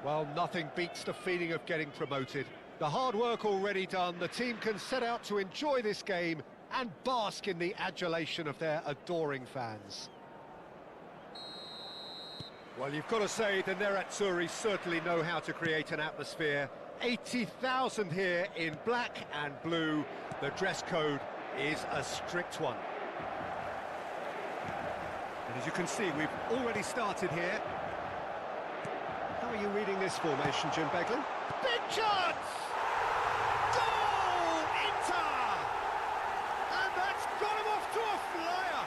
Well, nothing beats the feeling of getting promoted. The hard work already done, the team can set out to enjoy this game and bask in the adulation of their adoring fans. Well, you've got to say the Nerazzurri certainly know how to create an atmosphere. 80,000 here in black and blue. The dress code is a strict one. And as you can see, we've already started here. How are you reading this formation, Jim Beglin? Big chance! Goal! Inter! And that's got him off to a flyer!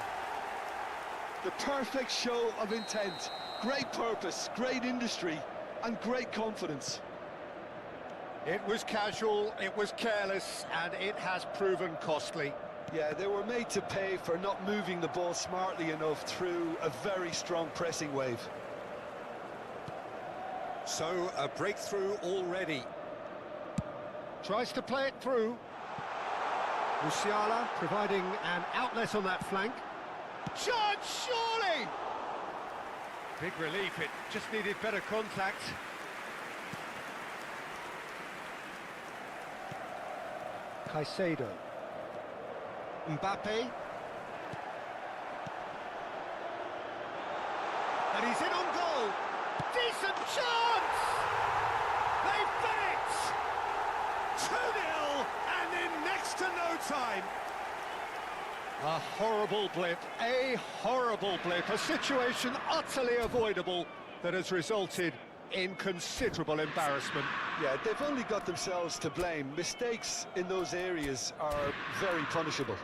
The perfect show of intent. Great purpose, great industry, and great confidence. It was casual, it was careless, and it has proven costly. Yeah, they were made to pay for not moving the ball smartly enough through a very strong pressing wave. So, a breakthrough already. Tries to play it through. Musiala providing an outlet on that flank. Chance, surely! Big relief, it just needed better contact. Caicedo. Mbappe. And he's in on goal. Decent chance! They've done it! 2-0 and in next to no time. A horrible blip, a situation utterly avoidable that has resulted in considerable embarrassment. Yeah, they've only got themselves to blame. Mistakes in those areas are very punishable.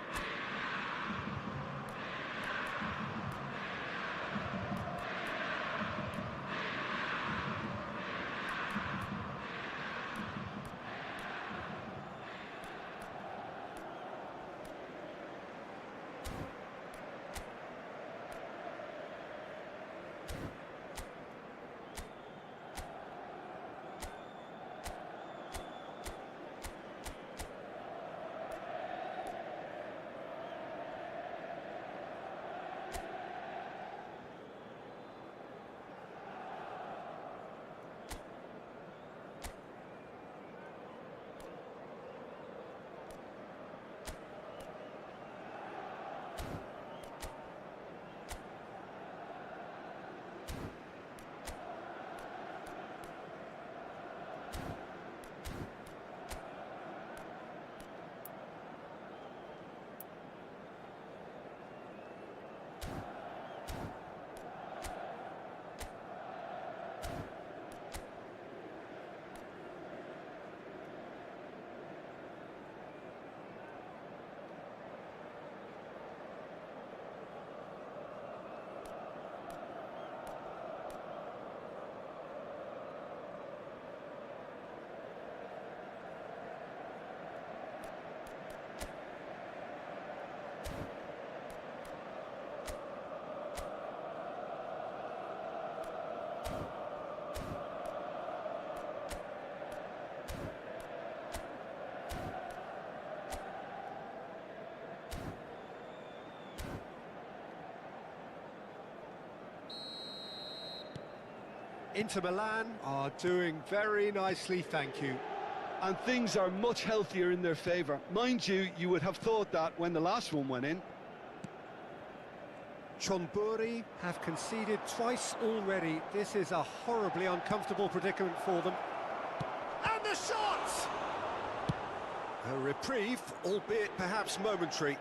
Inter Milan are doing very nicely, thank you. And things are much healthier in their favour. Mind you, you would have thought that when the last one went in. Chonburi have conceded twice already. This is a horribly uncomfortable predicament for them. And the shot! A reprieve, albeit perhaps momentary.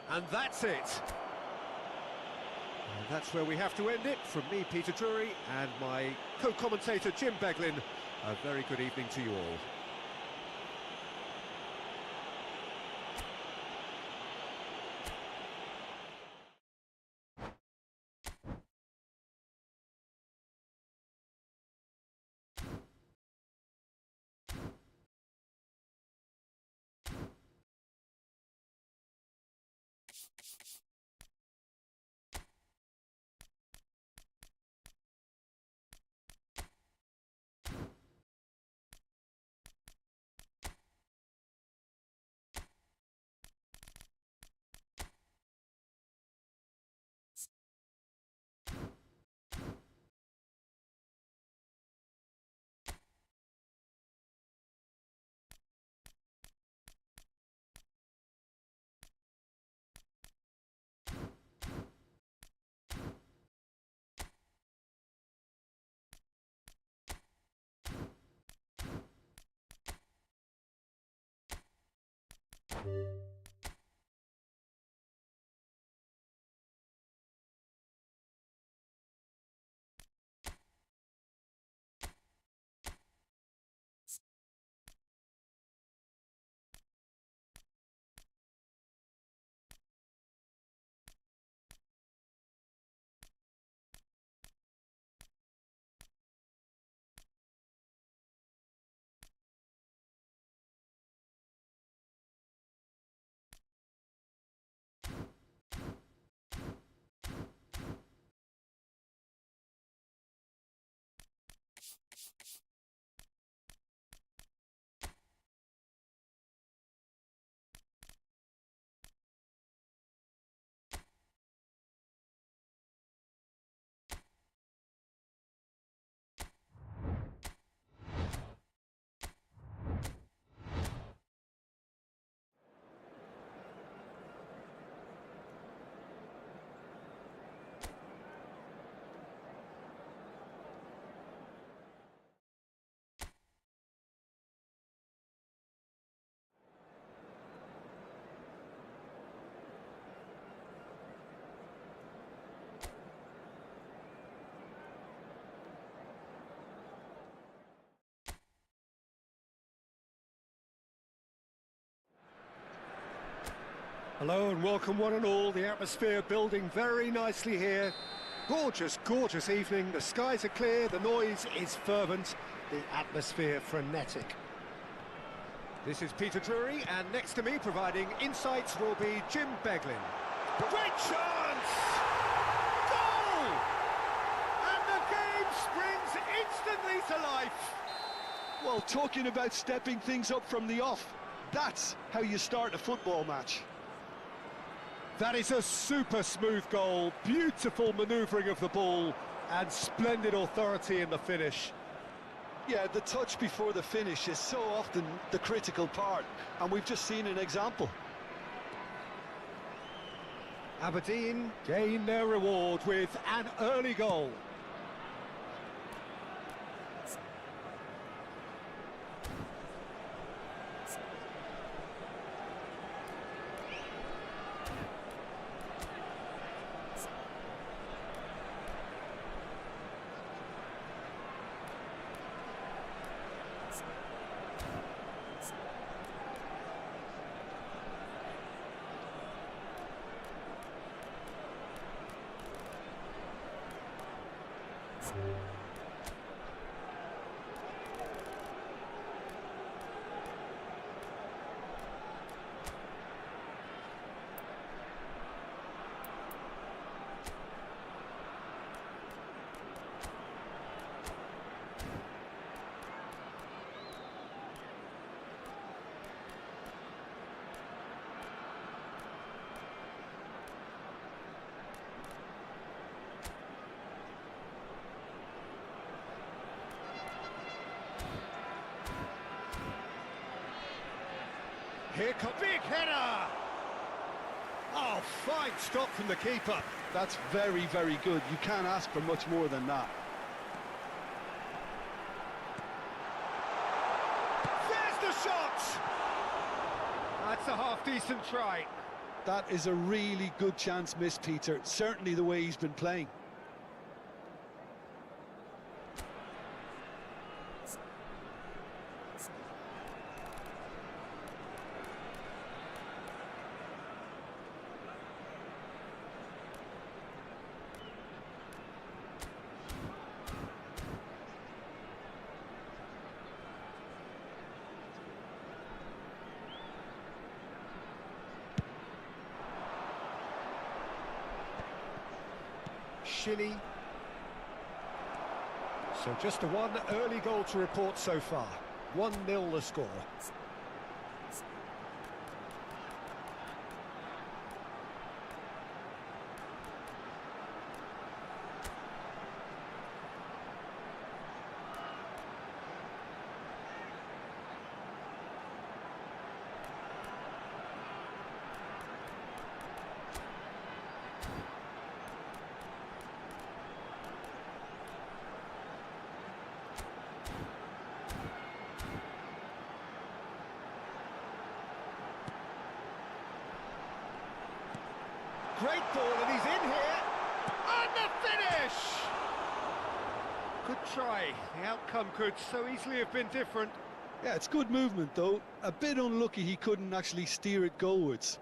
And that's it. And that's where we have to end it. From me, Peter Drury, and my co-commentator, Jim Beglin, a very good evening to you all. Hello and welcome one and all. The atmosphere building very nicely here. Gorgeous, gorgeous evening. The skies are clear, the noise is fervent, the atmosphere frenetic. This is Peter Drury, and next to me providing insights will be Jim Beglin. Great chance! Goal! And the game springs instantly to life. Well, talking about stepping things up from the off, that's how you start a football match. That is a super smooth goal, beautiful manoeuvring of the ball, and splendid authority in the finish. Yeah, the touch before the finish is so often the critical part, and we've just seen an example. Aberdeen gain their reward with an early goal. Here comes big header! Oh, fine stop from the keeper. That's very, very good. You can't ask for much more than that. There's the shot! That's a half-decent try. That is a really good chance missed, Peter. Certainly the way he's been playing. Shinny. So just a one early goal to report so far. 1-0 the score. Great ball, and he's in here. And the finish! Good try. The outcome could so easily have been different. Yeah, it's good movement, though. A bit unlucky he couldn't actually steer it goalwards.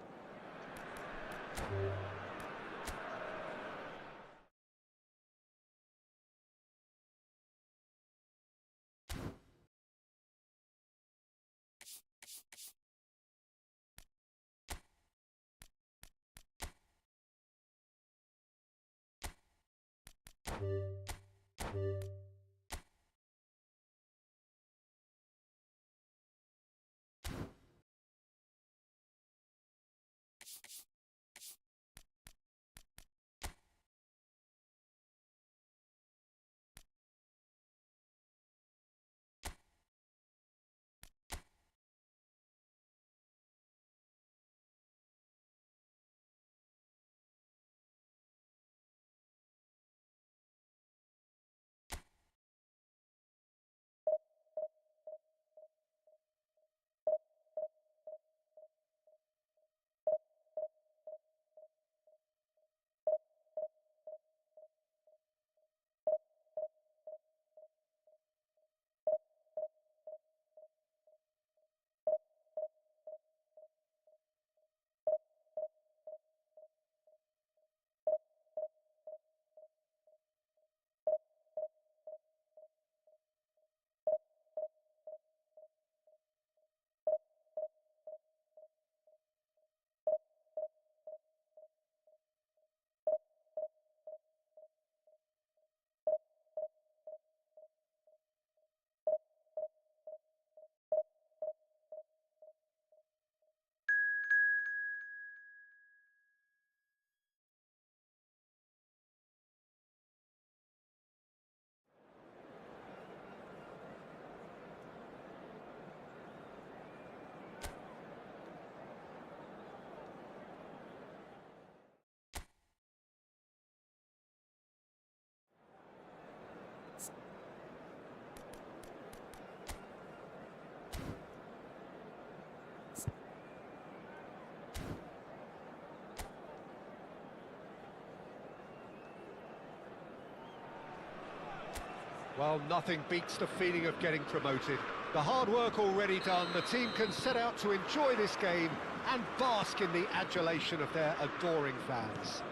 Well, nothing beats the feeling of getting promoted. The hard work already done, the team can set out to enjoy this game and bask in the adulation of their adoring fans.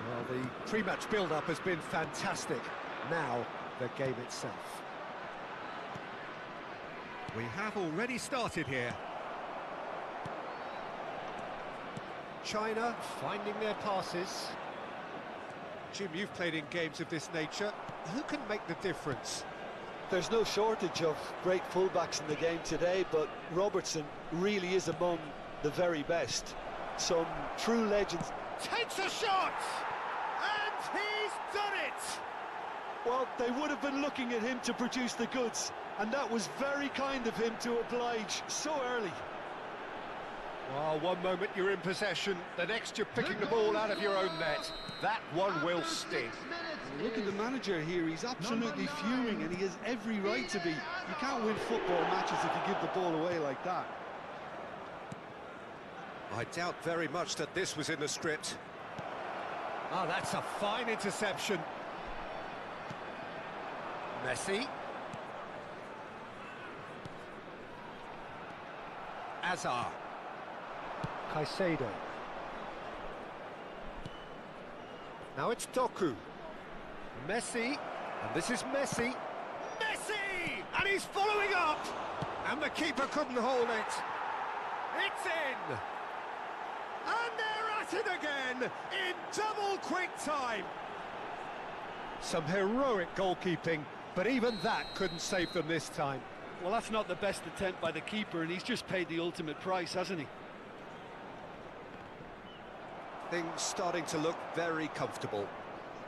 Well, the pre-match build-up has been fantastic. Now, the game itself. We have already started here. China finding their passes. Jim, you've played in games of this nature. Who can make the difference? There's no shortage of great fullbacks in the game today, but Robertson really is among the very best. Some true legends. Takes a shot! And he's done it! Well, they would have been looking at him to produce the goods, and that was very kind of him to oblige so early. Well, one moment you're in possession, the next you're picking the ball out of your own net. That one will sting. Look at the manager here, he's absolutely fuming, and he has every right to be. You can't win football matches if you give the ball away like that. I doubt very much that this was in the script. Oh, that's a fine interception. Messi. Azar. Caicedo. Now it's Doku. Messi, and this is Messi. Messi! And he's following up! And the keeper couldn't hold it. It's in! And they're at it again, in double quick time. Some heroic goalkeeping, but even that couldn't save them this time. Well, that's not the best attempt by the keeper, and he's just paid the ultimate price, hasn't he? Things starting to look very comfortable.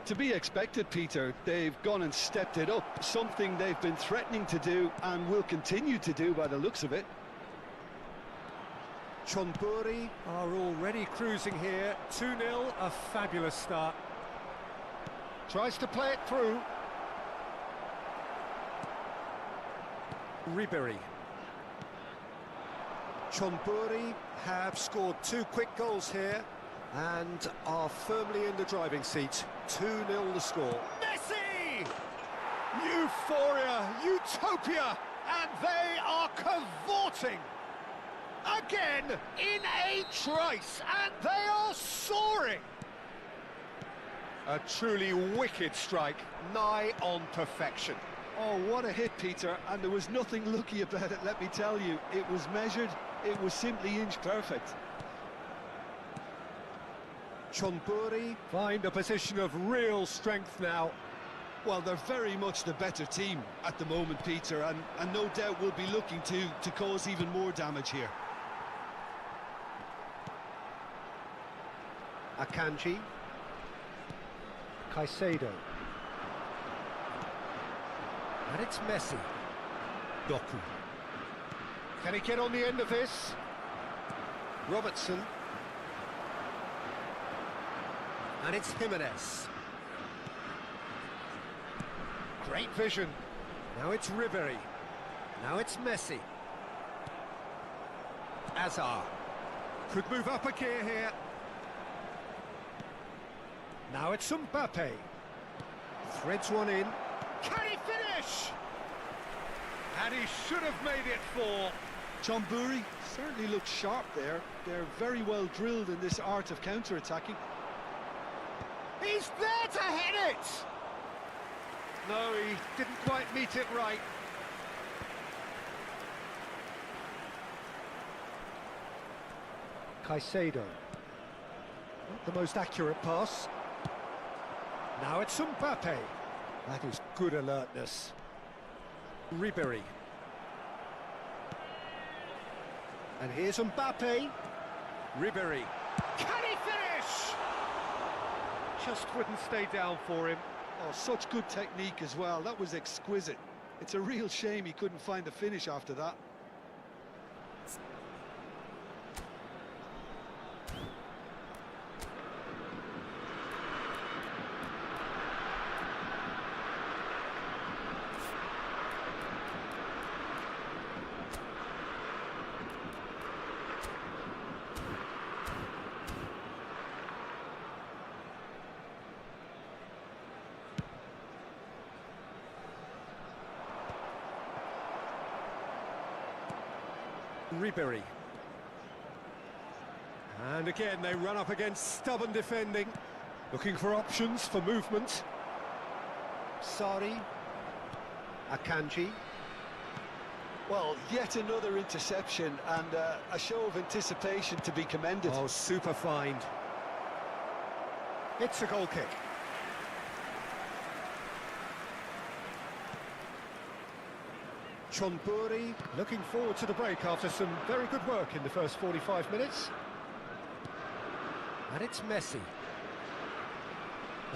To be expected, Peter. They've gone and stepped it up, something they've been threatening to do and will continue to do by the looks of it. Chonburi are already cruising here. 2-0, a fabulous start. Tries to play it through. Ribery. Chonburi have scored 2 quick goals here and are firmly in the driving seat. 2-0 the score. Messi! Euphoria, utopia, and they are cavorting. Again, in a trice, and they are soaring. A truly wicked strike, nigh on perfection. Oh, what a hit, Peter, and there was nothing lucky about it, let me tell you. It was measured, it was simply inch perfect. Chonburi find a position of real strength now. Well, they're very much the better team at the moment, Peter, and no doubt will be looking to cause even more damage here. Akanji. Caicedo. And it's Messi. Doku. Can he get on the end of this? Robertson. And it's Jimenez. Great vision. Now it's Ribery. Now it's Messi. Azar. Could move up a gear here. Now it's Mbappe. Threads one in. Can he finish? And he should have made it 4. Chonburi certainly looks sharp there. They're very well drilled in this art of counter-attacking. He's there to hit it! No, he didn't quite meet it right. Caicedo. Not the most accurate pass. Now it's Mbappe. That is good alertness. Ribery. And here's Mbappe. Ribery. Can he finish? Just wouldn't stay down for him. Oh, such good technique as well. That was exquisite. It's a real shame he couldn't find the finish after that. Ribery. And again they run up against stubborn defending, looking for options for movement. Sari. Akanji. Well, yet another interception and a show of anticipation to be commended. Oh, super find. It's a goal kick. Chonburi looking forward to the break after some very good work in the first 45 minutes. And it's Messi.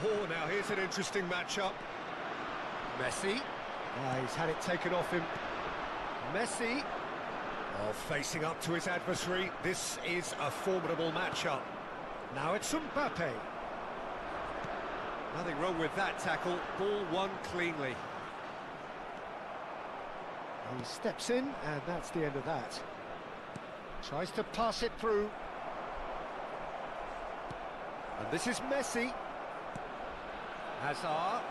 Oh, now here's an interesting matchup. Messi. Oh, he's had it taken off him. Messi. Oh, facing up to his adversary. This is a formidable matchup. Now it's Mbappe. Nothing wrong with that tackle. Ball won cleanly. He steps in, and that's the end of that. Tries to pass it through. And this is Messi. Hazard.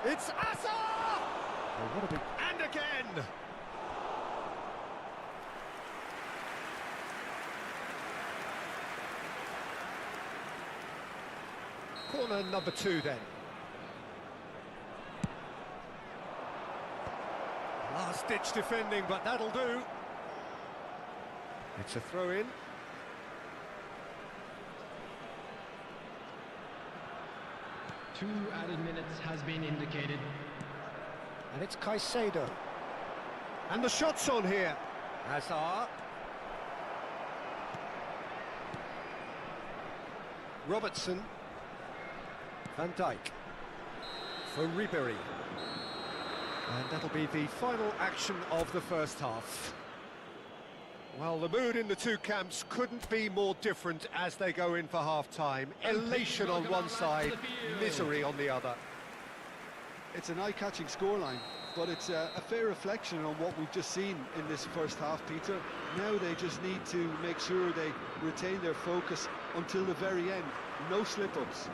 It's Hazard! Oh, what a big... And again! Corner number 2 then. Last-ditch defending, but that'll do. It's a throw-in. Two added minutes has been indicated. And it's Caicedo. And the shot's on here. Hazard. Robertson. Van Dijk. For Ribery. And that'll be the final action of the first half. Well, the mood in the two camps couldn't be more different as they go in for half-time. Elation on one side, misery on the other. It's an eye-catching scoreline. but it's a fair reflection on what we've just seen in this first half, Peter. Now they just need to make sure they retain their focus until the very end. No slip-ups.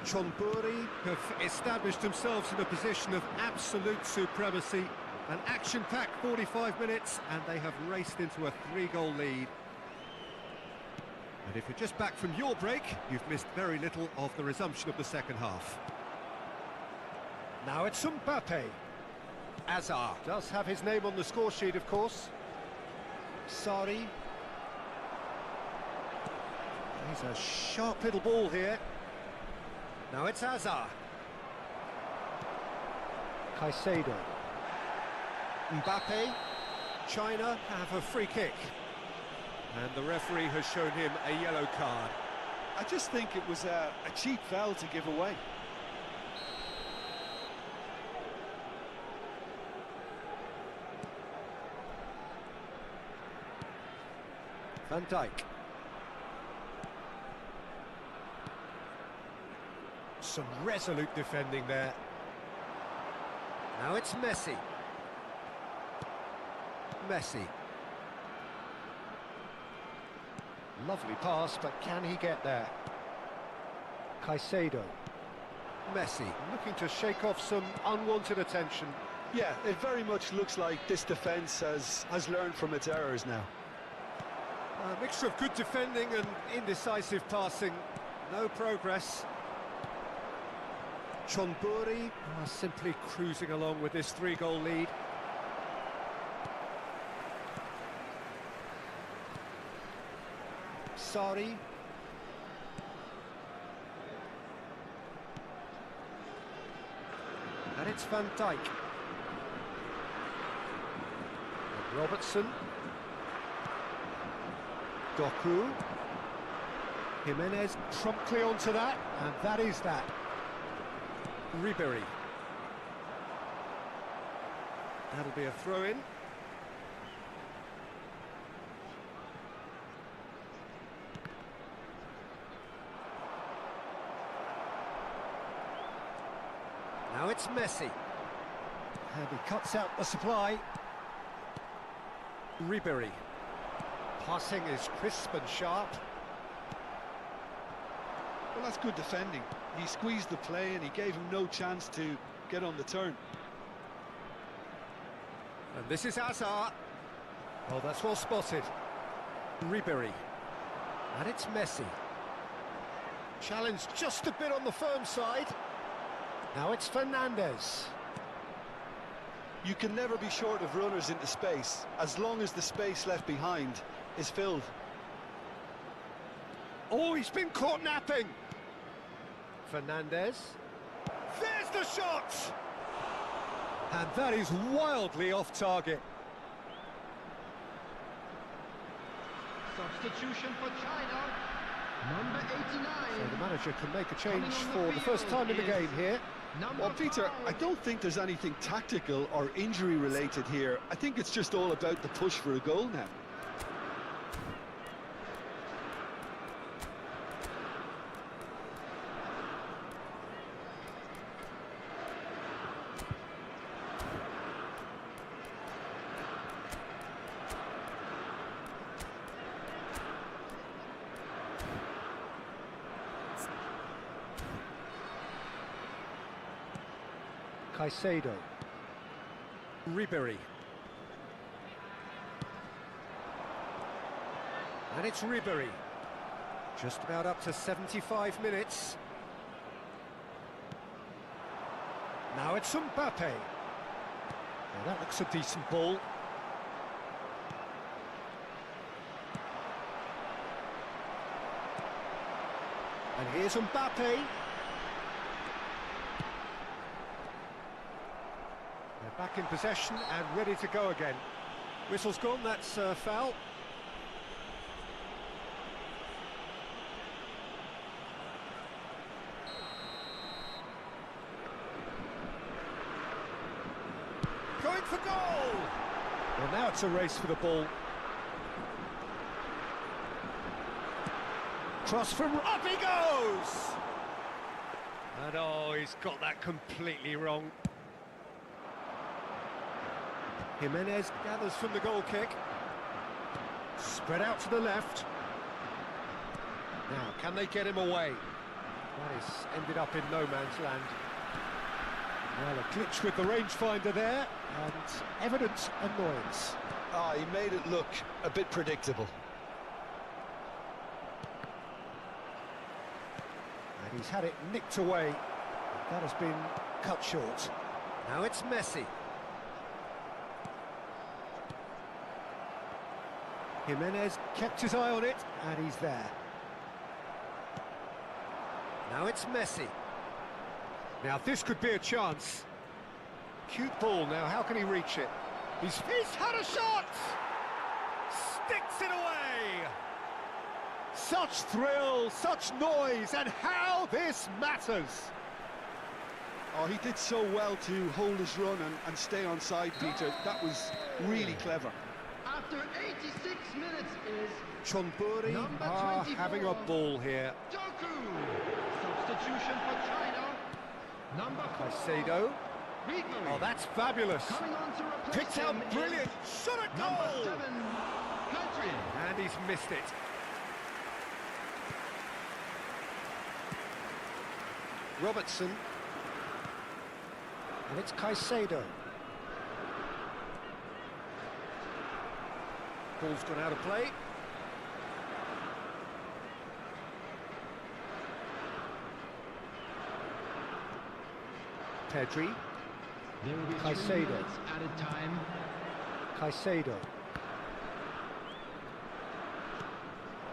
Chonburi have established themselves in a position of absolute supremacy. An action-packed 45 minutes, and they have raced into a 3-goal lead. And if you're just back from your break, you've missed very little of the resumption of the second half. Now it's Mbappe. Azar does have his name on the score sheet, of course. Sari. He's a sharp little ball here. Now it's Azar. Caicedo. Mbappe. China have a free kick. And the referee has shown him a yellow card. I just think it was a cheap foul to give away. Van Dijk. Some resolute defending there. Now it's Messi. Messi. Lovely pass, but can he get there? Caicedo. Messi, looking to shake off some unwanted attention. Yeah, it very much looks like this defence has learned from its errors now. A mixture of good defending and indecisive passing. No progress. Chonburi are simply cruising along with this 3-goal lead. Sari. And it's Van Dijk. And Robertson. Doku. Jimenez promptly onto that, and that is that. Ribery. That'll be a throw-in. Now it's Messi. And he cuts out the supply. Ribery. Passing is crisp and sharp. Well, that's good defending. He squeezed the play and he gave him no chance to get on the turn. And this is Azar. Oh, that's well spotted. Ribery. And it's Messi. Challenged just a bit on the firm side. Now it's Fernandes. You can never be short of runners into space, as long as the space left behind is filled. Oh, he's been caught napping. Fernandes. There's the shot! And that is wildly off target. Substitution for China. Number 89. So the manager can make a change for the first time in the game here. Well, Peter, I don't think there's anything tactical or injury related here. I think it's just all about the push for a goal now. Caicedo. Ribery. And it's Ribery. Just about up to 75 minutes. Now it's Mbappe. Now that looks a decent ball. And here's Mbappe. Back in possession and ready to go again. Whistle's gone, that's foul. Going for goal! Well, now it's a race for the ball. Cross from... Up he goes! And oh, he's got that completely wrong. Jimenez gathers from the goal kick. Spread out to the left. Now, can they get him away? That is ended up in no man's land. Well, a glitch with the rangefinder there, and evident annoyance. Ah, he made it look a bit predictable. And he's had it nicked away. That has been cut short. Now it's Messi. Jimenez kept his eye on it, and he's there. Now it's Messi. Now this could be a chance. Cute ball now, how can he reach it? He's had a shot! Sticks it away! Such thrill, such noise, and how this matters! Oh, he did so well to hold his run and stay on side, Peter. That was really clever. After 86 minutes is Chonburi number are 24. having a ball here. Doku. Substitution for China. Number 4. Caicedo. Legue. Oh, that's fabulous. Coming on to replace Picked out him brilliant. is Shot at number goal. 7, Country. And he's missed it. Robertson. And it's Caicedo. Ball's gone out of play. Pedri. There will be 3 Caicedo. minutes added time. Caicedo.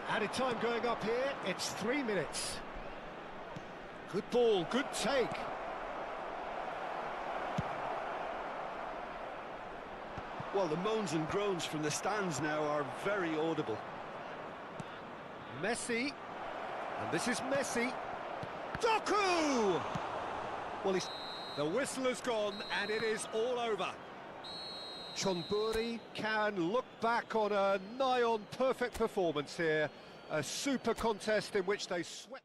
Added time going up here, it's 3 minutes. Good ball, good take. Well, the moans and groans from the stands now are very audible. Messi. And this is Messi. Doku! Well, the whistle has gone and it is all over. Chonburi can look back on a nigh-on perfect performance here. A super contest in which they swept.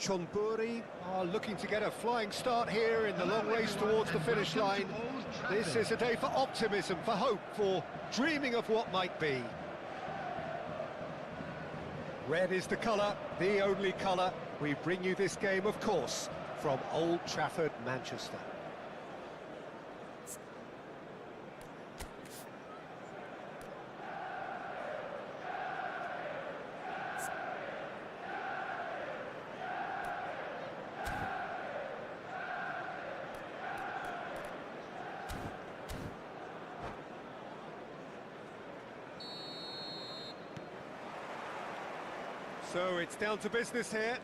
Chonburi are looking to get a flying start here in the long race towards the finish line. This is a day for optimism, for hope, for dreaming of what might be. Red is the colour, the only colour. We bring you this game, of course, from Old Trafford, Manchester. So it's down to business here.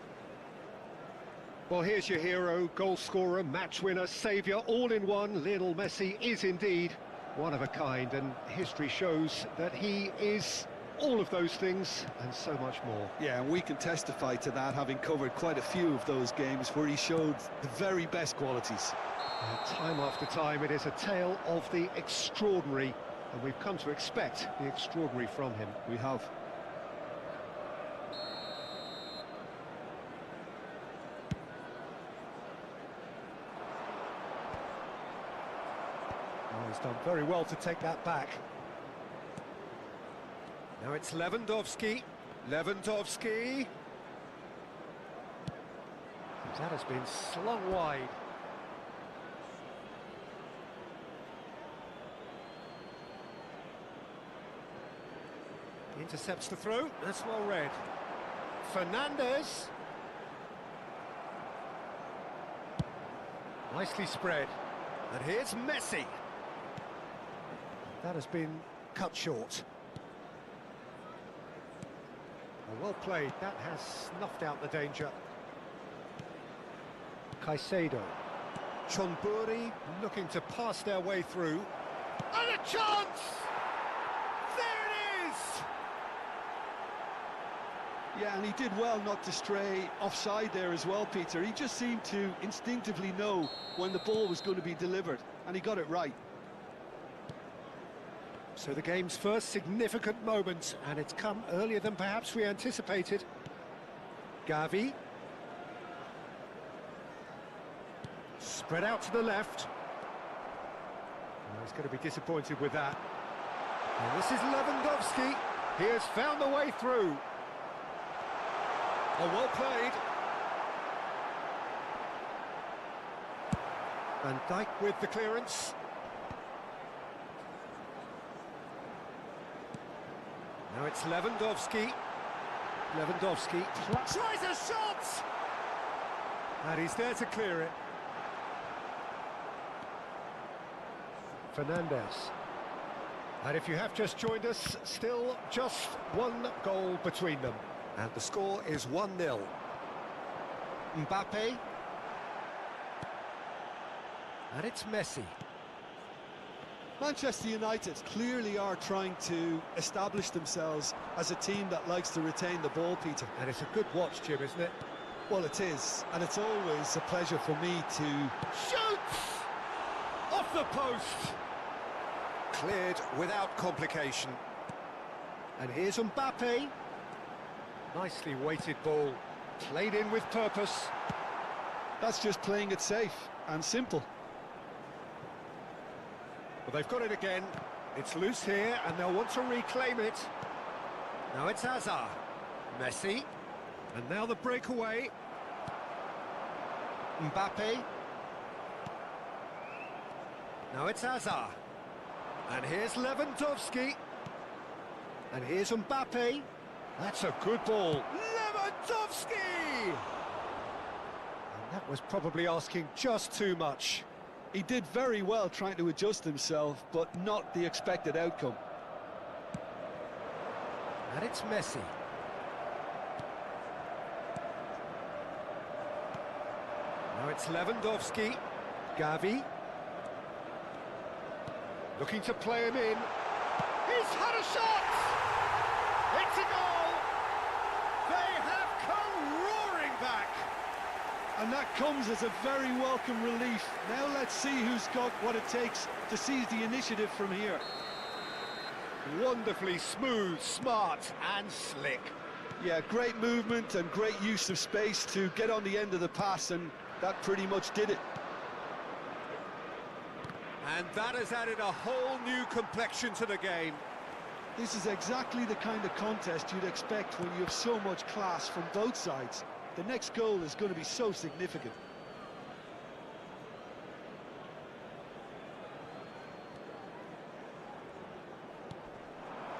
Well, here's your hero, goal scorer, match winner, saviour, all in one. Lionel Messi is indeed one of a kind, and history shows that he is all of those things and so much more. Yeah, and we can testify to that, having covered quite a few of those games where he showed the very best qualities. Time after time, it is a tale of the extraordinary, and we've come to expect the extraordinary from him. We have. He's done very well to take that back. Now it's Lewandowski. Lewandowski. That has been slung wide. Intercepts the throw. That's well read. Fernandes. Nicely spread. And here's Messi. That has been cut short. Well played. That has snuffed out the danger. Caicedo. Chonburi looking to pass their way through. And a chance! There it is! Yeah, and he did well not to stray offside there as well, Peter. He just seemed to instinctively know when the ball was going to be delivered, and he got it right. So the game's first significant moment, and it's come earlier than perhaps we anticipated. Gavi. Spread out to the left. Oh, he's going to be disappointed with that. And this is Lewandowski. He has found the way through. Oh, well played. Van Dijk with the clearance. Now it's Lewandowski. Lewandowski tries a shot! And he's there to clear it. Fernandes. And if you have just joined us, still just one goal between them. And the score is 1-0. Mbappe. And it's Messi. Manchester United clearly are trying to establish themselves as a team that likes to retain the ball, Peter. And it's a good watch, Jim, isn't it? Well, it is, and it's always a pleasure for me to... Shoots! Off the post! Cleared without complication. And here's Mbappe. Nicely weighted ball. Played in with purpose. That's just playing it safe and simple. Well, they've got it again. It's loose here, and they'll want to reclaim it. Now it's Hazard. Messi. And now the breakaway. Mbappe. Now it's Hazard. And here's Lewandowski. And here's Mbappe. That's a good ball. Lewandowski! And that was probably asking just too much. He did very well trying to adjust himself, but not the expected outcome. And it's Messi. Now it's Lewandowski. Gavi. Looking to play him in. He's had a shot! It's a goal! They have come roaring back! And that comes as a very welcome relief. Now let's see who's got what it takes to seize the initiative from here. Wonderfully smooth, smart and slick. Yeah, great movement and great use of space to get on the end of the pass, and that pretty much did it. And that has added a whole new complexion to the game. This is exactly the kind of contest you'd expect when you have so much class from both sides. The next goal is going to be so significant.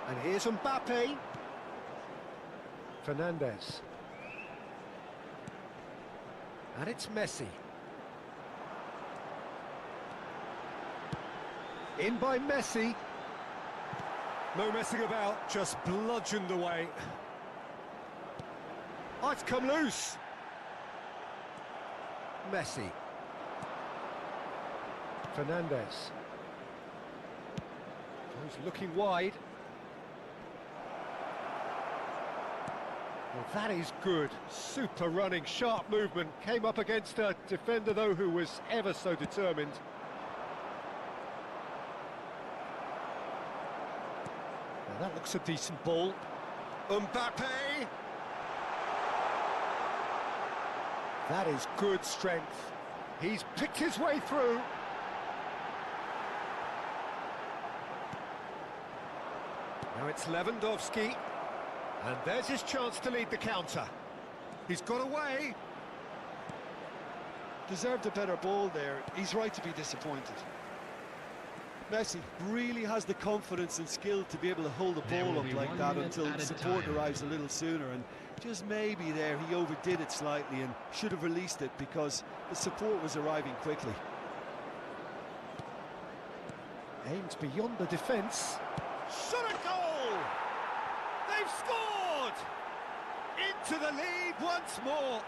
And here's Mbappe. Fernandez. And it's Messi. In by Messi. No messing about, just bludgeoned away. Oh, it's come loose. Messi. Fernandez. He's looking wide. Well, that is good. Super running, sharp movement. Came up against a defender, though, who was ever so determined. Now, that looks a decent ball. Mbappe! That is good strength. He's picked his way through. Now it's Lewandowski. And there's his chance to lead the counter. He's got away. Deserved a better ball there. He's right to be disappointed. Messi really has the confidence and skill to be able to hold the ball up like that until support arrives a little sooner, and just maybe there he overdid it slightly and should have released it because the support was arriving quickly. Aims beyond the defence. Shot a goal! They've scored! Into the lead once more.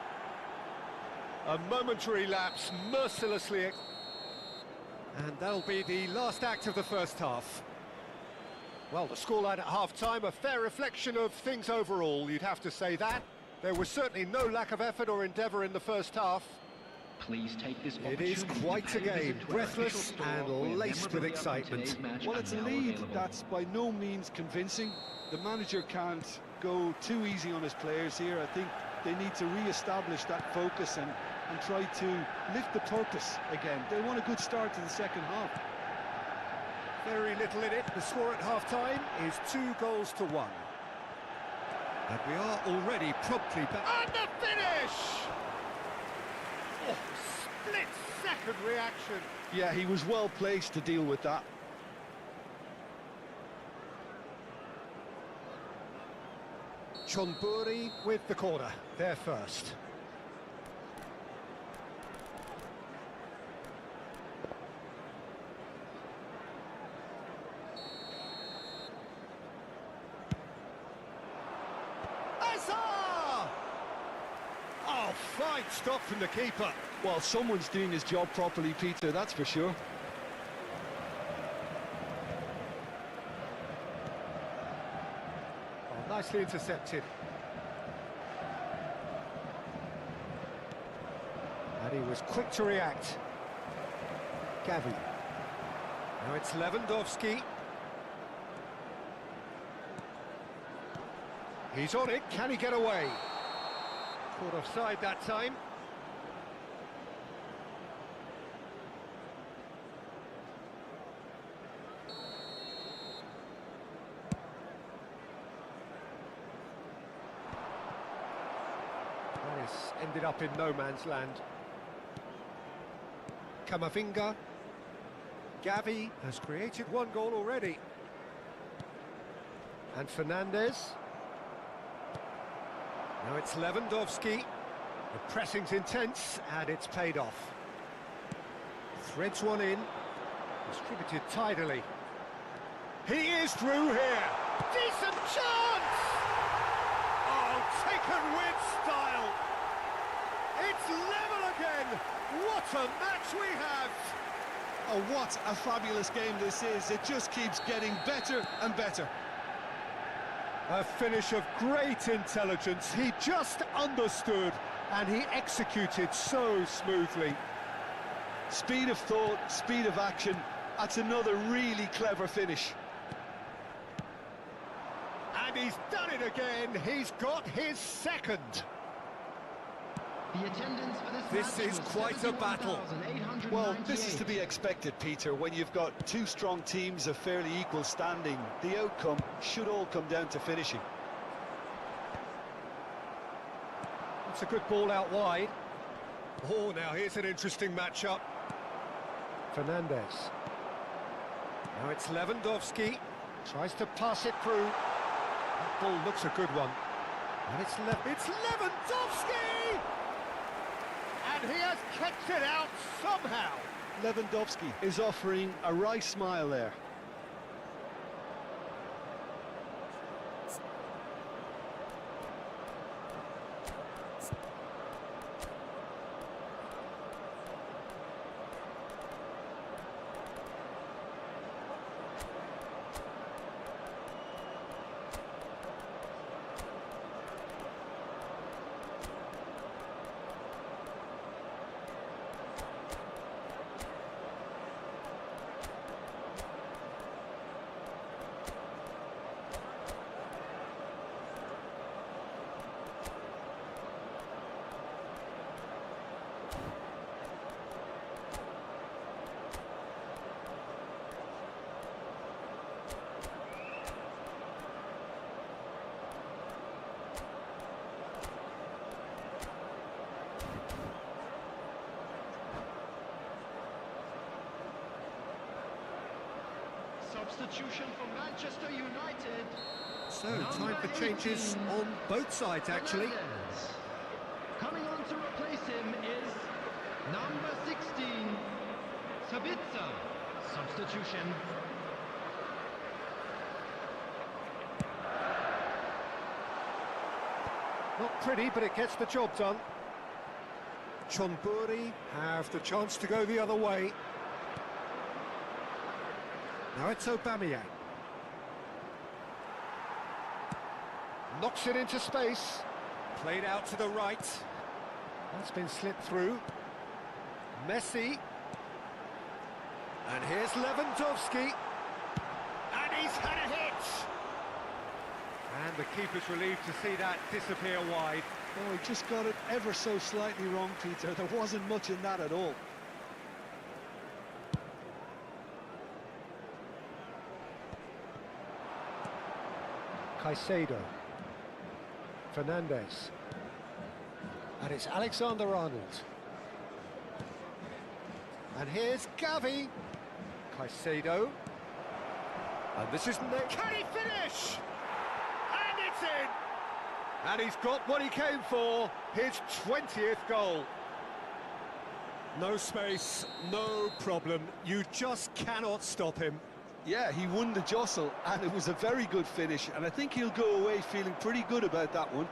A momentary lapse, mercilessly. And that'll be the last act of the first half. Well, the scoreline at half-time, a fair reflection of things overall, you'd have to say that. There was certainly no lack of effort or endeavour in the first half. Please take this It is quite a game, breathless and laced with excitement. Well, it's a lead that's by no means convincing. The manager can't go too easy on his players here. I think they need to re-establish that focus and try to lift the purpose again. They want a good start to the second half. Very little in it. The score at half-time is 2-1. And we are already promptly back. And the finish! Oh, split-second reaction. Yeah, he was well placed to deal with that. Chonburi with the corner, there first. Oh, fine stop from the keeper. Well, someone's doing his job properly, Peter, that's for sure. Oh, nicely intercepted. And he was quick to react. Gavi. Now it's Lewandowski. He's on it, can he get away? Caught offside that time. That has ended up in no man's land. Camavinga. Gavi has created one goal already. And Fernandez. Now it's Lewandowski. The pressing's intense, and it's paid off. Threads one in. Distributed tidily. He is through here. Decent chance! Oh, taken with style. It's level again. What a match we have. Oh, what a fabulous game this is. It just keeps getting better and better. A finish of great intelligence. He just understood and he executed so smoothly. Speed of thought, speed of action. That's another really clever finish. And he's done it again. He's got his second. The attendance for This match is was quite a battle. 71,898. Well, this is to be expected, Peter. When you've got two strong teams of fairly equal standing, the outcome should all come down to finishing. It's a good ball out wide. Oh, now here's an interesting matchup. Fernandez. Now it's Lewandowski. Tries to pass it through. That ball looks a good one. And it's Lewandowski! And he has kept it out somehow. Lewandowski is offering a wry smile there. Substitution for Manchester United. So, time for changes on both sides, actually. Fernandez. Coming on to replace him is number 16, Sabitzer. Substitution. Not pretty, but it gets the job done. Chonburi have the chance to go the other way. Now it's Aubameyang. Knocks it into space. Played out to the right. That's been slipped through. Messi. And here's Lewandowski. And he's had a hit. And the keeper's relieved to see that disappear wide. Oh, he just got it ever so slightly wrong, Peter. There wasn't much in that at all. Caicedo. Fernandez. And it's Alexander-Arnold. And here's Gavi. Caicedo. And this is Nick. Can he finish? And it's in! And he's got what he came for, his 20th goal. No space, no problem. You just cannot stop him. Yeah, he won the jostle, and it was a very good finish, and I think he'll go away feeling pretty good about that one.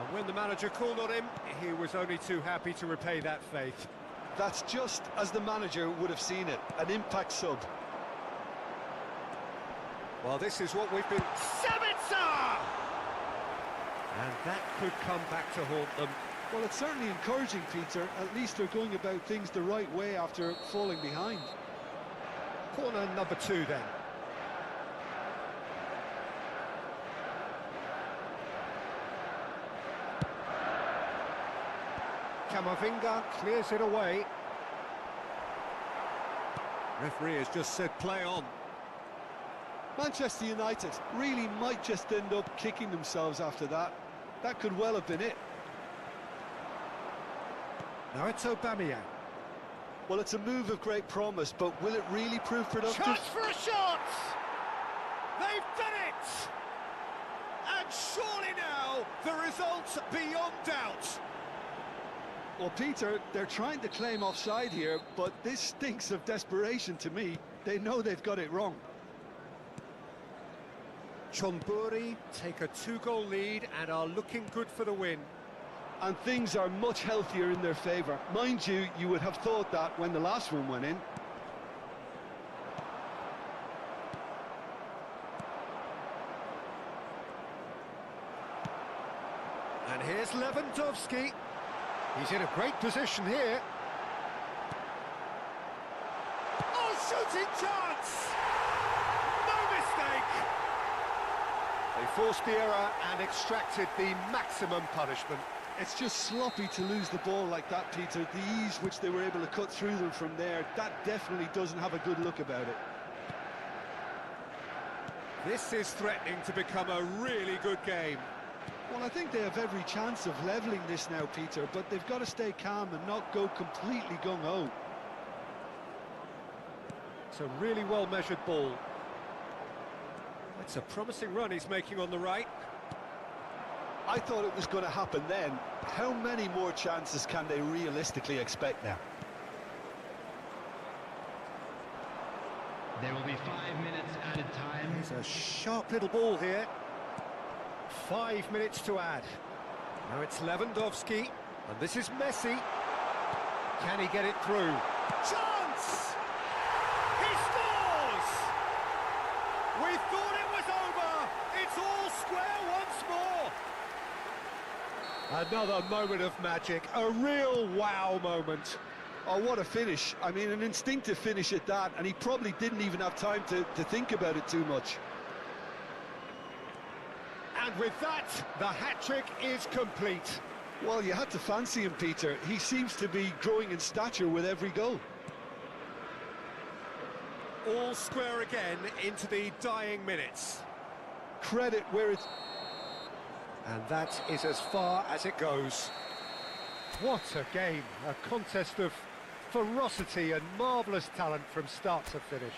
And when the manager called on him, he was only too happy to repay that faith. That's just as the manager would have seen it, an impact sub. Well, this is what we've been... Sabitzer! And that could come back to haunt them. Well, it's certainly encouraging, Peter. At least they're going about things the right way after falling behind. Corner number 2 then. Camavinga clears it away. Referee has just said play on. Manchester United really might just end up kicking themselves after that. That could well have been it. Now it's Aubameyang. Well, it's a move of great promise, but will it really prove productive? Chance for a shot! They've done it! And surely now, the result's beyond doubt. Well, Peter, they're trying to claim offside here, but this stinks of desperation to me. They know they've got it wrong. Chonburi take a 2-goal lead and are looking good for the win. And things are much healthier in their favour. Mind you, you would have thought that when the last one went in. And here's Lewandowski. He's in a great position here. Oh, shooting chance! No mistake! They forced the error and extracted the maximum punishment. It's just sloppy to lose the ball like that, Peter. The ease which they were able to cut through them from there, that definitely doesn't have a good look about it. This is threatening to become a really good game. Well, I think they have every chance of levelling this now, Peter, but they've got to stay calm and not go completely gung-ho. It's a really well-measured ball. It's a promising run he's making on the right. I thought it was going to happen then. How many more chances can they realistically expect now? There will be 5 minutes added time. It's a sharp little ball here. 5 minutes to add. Now it's Lewandowski, and this is Messi. Can he get it through? Chance! He scores! We thought it was over. It's all square once more. Another moment of magic, a real wow moment. Oh, what a finish. I mean, an instinctive finish at that, and he probably didn't even have time to think about it too much. And with that, the hat-trick is complete. Well, you had to fancy him, Peter. He seems to be growing in stature with every goal. All square again into the dying minutes. Credit where it's... And that is as far as it goes. What a game, a contest of ferocity and marvellous talent from start to finish.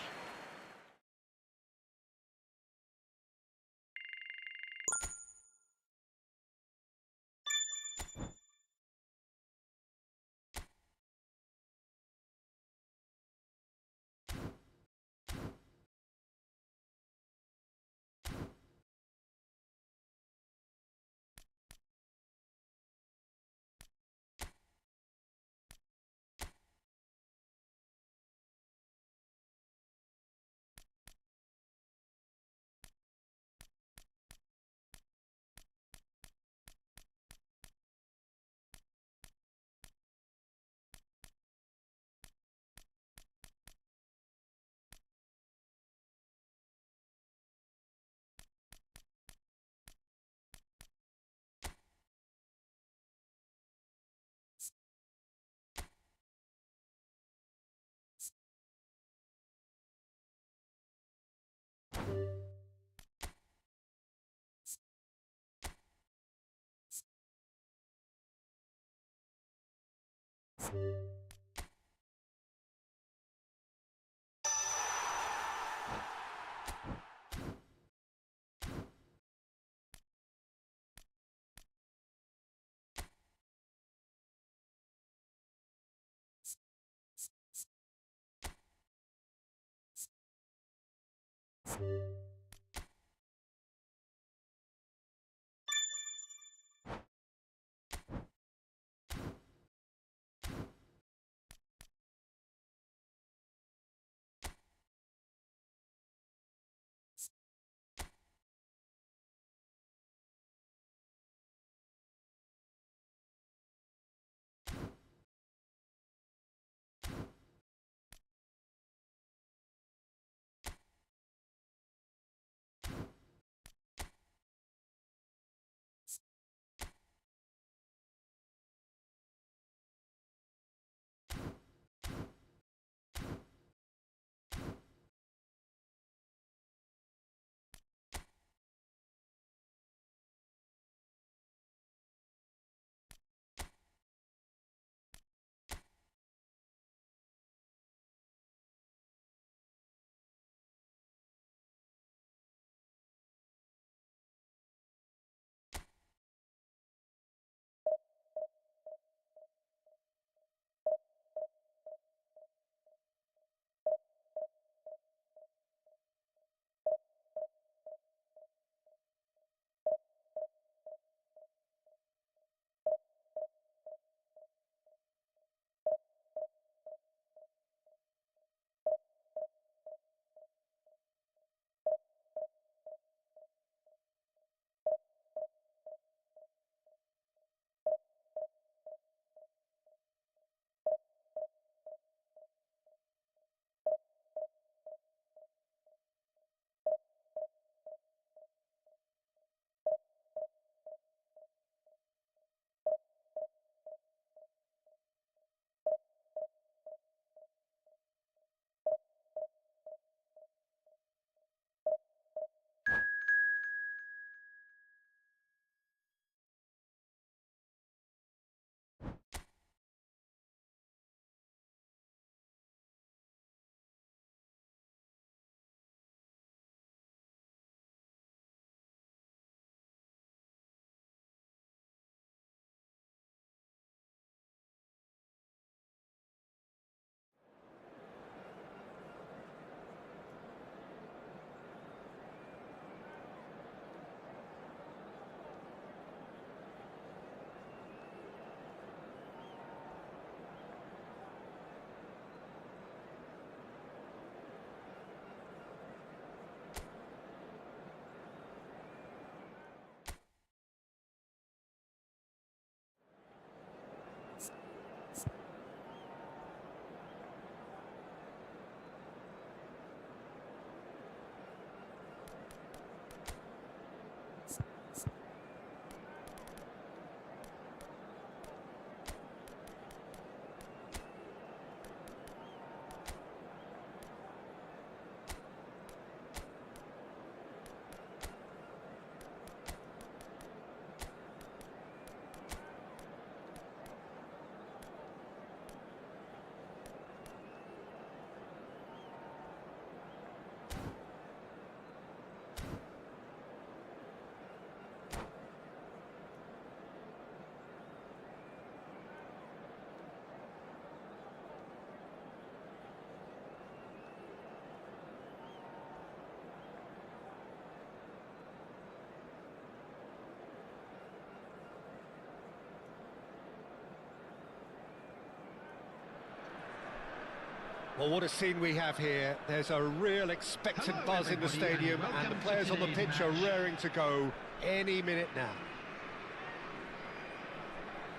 Well, what a scene we have here. There's a real expectant Hello, buzz in the everybody, stadium, and and the welcome players to on the today's pitch are match. raring to go any minute now.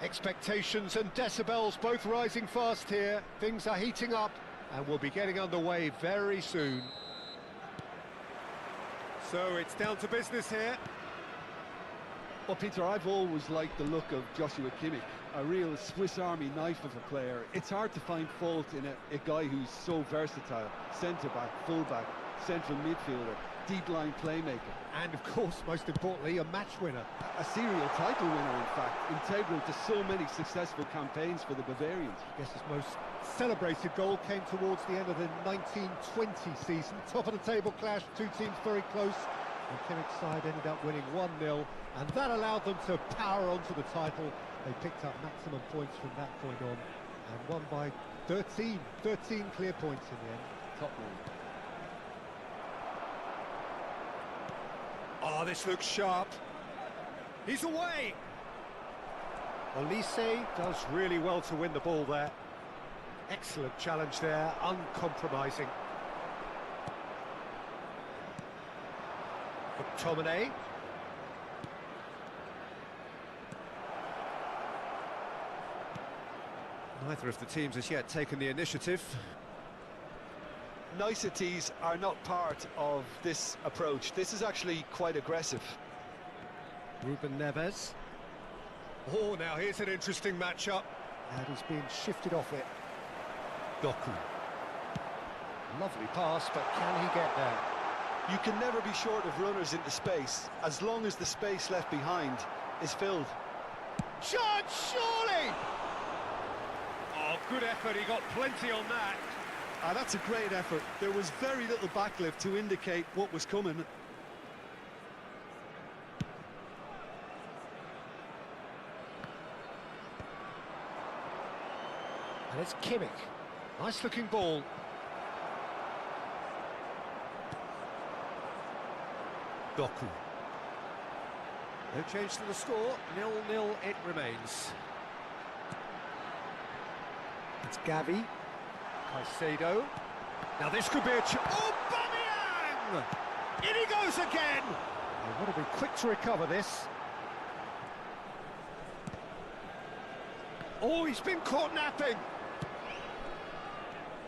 Expectations and decibels both rising fast here. Things are heating up, and we'll be getting underway very soon. So it's down to business here. Well, Peter, I've always liked the look of Joshua Kimmich, a real Swiss Army knife of a player. It's hard to find fault in a guy who's so versatile. Centre-back, full-back, central midfielder, deep-line playmaker. And of course, most importantly, a match winner. A serial title winner, in fact, integral to so many successful campaigns for the Bavarians. I guess his most celebrated goal came towards the end of the 1920 season. Top of the table clash, two teams very close. And Kimmich's side ended up winning 1-0, and that allowed them to power on to the title. They picked up maximum points from that point on, and won by 13 clear points in the end. Top one. Oh, this looks sharp. He's away! Olise does really well to win the ball there. Excellent challenge there, uncompromising. McTominay. Neither of the teams has yet taken the initiative. Niceties are not part of this approach. This is actually quite aggressive. Ruben Neves. Oh, now here's an interesting matchup. And he's being shifted off it. Doku. Lovely pass, but can he get there? You can never be short of runners into space, as long as the space left behind is filled. Chance, surely! Oh, good effort, he got plenty on that. That's a great effort. There was very little backlift to indicate what was coming. And it's Kimmich. Nice looking ball. Doku. No change to the score, 0-0 it remains. It's Gavi. Caicedo. Now this could be a oh, Bamiyang! In he goes again! They've got to be quick to recover this. Oh, he's been caught napping!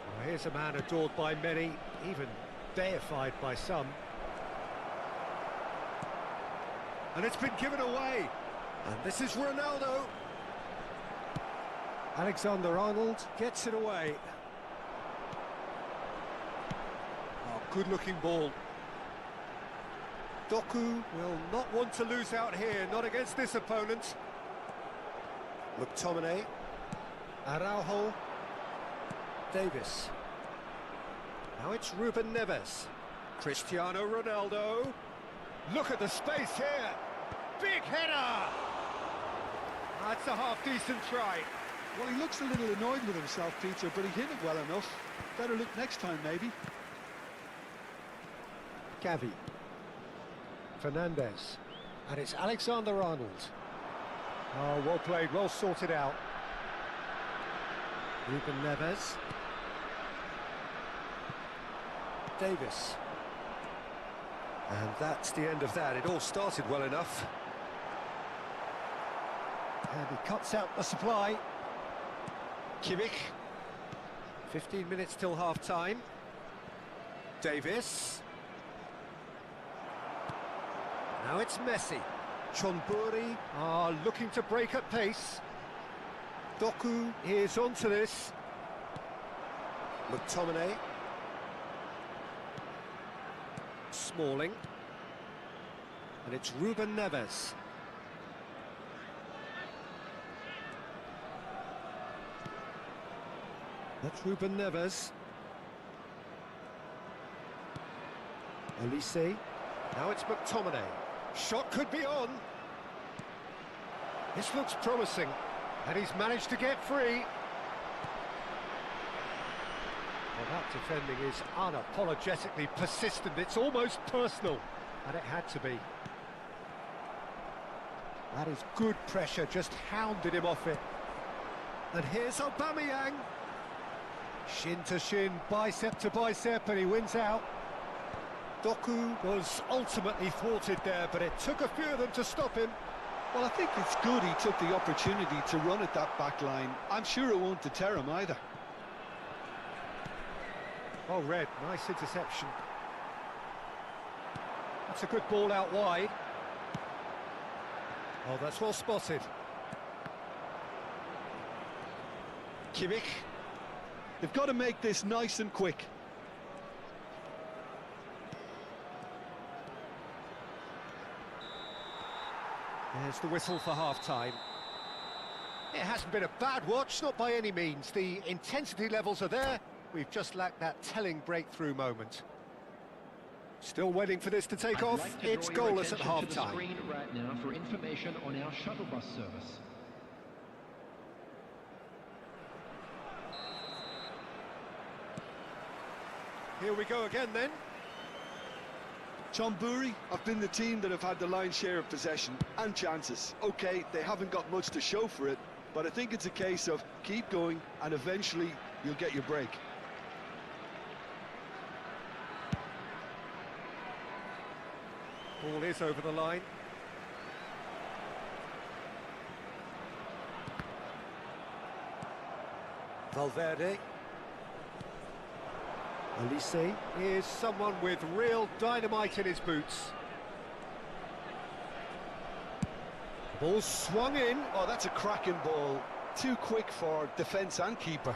Well, here's a man adored by many, even deified by some. And it's been given away. And this is Ronaldo. Alexander-Arnold gets it away. Oh, good-looking ball. Doku will not want to lose out here, not against this opponent. McTominay. Araujo. Davis. Now it's Ruben Neves. Cristiano Ronaldo. Look at the space here. Big header! That's a half-decent try. Well, he looks a little annoyed with himself, Peter, but he hit it well enough. Better look next time, maybe. Gavi. Fernandez. And it's Alexander-Arnold. Oh, well played, well sorted out. Ruben Neves. Davis. And that's the end of that. It all started well enough. And he cuts out the supply. Kimmich. 15 minutes till half-time. Davis. Now it's Messi. Chonburi are looking to break at pace. Doku is onto this. McTominay. Smalling. And it's Ruben Neves. That's Ruben Neves. Olise. Now it's McTominay. Shot could be on. This looks promising. And he's managed to get free. Well, that defending is unapologetically persistent. It's almost personal. And it had to be. That is good pressure, just hounded him off it. And here's Aubameyang. Shin to shin, bicep to bicep, and he wins out. Doku was ultimately thwarted there, but it took a few of them to stop him. Well, I think it's good he took the opportunity to run at that back line. I'm sure it won't deter him either. Oh, Red, nice interception. That's a good ball out wide. Oh, that's well spotted. Kimmich. They've got to make this nice and quick. There's the whistle for half-time. It hasn't been a bad watch, not by any means. The intensity levels are there. We've just lacked that telling breakthrough moment. Still waiting for this to take off. It's goalless at half-time. Right now for information on our shuttle bus service. Here we go again then. Chonburi have been the team that have had the lion's share of possession and chances. Okay, they haven't got much to show for it, but I think it's a case of keep going and eventually you'll get your break. Ball is over the line. Valverde. Elise is someone with real dynamite in his boots. Ball swung in. Oh, that's a cracking ball. Too quick for defence and keeper.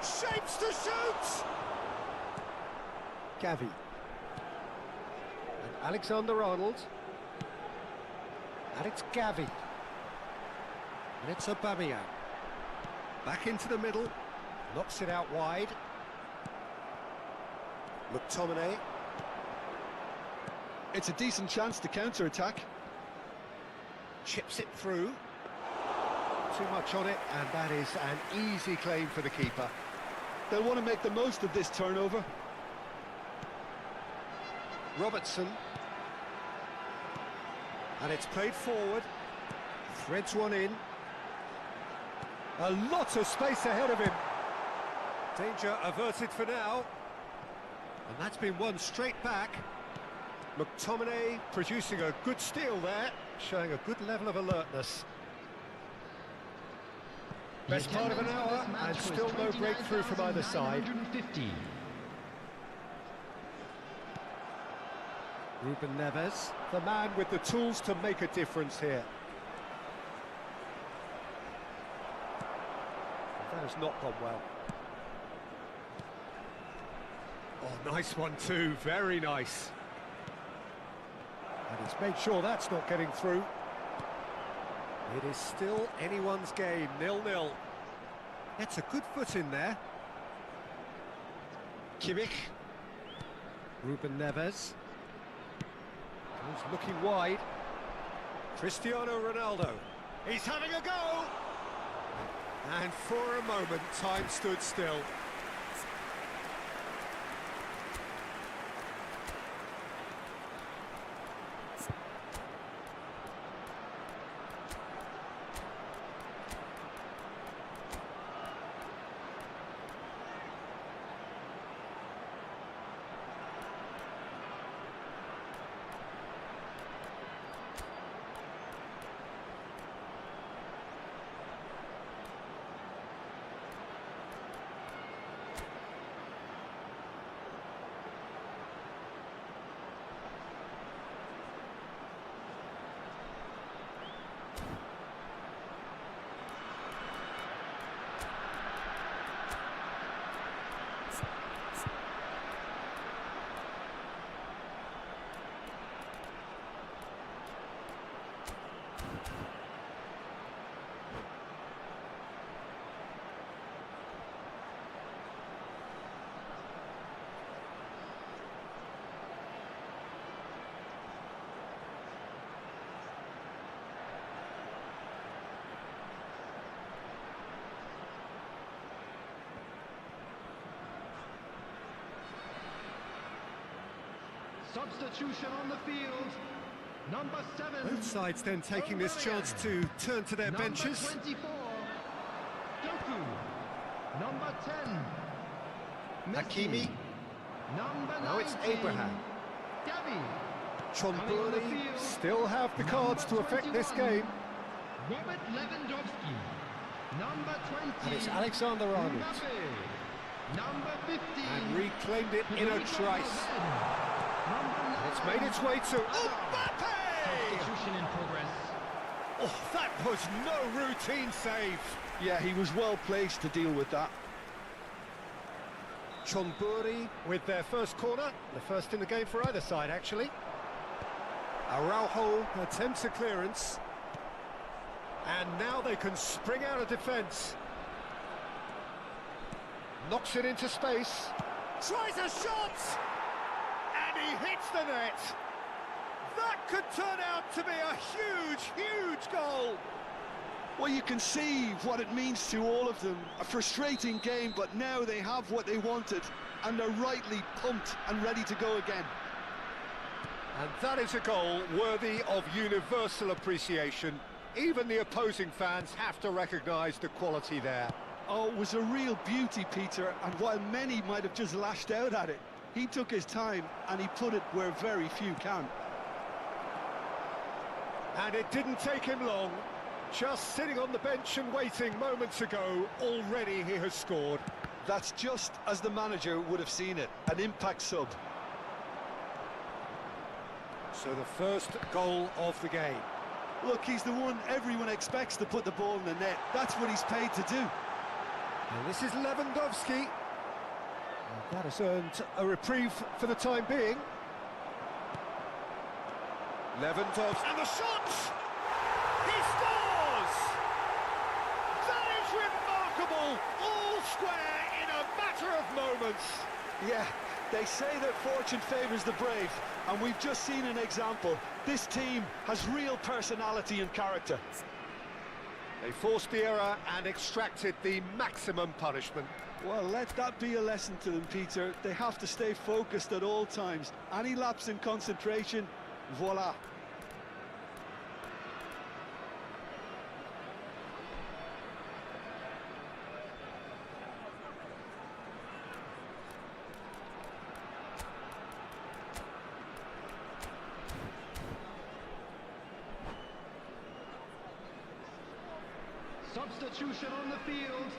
Shapes to shoot! Gavi. And Alexander Arnold. And it's Gavi. And it's Aubameyang. Back into the middle. Knocks it out wide. McTominay. It's a decent chance to counter-attack. Chips it through. Too much on it, and that is an easy claim for the keeper. They'll want to make the most of this turnover. Robertson. And it's played forward. Threads one in. A lot of space ahead of him. Danger averted for now. And that's been won straight back. McTominay producing a good steal there, showing a good level of alertness. Best part of an hour, and still no breakthrough from either side. Ruben Neves, the man with the tools to make a difference here. That has not gone well. Oh, nice one too, very nice. And he's made sure that's not getting through. It is still anyone's game, 0-0. That's a good foot in there. Kimmich. Ruben Neves. He's looking wide. Cristiano Ronaldo. He's having a go! And for a moment, time stood still. Substitution on the field. Number 7. Both sides then taking this chance to turn to their benches. Number 24. Doku. Number 10. Hakimi. Number 19. Now it's Abraham. Gavi. Chonburi still have the cards to affect this game. Robert Lewandowski. Number 20. And it's Alexander-Arnold. Mbappe. Number 15. And reclaimed it in a trice. And it's made its way to Mbappe! Substitution in progress. Oh, that was no routine save. Yeah, he was well placed to deal with that. Chonburi with their first corner, the first in the game for either side, actually. Araujo attempts a clearance. And now they can spring out of defence. Knocks it into space. Tries a shot! And he hits the net. That could turn out to be a huge, huge goal. Well, you can see what it means to all of them. A frustrating game, but now they have what they wanted, and they're rightly pumped and ready to go again. And that is a goal worthy of universal appreciation. Even the opposing fans have to recognise the quality there. Oh, it was a real beauty, Peter, and while many might have just lashed out at it, he took his time and he put it where very few can. And it didn't take him long. Just sitting on the bench and waiting moments ago, already he has scored. That's just as the manager would have seen it, an impact sub. So the first goal of the game. Look, he's the one everyone expects to put the ball in the net. That's what he's paid to do. And this is Lewandowski. And that has earned a reprieve for the time being. Lewandowski, and the shot! He scores! That is remarkable! All square in a matter of moments. Yeah, they say that fortune favours the brave, and we've just seen an example. This team has real personality and character. They forced the error and extracted the maximum punishment. Well, let that be a lesson to them, Peter. They have to stay focused at all times. Any lapse in concentration, voila. Substitution on the field.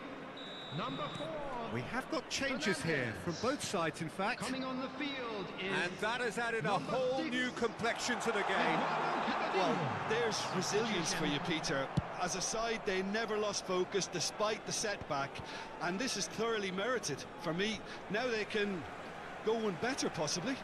Number 4. We have got changes here from both sides, in fact. Coming on the field is... And that has added a number whole 6. new complexion to the game. Well, there's resilience for you, Peter. As a side, they never lost focus despite the setback, and this is thoroughly merited. For me, now they can go one better, possibly.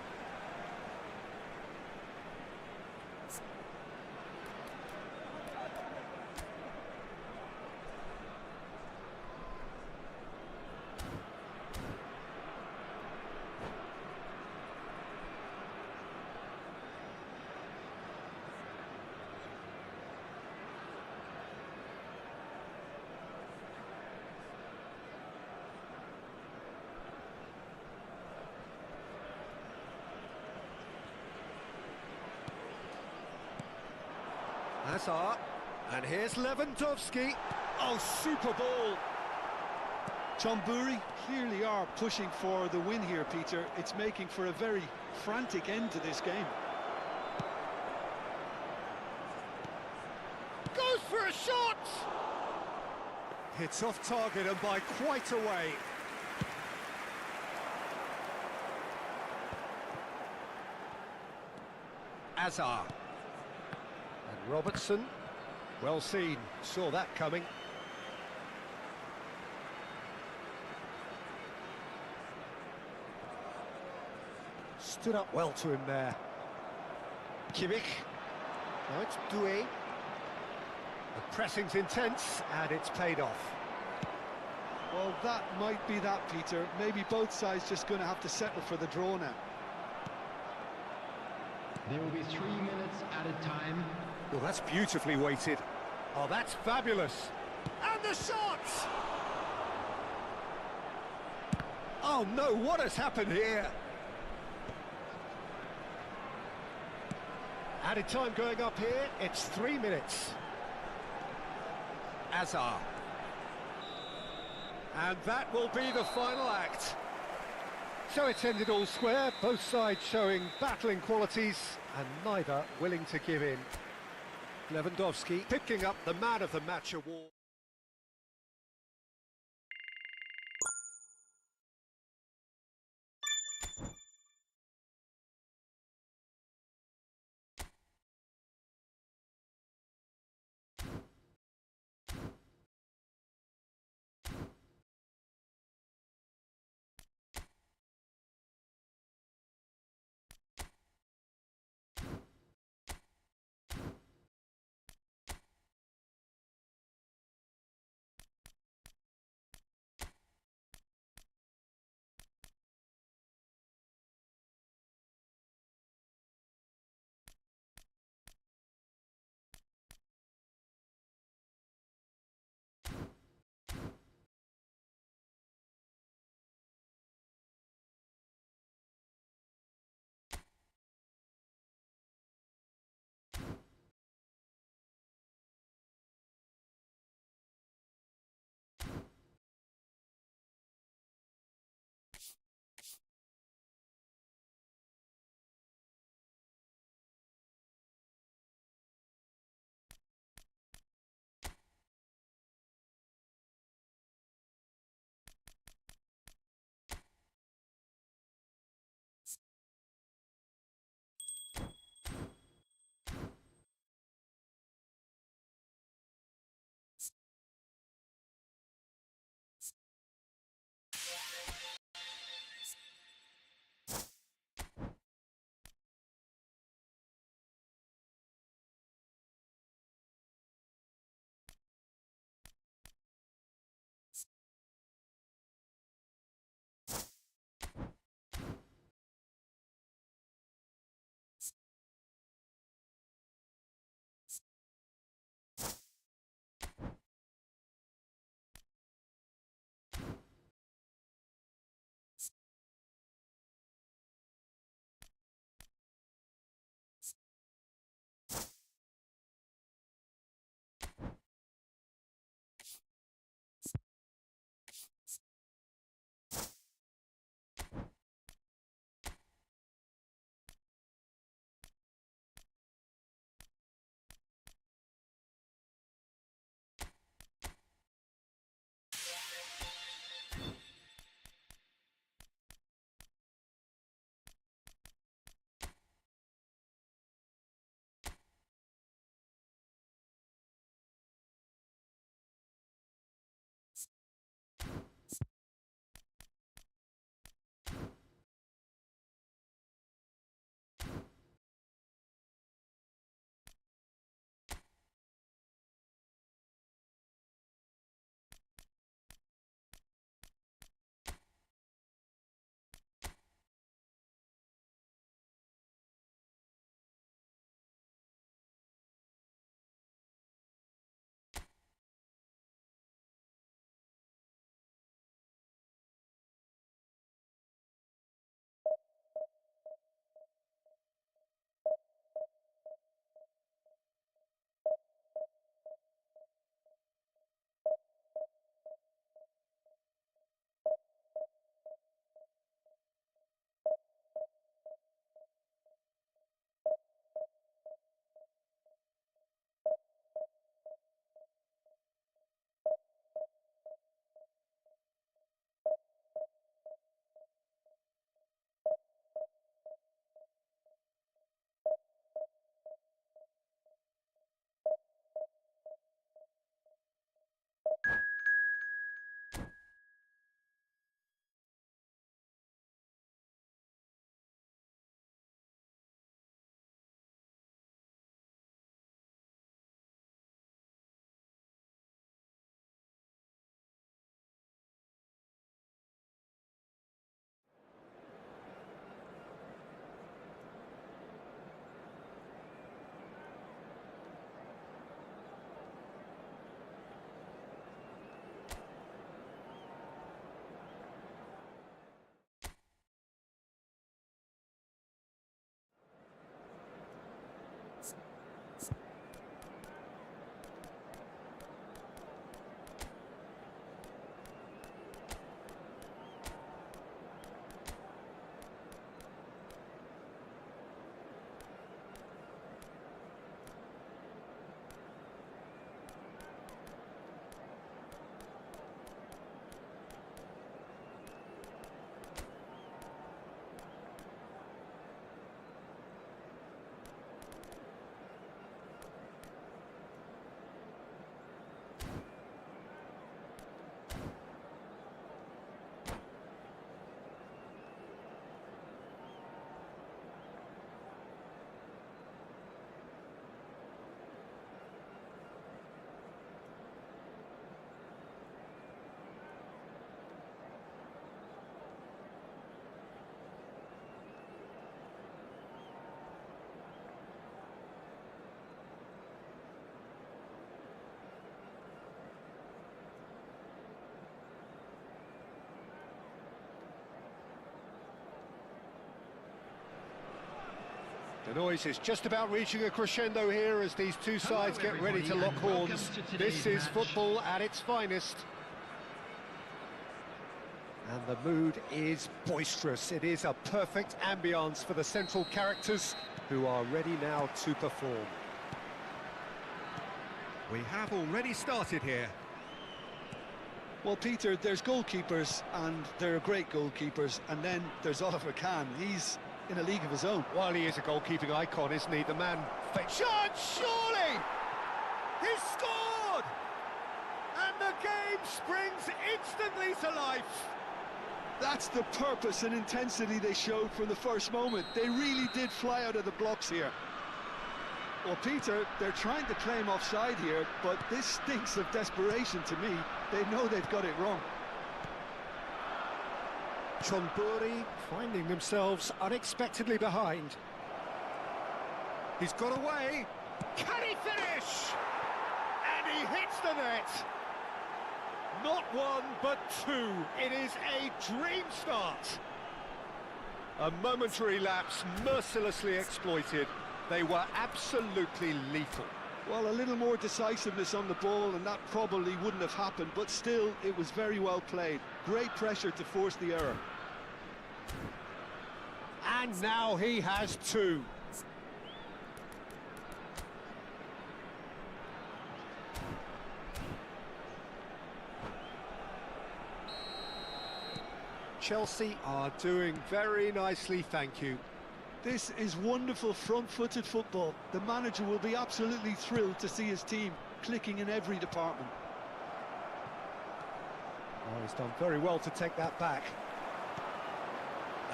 Hazard, and here's Lewandowski. Oh, super ball. Chonburi clearly are pushing for the win here, Peter. It's making for a very frantic end to this game. Goes for a shot! Hits off target and by quite a way. Hazard. And Robertson, well seen, saw that coming. Stood up well to him there. Kimmich. Now it's Doué. The pressing's intense, and it's paid off. Well, that might be that, Peter. Maybe both sides just going to have to settle for the draw now. There will be 3 minutes added time. Well, that's beautifully weighted. Oh, that's fabulous. And the shot! Oh, no, what has happened here? Added time going up here, it's 3 minutes. Azar. And that will be the final act. So it's ended all square, both sides showing battling qualities and neither willing to give in. Lewandowski picking up the Man of the Match award. The noise is just about reaching a crescendo here as these two sides get ready to lock horns. This is football at its finest. And the mood is boisterous. It is a perfect ambience for the central characters who are ready now to perform. We have already started here. Well, Peter, there's goalkeepers, and there are great goalkeepers, and then there's Oliver Kahn. He's in a league of his own. While he is a goalkeeping icon, isn't he? The man... Shot, surely! He's scored! And the game springs instantly to life. That's the purpose and intensity they showed from the first moment. They really did fly out of the blocks here. Well, Peter, they're trying to claim offside here, but this stinks of desperation to me. They know they've got it wrong. Chonburi finding themselves unexpectedly behind. He's got away. Can he finish? And he hits the net. Not one, but two. It is a dream start. A momentary lapse mercilessly exploited. They were absolutely lethal. Well, a little more decisiveness on the ball, and that probably wouldn't have happened, but still, it was very well played. Great pressure to force the error. And now he has two. Chelsea are doing very nicely, thank you. This is wonderful front-footed football. The manager will be absolutely thrilled to see his team clicking in every department. Oh, he's done very well to take that back.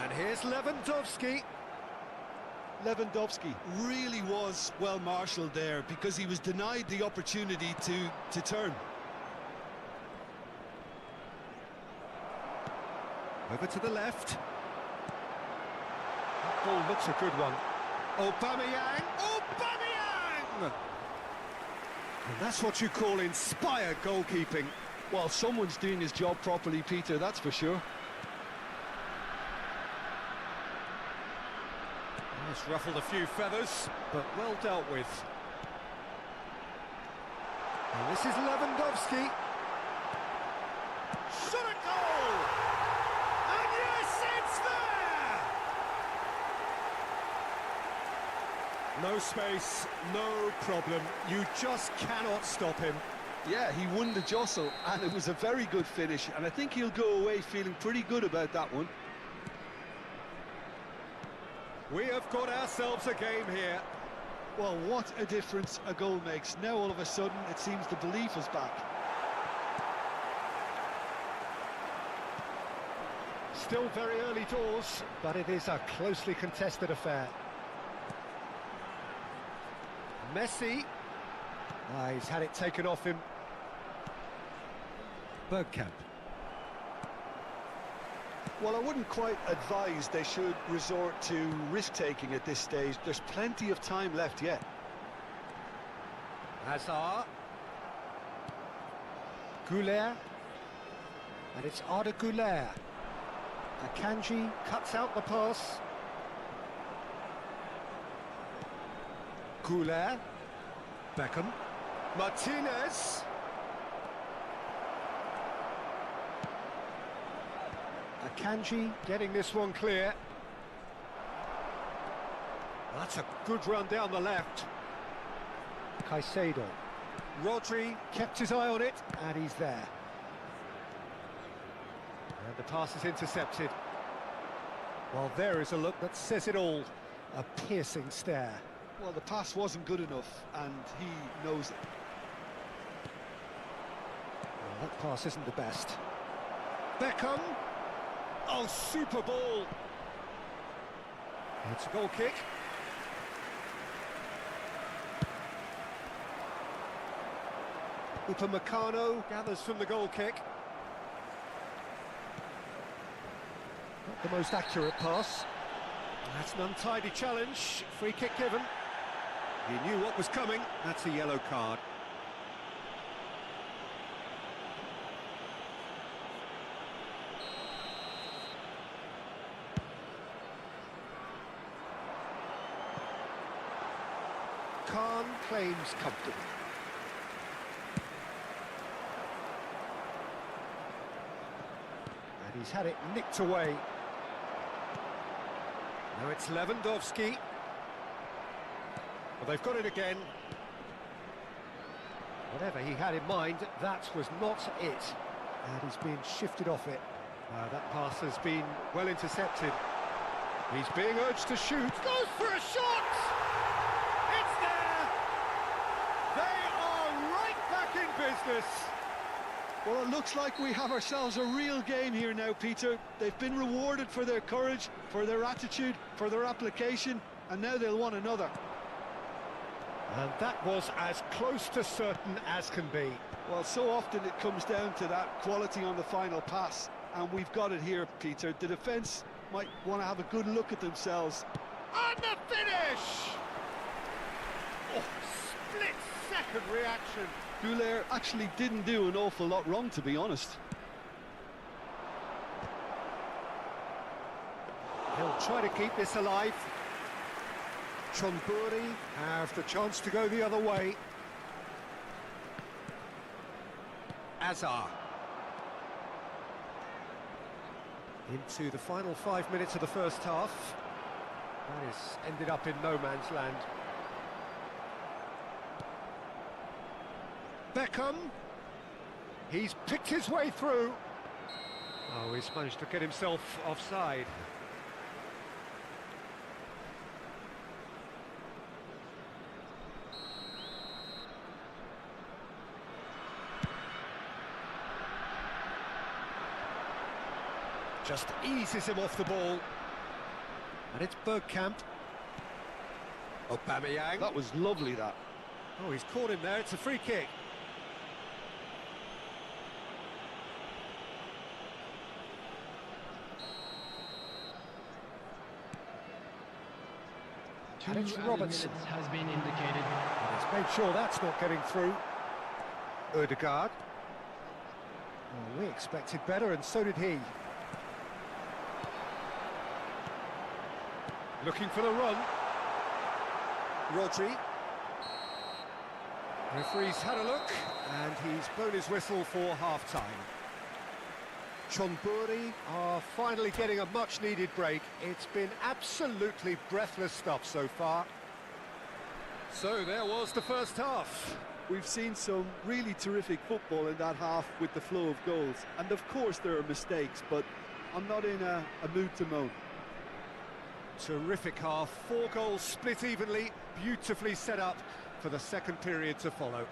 And here's Lewandowski. Lewandowski really was well marshalled there because he was denied the opportunity to turn. Over to the left. That ball looks a good one. Aubameyang! Aubameyang! And that's what you call inspired goalkeeping. Well, someone's doing his job properly, Peter, that's for sure. It's ruffled a few feathers, but well dealt with. And this is Lewandowski. Shot a goal! And yes, it's there! No space, no problem. You just cannot stop him. Yeah, he won the jostle, and it was a very good finish, and I think he'll go away feeling pretty good about that one. We have got ourselves a game here. Well, what a difference a goal makes. Now all of a sudden it seems the belief is back. Still very early doors, but it is a closely contested affair. Messi. He's had it taken off him. Bergkamp. Well, I wouldn't quite advise they should resort to risk-taking at this stage. There's plenty of time left yet. Hazard. Goulet. And it's Arda Goulet. Akanji cuts out the pass. Goulet. Beckham. Martinez. Akanji getting this one clear. That's a good run down the left. Caicedo. Rodri kept his eye on it, and he's there. And the pass is intercepted. Well, there is a look that says it all. A piercing stare. Well, the pass wasn't good enough, and he knows it. Well, that pass isn't the best. Beckham. Oh, super ball. It's a goal kick. Upamecano gathers from the goal kick. Not the most accurate pass. That's an untidy challenge. Free kick given. He knew what was coming. That's a yellow card. Khan claims comfortable. And he's had it nicked away. Now it's Lewandowski. Well, they've got it again. Whatever he had in mind, that was not it. And he's been shifted off it. That pass has been well intercepted. He's being urged to shoot. Goes for a shot! It's there! They are right back in business. Well, it looks like we have ourselves a real game here now, Peter. They've been rewarded for their courage, for their attitude, for their application, and now they'll want another. And that was as close to certain as can be. Well, so often it comes down to that quality on the final pass, and we've got it here, Peter. The defence might want to have a good look at themselves. And the finish! Oh, split-second reaction. Goulet actually didn't do an awful lot wrong, to be honest. He'll try to keep this alive. Chonburi have the chance to go the other way. Azar. Into the final 5 minutes of the first half. That has ended up in no man's land. Beckham. He's picked his way through. Oh, he's managed to get himself offside. Just eases him off the ball. And it's Bergkamp. Aubameyang. That was lovely, that. Oh, he's caught him there. It's a free kick. Two And it's added Robertson. minutes has been indicated. And he's made sure that's not getting through. Ødegaard. Well, we expected better, and so did he. Looking for the run. Rodri. Referee's had a look, and he's blown his whistle for half-time. Chonburi are finally getting a much-needed break. It's been absolutely breathless stuff so far. So there was the first half. We've seen some really terrific football in that half with the flow of goals. And of course there are mistakes, but I'm not in a mood to moan. Terrific half, 4 goals split evenly, beautifully set up for the second period to follow.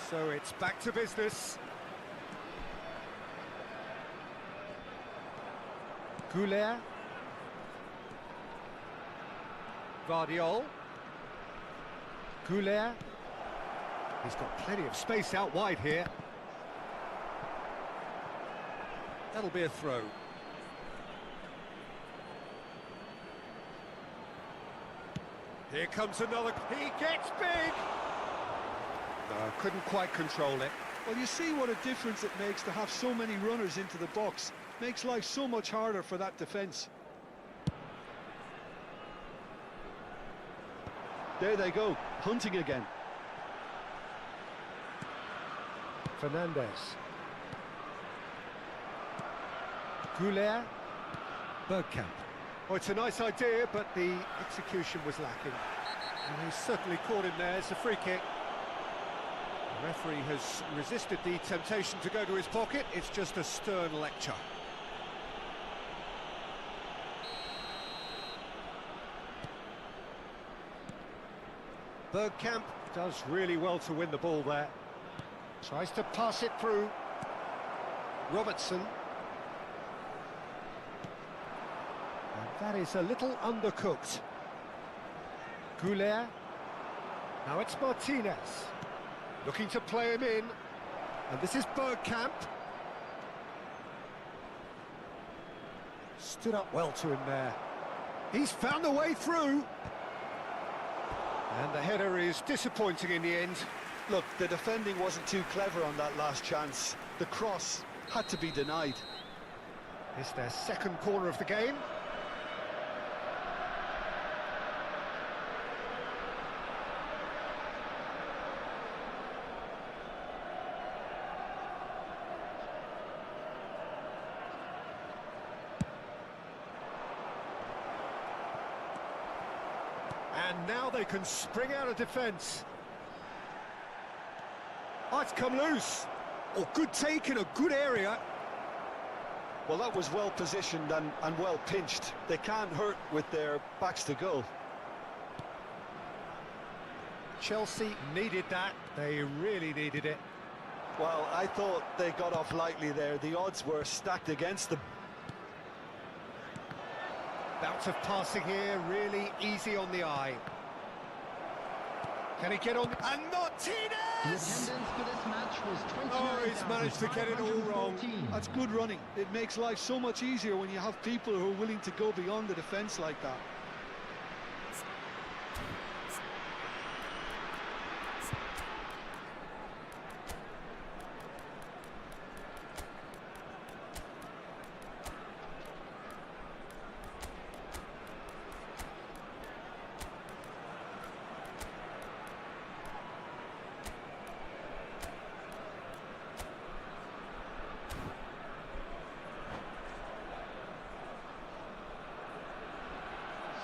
So it's back to business. Goulet. Vardiol. Goulet. He's got plenty of space out wide here. That'll be a throw. Here comes another. He gets big! No, couldn't quite control it. Well, you see what a difference it makes to have so many runners into the box. Makes life so much harder for that defence. There they go, hunting again. Fernandez. Goulet. Bergkamp. Oh, it's a nice idea, but the execution was lacking. And he certainly caught him there. It's a free kick. The referee has resisted the temptation to go to his pocket. It's just a stern lecture. Bergkamp does really well to win the ball there. Tries to pass it through. Robertson. And that is a little undercooked. Goulet. Now it's Martinez. Looking to play him in. And this is Bergkamp. Stood up well to him there. He's found a way through. And the header is disappointing in the end. Look, the defending wasn't too clever on that last chance. The cross had to be denied. It's their second corner of the game. now they can spring out of defence. Oh, it's come loose. Oh, good take in a good area. Well, that was well positioned and well pinched. They can't hurt with their backs to goal. Chelsea needed that. They really needed it. Well, I thought they got off lightly there. The odds were stacked against them. Bout of passing here, really easy on the eye. Can he get on? And The Martinez! attendance for this match was 29,514. Oh, he's managed to get it all wrong. That's good running. It makes life so much easier when you have people who are willing to go beyond the defence like that.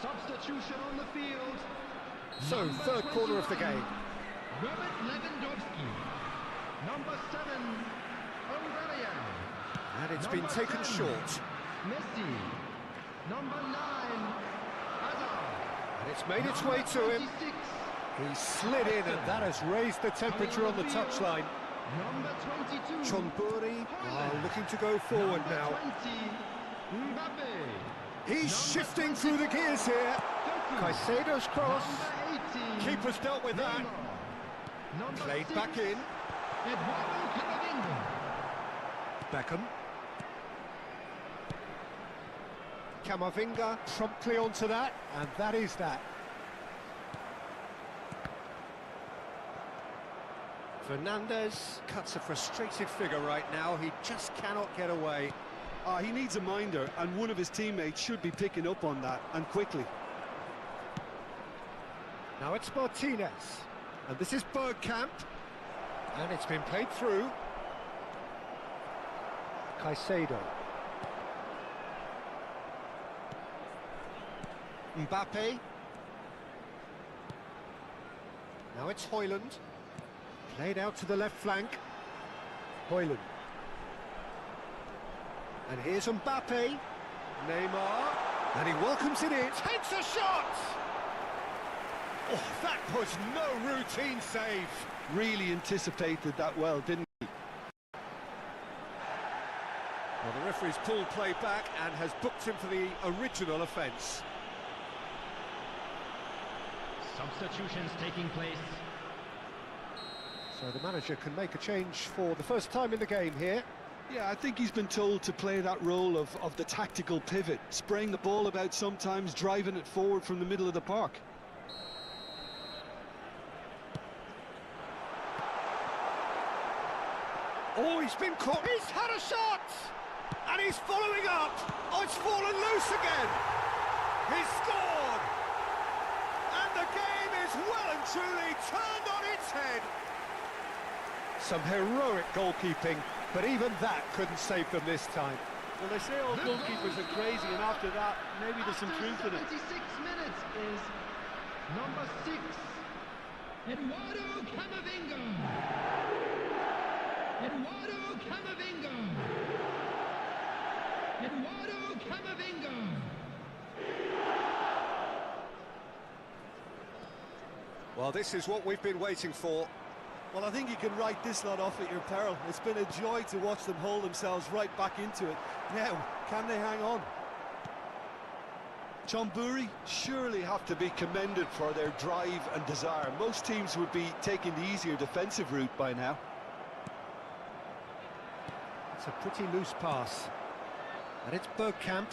Substitution on the field. So, Number third quarter of the 21, game. Robert Lewandowski. Number 7, Aurelian. And it's been Number taken 10, short. Messi. Number 9, Hazard. And it's made its way to him. 26, He slid in, and that has raised the temperature on the touchline. Number 22, Chonburi looking to go forward Number now. 20, Mbappe. He's Number shifting through the gears here. 30, Caicedo's cross. Number 18, Keeper's dealt with that. Neymar. Number Played 6, back in. Eduardo Camavinga. Beckham. Camavinga promptly onto that, and that is that. Fernandes cuts a frustrated figure right now. He just cannot get away. He needs a minder, and one of his teammates should be picking up on that, and quickly. Now it's Martinez, and this is Bergkamp, and it's been played through. Caicedo. Mbappe. Now it's Højlund. Played out to the left flank. Højlund. And here's Mbappe. Neymar. And he welcomes it in. Takes a shot! Oh, that was no routine save. Really anticipated that well, didn't he? Well, the referee's pulled play back and has booked him for the original offence. Substitutions taking place. So the manager can make a change for the first time in the game here. Yeah, I think he's been told to play that role of the tactical pivot, spraying the ball about sometimes, driving it forward from the middle of the park. Oh, he's been caught. He's had a shot! And he's following up. Oh, it's fallen loose again. He's scored! And the game is well and truly turned on its head. Some heroic goalkeeping, but even that couldn't save them this time. Well, they say all goalkeepers are crazy, and after that, maybe there's some truth in it. 76 minutes is number 6, Eduardo Camavinga. Eduardo Camavinga. Eduardo Camavinga. Well, this is what we've been waiting for. Well, I think you can write this lot off at your peril. It's been a joy to watch them hold themselves right back into it. Now, can they hang on? Chonburi surely have to be commended for their drive and desire. Most teams would be taking the easier defensive route by now. It's a pretty loose pass. And it's Bergkamp.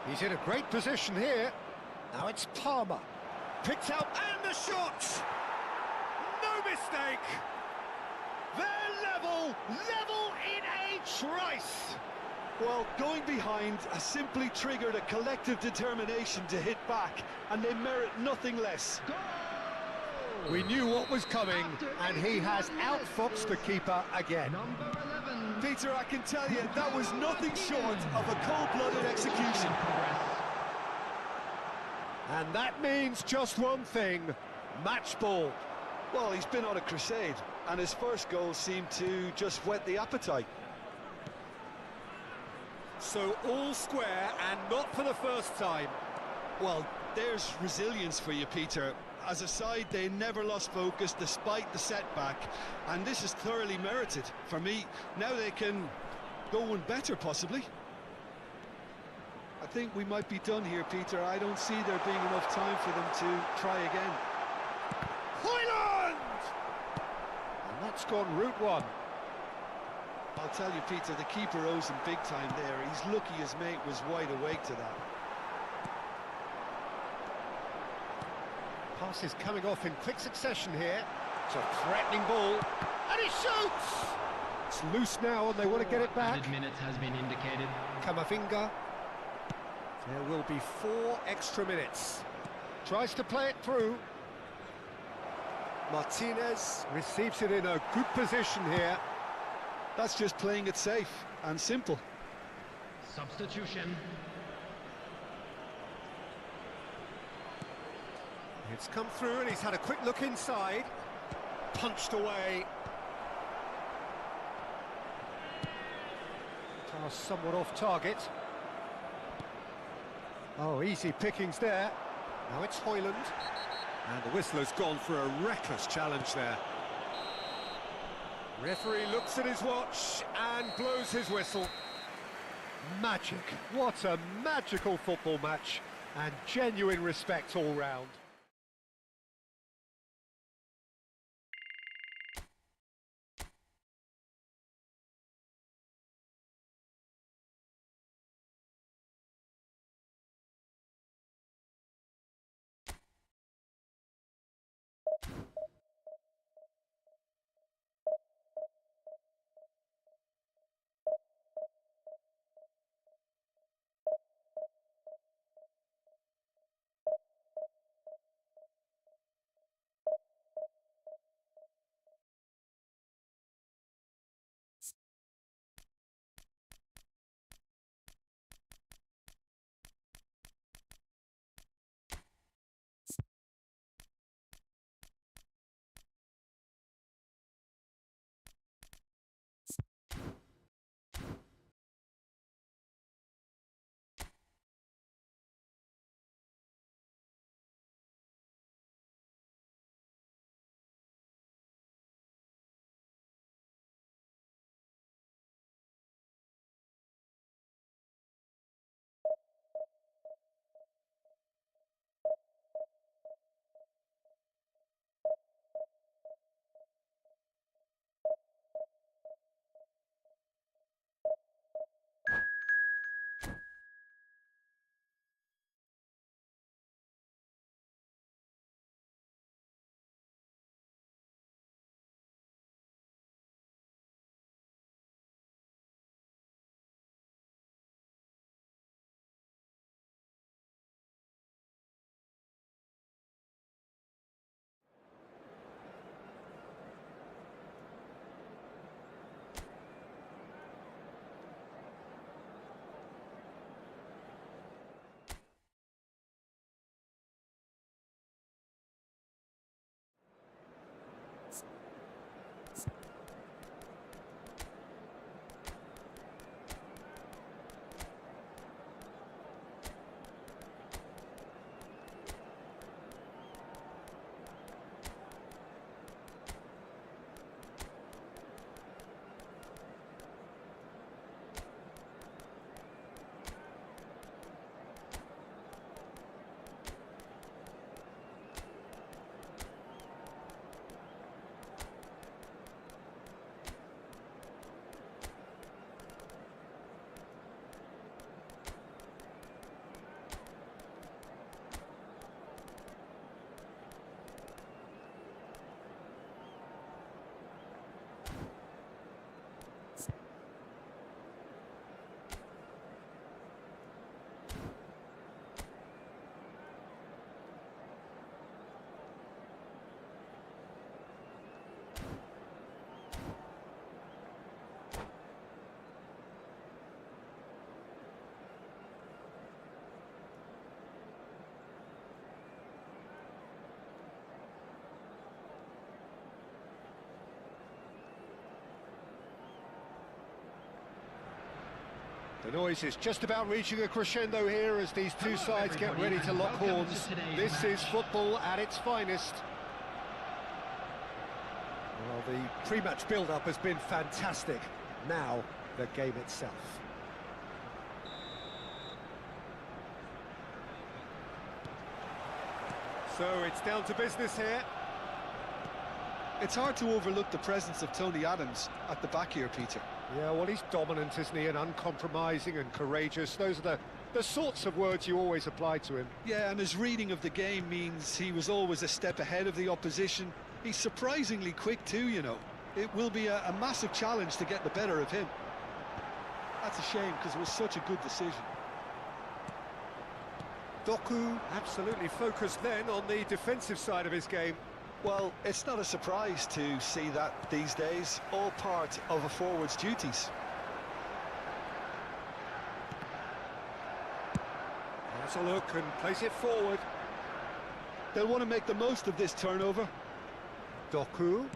He's in a great position here. Now it's Palmer. Picked out, and the shot! No mistake! They're level in a trice! Well, going behind has simply triggered a collective determination to hit back, and they merit nothing less. We knew what was coming, and he has outfoxed the keeper again. Number 11. Peter, I can tell you, that was nothing short of a cold-blooded execution. And that means just one thing, match ball. Well, he's been on a crusade, and his first goal seemed to just whet the appetite. So all square, and not for the first time. Well, there's resilience for you, Peter. As a side, they never lost focus despite the setback, and this is thoroughly merited. For me, now they can go one better, possibly. I think we might be done here, Peter. I don't see there being enough time for them to try again. Hoyland! And that's gone route one. I'll tell you, Peter, the keeper owes him big time there. He's lucky his mate was wide awake to that. Pass is coming off in quick succession here. It's a threatening ball, and he shoots! It's loose now, and they want to get it back. Added minutes has been indicated. Kamavinga. There will be 4 extra minutes. Tries to play it through. Martinez receives it in a good position here. That's just playing it safe and simple. Substitution. It's come through and he's had a quick look inside. Punched away. Pass somewhat off target. Oh, easy pickings there. Now it's Hoyland. And the whistler's gone for a reckless challenge there. Referee looks at his watch and blows his whistle. Magic. What a magical football match. And genuine respect all round. The noise is just about reaching a crescendo here as these two sides get ready to lock horns. This is football at its finest. Well, the pre-match build-up has been fantastic. Now, the game itself. So it's down to business here. It's hard to overlook the presence of Tony Adams at the back here, Peter. Yeah, well, he's dominant, isn't he, and uncompromising and courageous. Those are the sorts of words you always apply to him. Yeah, and his reading of the game means he was always a step ahead of the opposition. He's surprisingly quick too, you know. It will be a massive challenge to get the better of him. That's a shame, because it was such a good decision. Doku absolutely focused then on the defensive side of his game. Well, it's not a surprise to see that these days, all part of a forward's duties. Has a look and place it forward. They'll want to make the most of this turnover. Doku.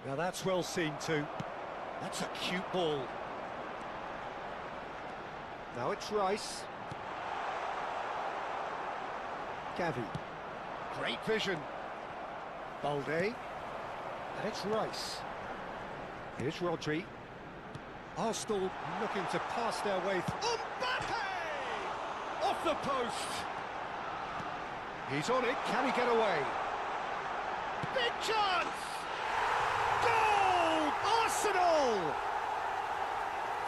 Now that's well seen too. That's a cute ball. Now it's Rice. Gavi. Great vision. Balde. And it's Rice. Here's Rodri. Arsenal looking to pass their way through. Mbappe! Off the post. He's on it. Can he get away? Big chance! Goal! Arsenal!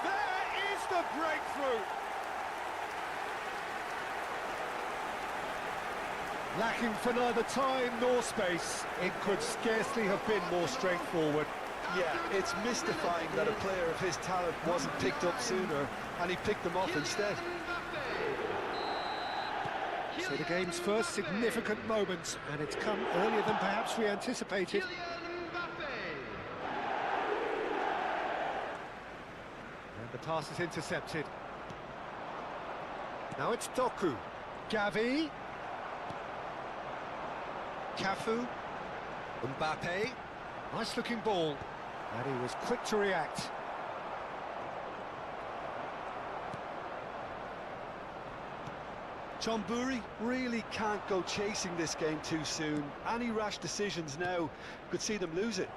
There is the breakthrough. Lacking for neither time nor space, it could scarcely have been more straightforward. Yeah, it's mystifying that a player of his talent wasn't picked up sooner, and he picked them off instead. So the game's first significant moment, and it's come earlier than perhaps we anticipated. And the pass is intercepted. Now it's Doku. Gavi. Cafu, Mbappe, nice looking ball, and he was quick to react. Chamburi really can't go chasing this game too soon. Any rash decisions now could see them lose it.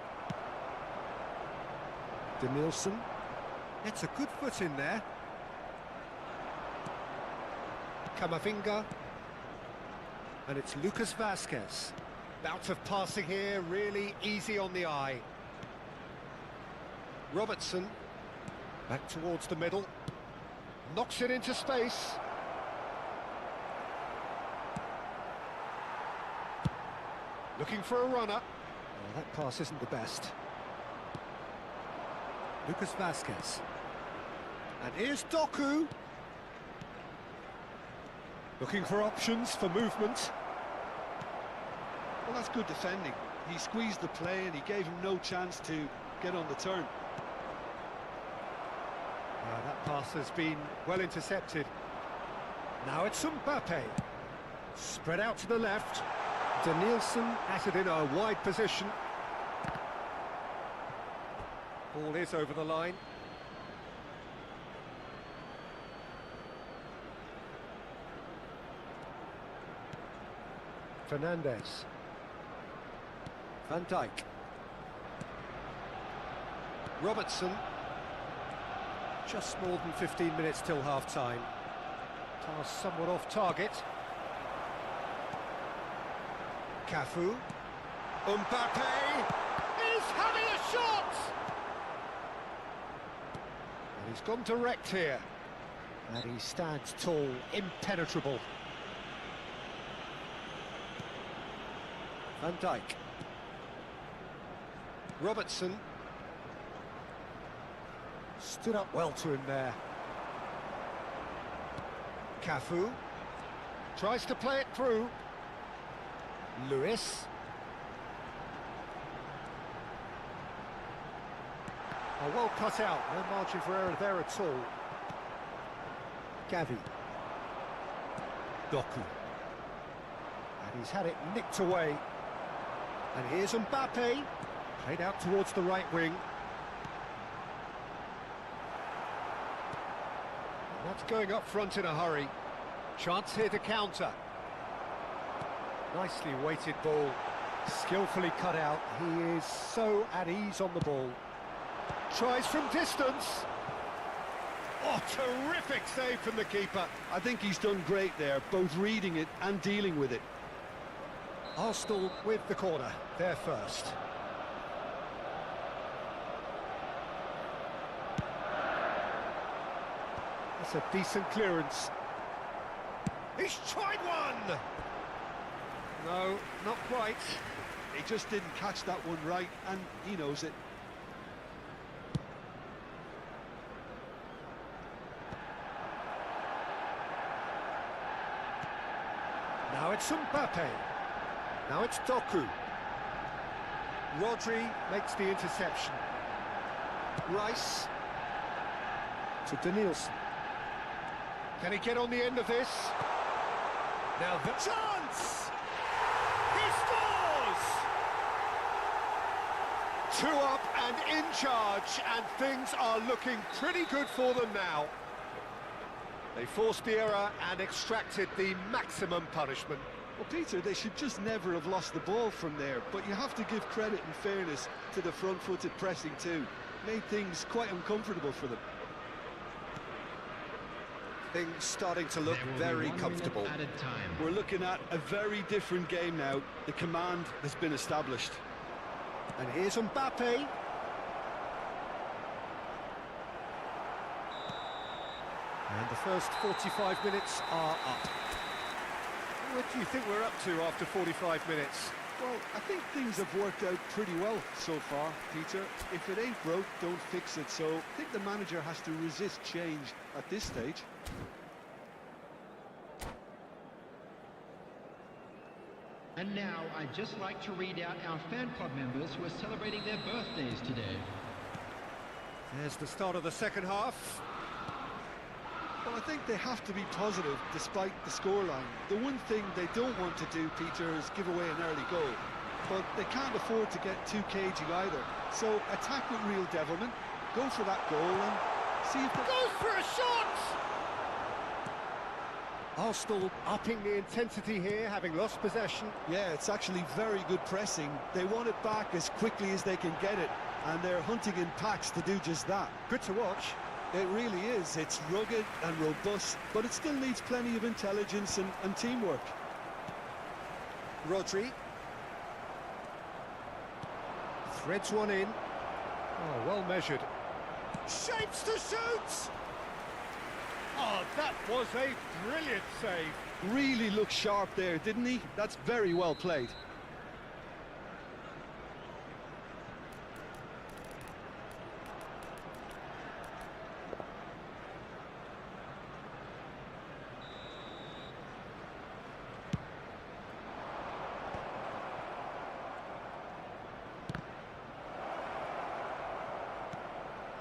Denilson, it's a good foot in there. Camavinga, and it's Lucas Vazquez. Bout of passing here, really easy on the eye. Robertson, back towards the middle, knocks it into space. Looking for a runner. Oh, that pass isn't the best. Lucas Vazquez. And here's Doku. Looking for options for movement. Well, that's good defending. He squeezed the play and he gave him no chance to get on the turn. That pass has been well intercepted. Now it's Mbappe. Spread out to the left. Denilson has it in a wide position. Ball is over the line. Fernandez. Van Dijk. Robertson. Just more than 15 minutes till half-time. Pass somewhat off target. Cafu. Mbappe is having a shot! And he's gone direct here. And he stands tall, impenetrable. Van Dijk. Robertson. Stood up well to him there. Cafu. Tries to play it through. Lewis. Oh, well cut out. No margin for error there at all. Gavi. Doku. And he's had it nicked away. And here's Mbappe. Played out towards the right wing. That's going up front in a hurry. Chance here to counter. Nicely weighted ball. Skillfully cut out. He is so at ease on the ball. Tries from distance. Oh, terrific save from the keeper. I think he's done great there, both reading it and dealing with it. Arsenal with the corner, they're first. That's a decent clearance. He's tried one! No, not quite. He just didn't catch that one right, and he knows it. Now it's Mbappe. Now it's Doku. Rodri makes the interception. Rice to Danielson. Can he get on the end of this? Now the chance! He scores! 2 up and in charge, and things are looking pretty good for them now. They forced the error and extracted the maximum punishment. Well, Peter, they should just never have lost the ball from there, but you have to give credit and fairness to the front-footed pressing too. Made things quite uncomfortable for them. Things starting to look very comfortable. We're looking at a very different game now. The command has been established. And here's Mbappe. And the first 45 minutes are up. What do you think we're up to after 45 minutes? Well, I think things have worked out pretty well so far, Peter. If it ain't broke, don't fix it. So I think the manager has to resist change at this stage. And now I'd just like to read out our fan club members who are celebrating their birthdays today. There's the start of the second half. Well, I think they have to be positive despite the scoreline. The one thing they don't want to do, Peter, is give away an early goal. But they can't afford to get too cagey either. So attack with real devilment, go for that goal and see if they... Goes for a shot! Arsenal upping the intensity here, having lost possession. Yeah, it's actually very good pressing. They want it back as quickly as they can get it. And they're hunting in packs to do just that. Good to watch. It really is. It's rugged and robust, but it still needs plenty of intelligence and teamwork. Rodri. Threads one in. Oh, well measured. Shapes to shoot! Oh, that was a brilliant save. Really looked sharp there, didn't he? That's very well played.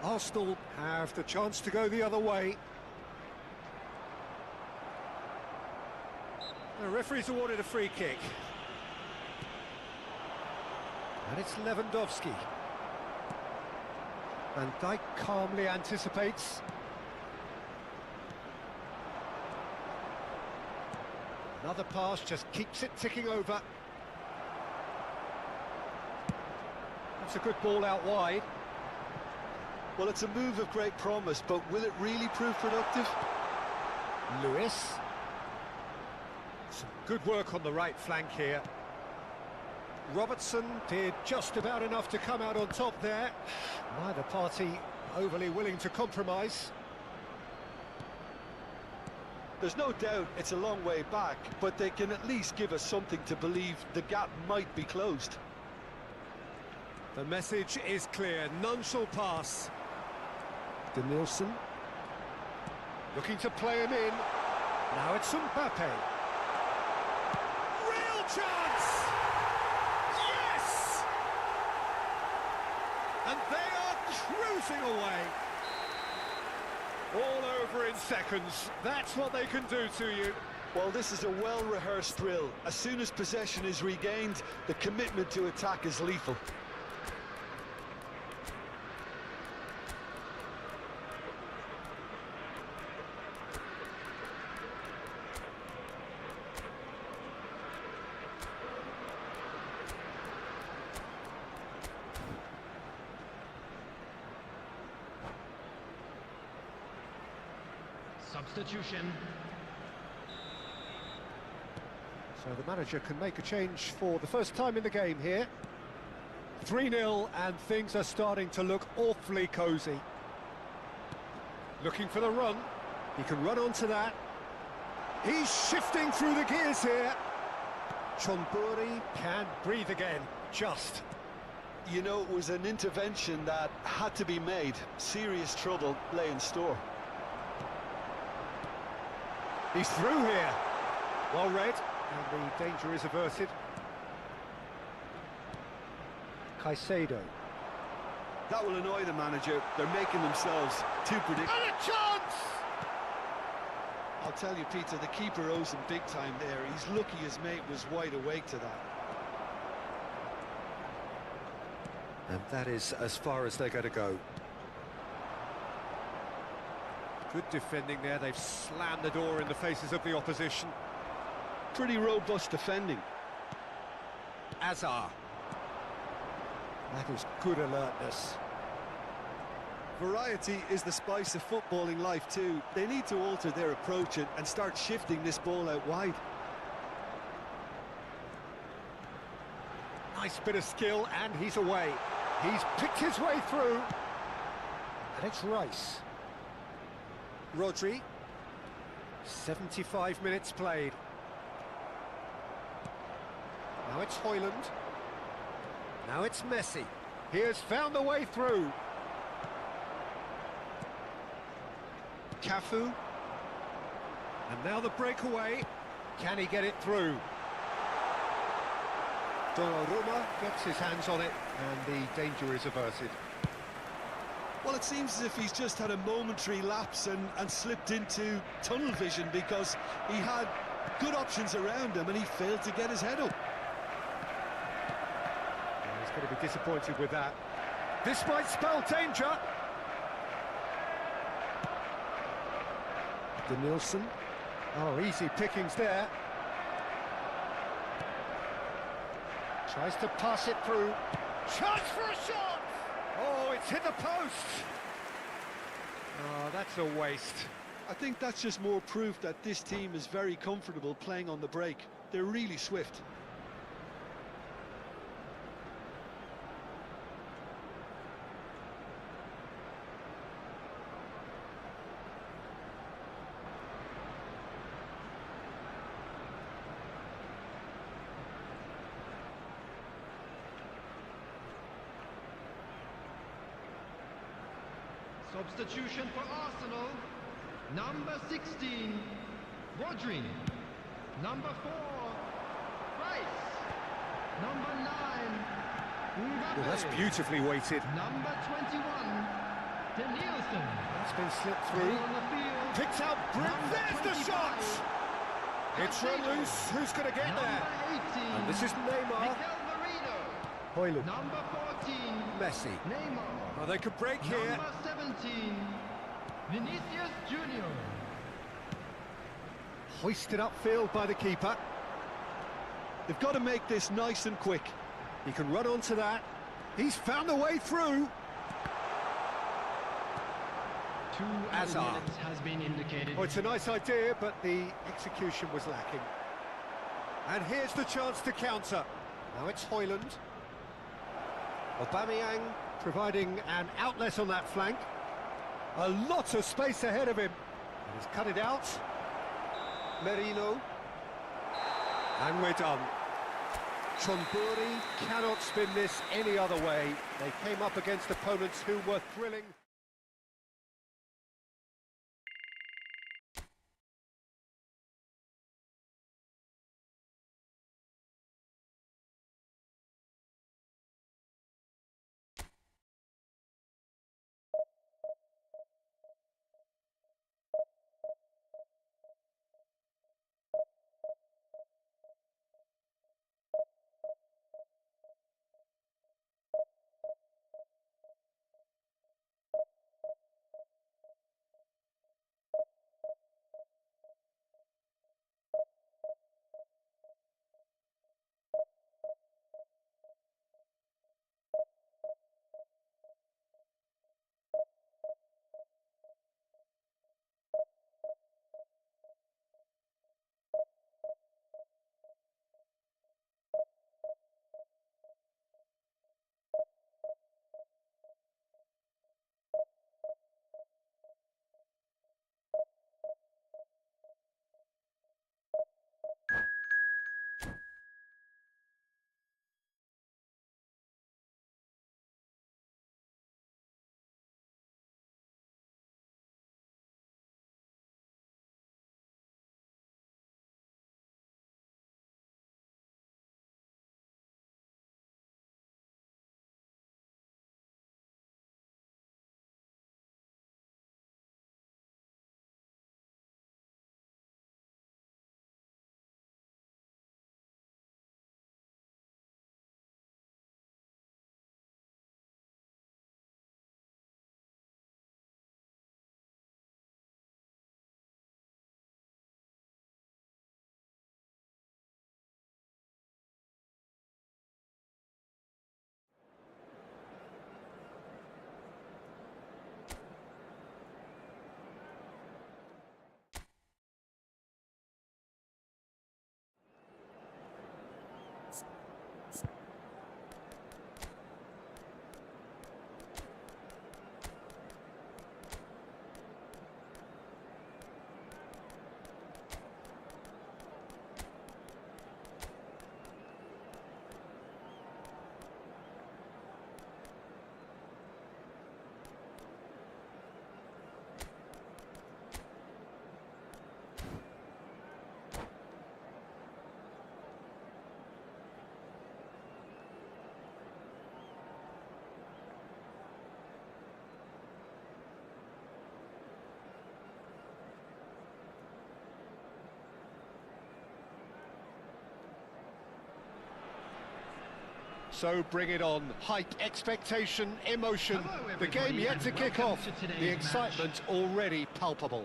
Arsenal have the chance to go the other way. The referee's awarded a free kick. And it's Lewandowski. Van Dijk calmly anticipates. Another pass just keeps it ticking over. That's a good ball out wide. Well, it's a move of great promise, but will it really prove productive? Lewis. Some good work on the right flank here. Robertson did just about enough to come out on top there. Neither party overly willing to compromise. There's no doubt it's a long way back, but they can at least give us something to believe the gap might be closed. The message is clear, none shall pass. Danielson. Looking to play him in. Now it's Mbappe. Real chance! Yes! And they are cruising away. All over in seconds. That's what they can do to you. Well, this is a well-rehearsed drill. As soon as possession is regained, the commitment to attack is lethal. Substitution. So the manager can make a change for the first time in the game here. 3-0 and things are starting to look awfully cosy. Looking for the run. He can run onto that. He's shifting through the gears here. Chonburi can breathe again, just. You know, it was an intervention that had to be made. Serious trouble lay in store. He's through here. Well read, and the danger is averted. Caicedo. That will annoy the manager. They're making themselves too predictable. And a chance! I'll tell you, Peter, the keeper owes him big time there. He's lucky his mate was wide awake to that. And that is as far as they're going to go. Good defending there. They've slammed the door in the faces of the opposition. Pretty robust defending. Azar. That is good alertness. Variety is the spice of footballing life too. They need to alter their approach and start shifting this ball out wide. Nice bit of skill, and he's away. He's picked his way through. And it's Rice. Rodri. 75 minutes played. Now it's Højlund. Now it's Messi. He has found the way through. Cafu. And now the breakaway. Can he get it through? Donnarumma gets his hands on it, and the danger is averted. Well, it seems as if he's just had a momentary lapse and slipped into tunnel vision because he had good options around him and he failed to get his head up. And he's going to be disappointed with that. This might spell danger. Denilson. Oh, easy pickings there. Tries to pass it through. Chance for a shot! Oh, it's hit the post. Oh, that's a waste. I think that's just more proof that this team is very comfortable playing on the break. They're really swift. Substitution for Arsenal. Number 16, Rodri. Number 4, Rice. Number 9, Mbappe. Well, that's beautifully weighted. Number 21, Denilson. That's been slipped through. On the field. Picked out. Number There's the 25, shot. It's run loose. Who's going to get there? Number 18, And this is Neymar. Miguel Merino. Højlund. Number 14, Messi. Neymar. Oh, they could break here. Number 17, Vinicius Junior. Hoisted upfield by the keeper. They've got to make this nice and quick. He can run onto that. He's found the way through. 2 Azar. minutes has been indicated. Oh, it's a nice idea, but the execution was lacking. And here's the chance to counter. Now it's Højlund. Aubameyang providing an outlet on that flank. A lot of space ahead of him. And he's cut it out. Merino. And we're done. Chonburi cannot spin this any other way. They came up against opponents who were thrilling. So bring it on. Hype, expectation, emotion. Hello, The game everybody, yet and to kick welcome off. to today's The excitement already palpable.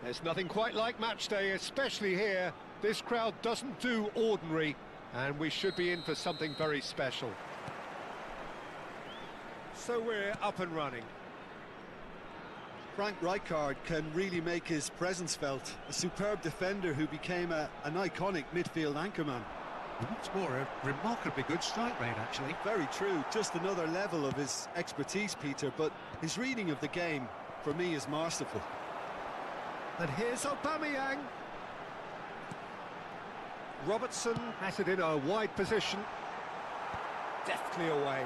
There's nothing quite like match day, especially here. This crowd doesn't do ordinary, and we should be in for something very special. So we're up and running. Frank Rijkaard can really make his presence felt. A superb defender who became an iconic midfield anchorman. What's more, a remarkably good strike rate, actually. Very true, just another level of his expertise, Peter, but his reading of the game, for me, is masterful. And here's Aubameyang. Robertson has it in a wide position. Deftly away.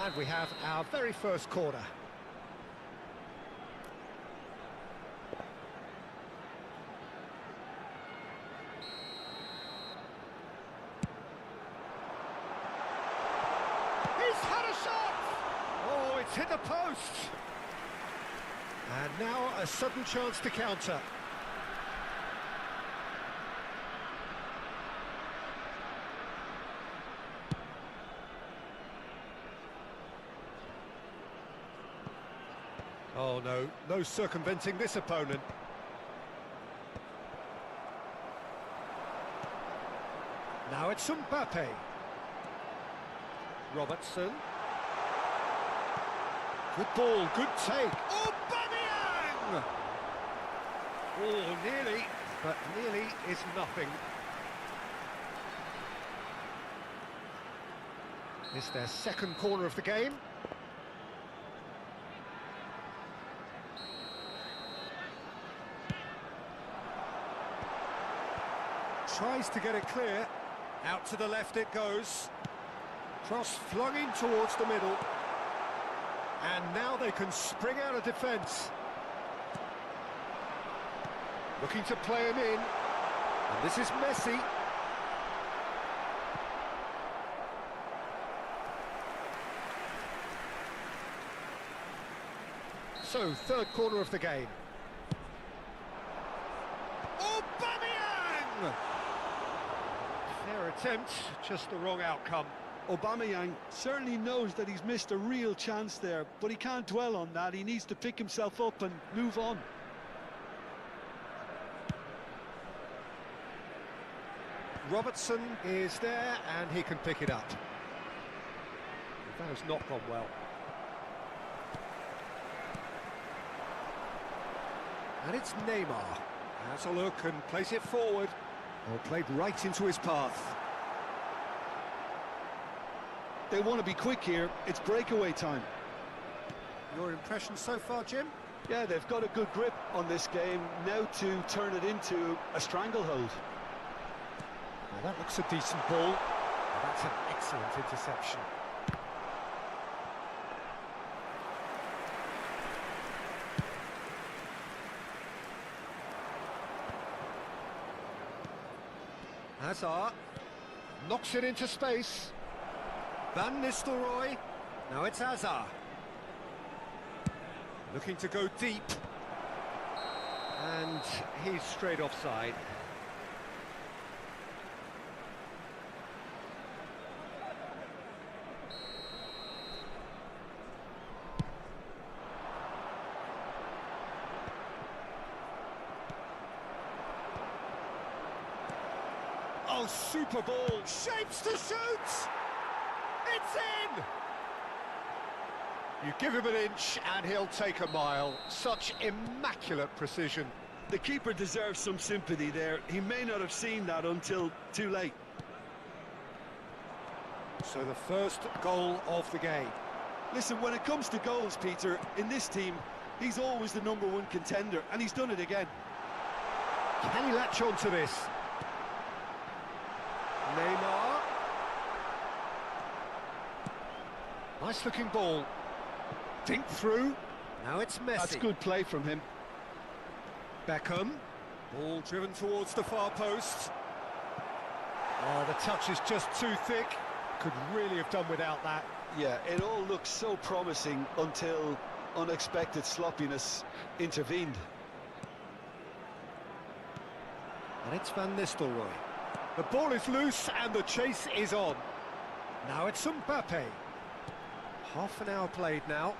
And we have our very first corner. He's had a shot! Oh, it's hit the post! And now a sudden chance to counter. Oh no, no circumventing this opponent. Now it's Mbappe. Robertson. Good ball, good take. Oh, Aubameyang! Oh, nearly, but nearly is nothing. It's their second corner of the game. Tries to get it clear. Out to the left it goes. Cross flung in towards the middle. And now they can spring out of defence. Looking to play him in. And this is Messi. So, third corner of the game. Aubameyang! Fair attempt, just the wrong outcome. Aubameyang certainly knows that he's missed a real chance there, but he can't dwell on that. He needs to pick himself up and move on. Robertson is there, and he can pick it up. That has not gone well. And it's Neymar. Has a look and plays it forward. Or played right into his path. They want to be quick here. It's breakaway time. Your impression so far, Jim? Yeah, they've got a good grip on this game. Now to turn it into a stranglehold. Well, that looks a decent ball. And that's an excellent interception. Hazard knocks it into space. Van Nistelrooy. Now it's Hazard. Looking to go deep. And he's straight offside. Oh, super ball. Shapes to shoot. It's in. You give him an inch and he'll take a mile. Such immaculate precision. The keeper deserves some sympathy there. He may not have seen that until too late. So the first goal of the game. Listen, when it comes to goals, Peter, in this team, he's always the #1 contender, and he's done it again. Can he latch on to this? Neymar. Nice looking ball. Dink through. Now it's Messi. That's good play from him. Beckham. Ball driven towards the far post. Oh, the touch is just too thick. Could really have done without that. Yeah, it all looks so promising until unexpected sloppiness intervened. And it's Van Nistelrooy. The ball is loose and the chase is on. Now it's Mbappe. Half an hour played now.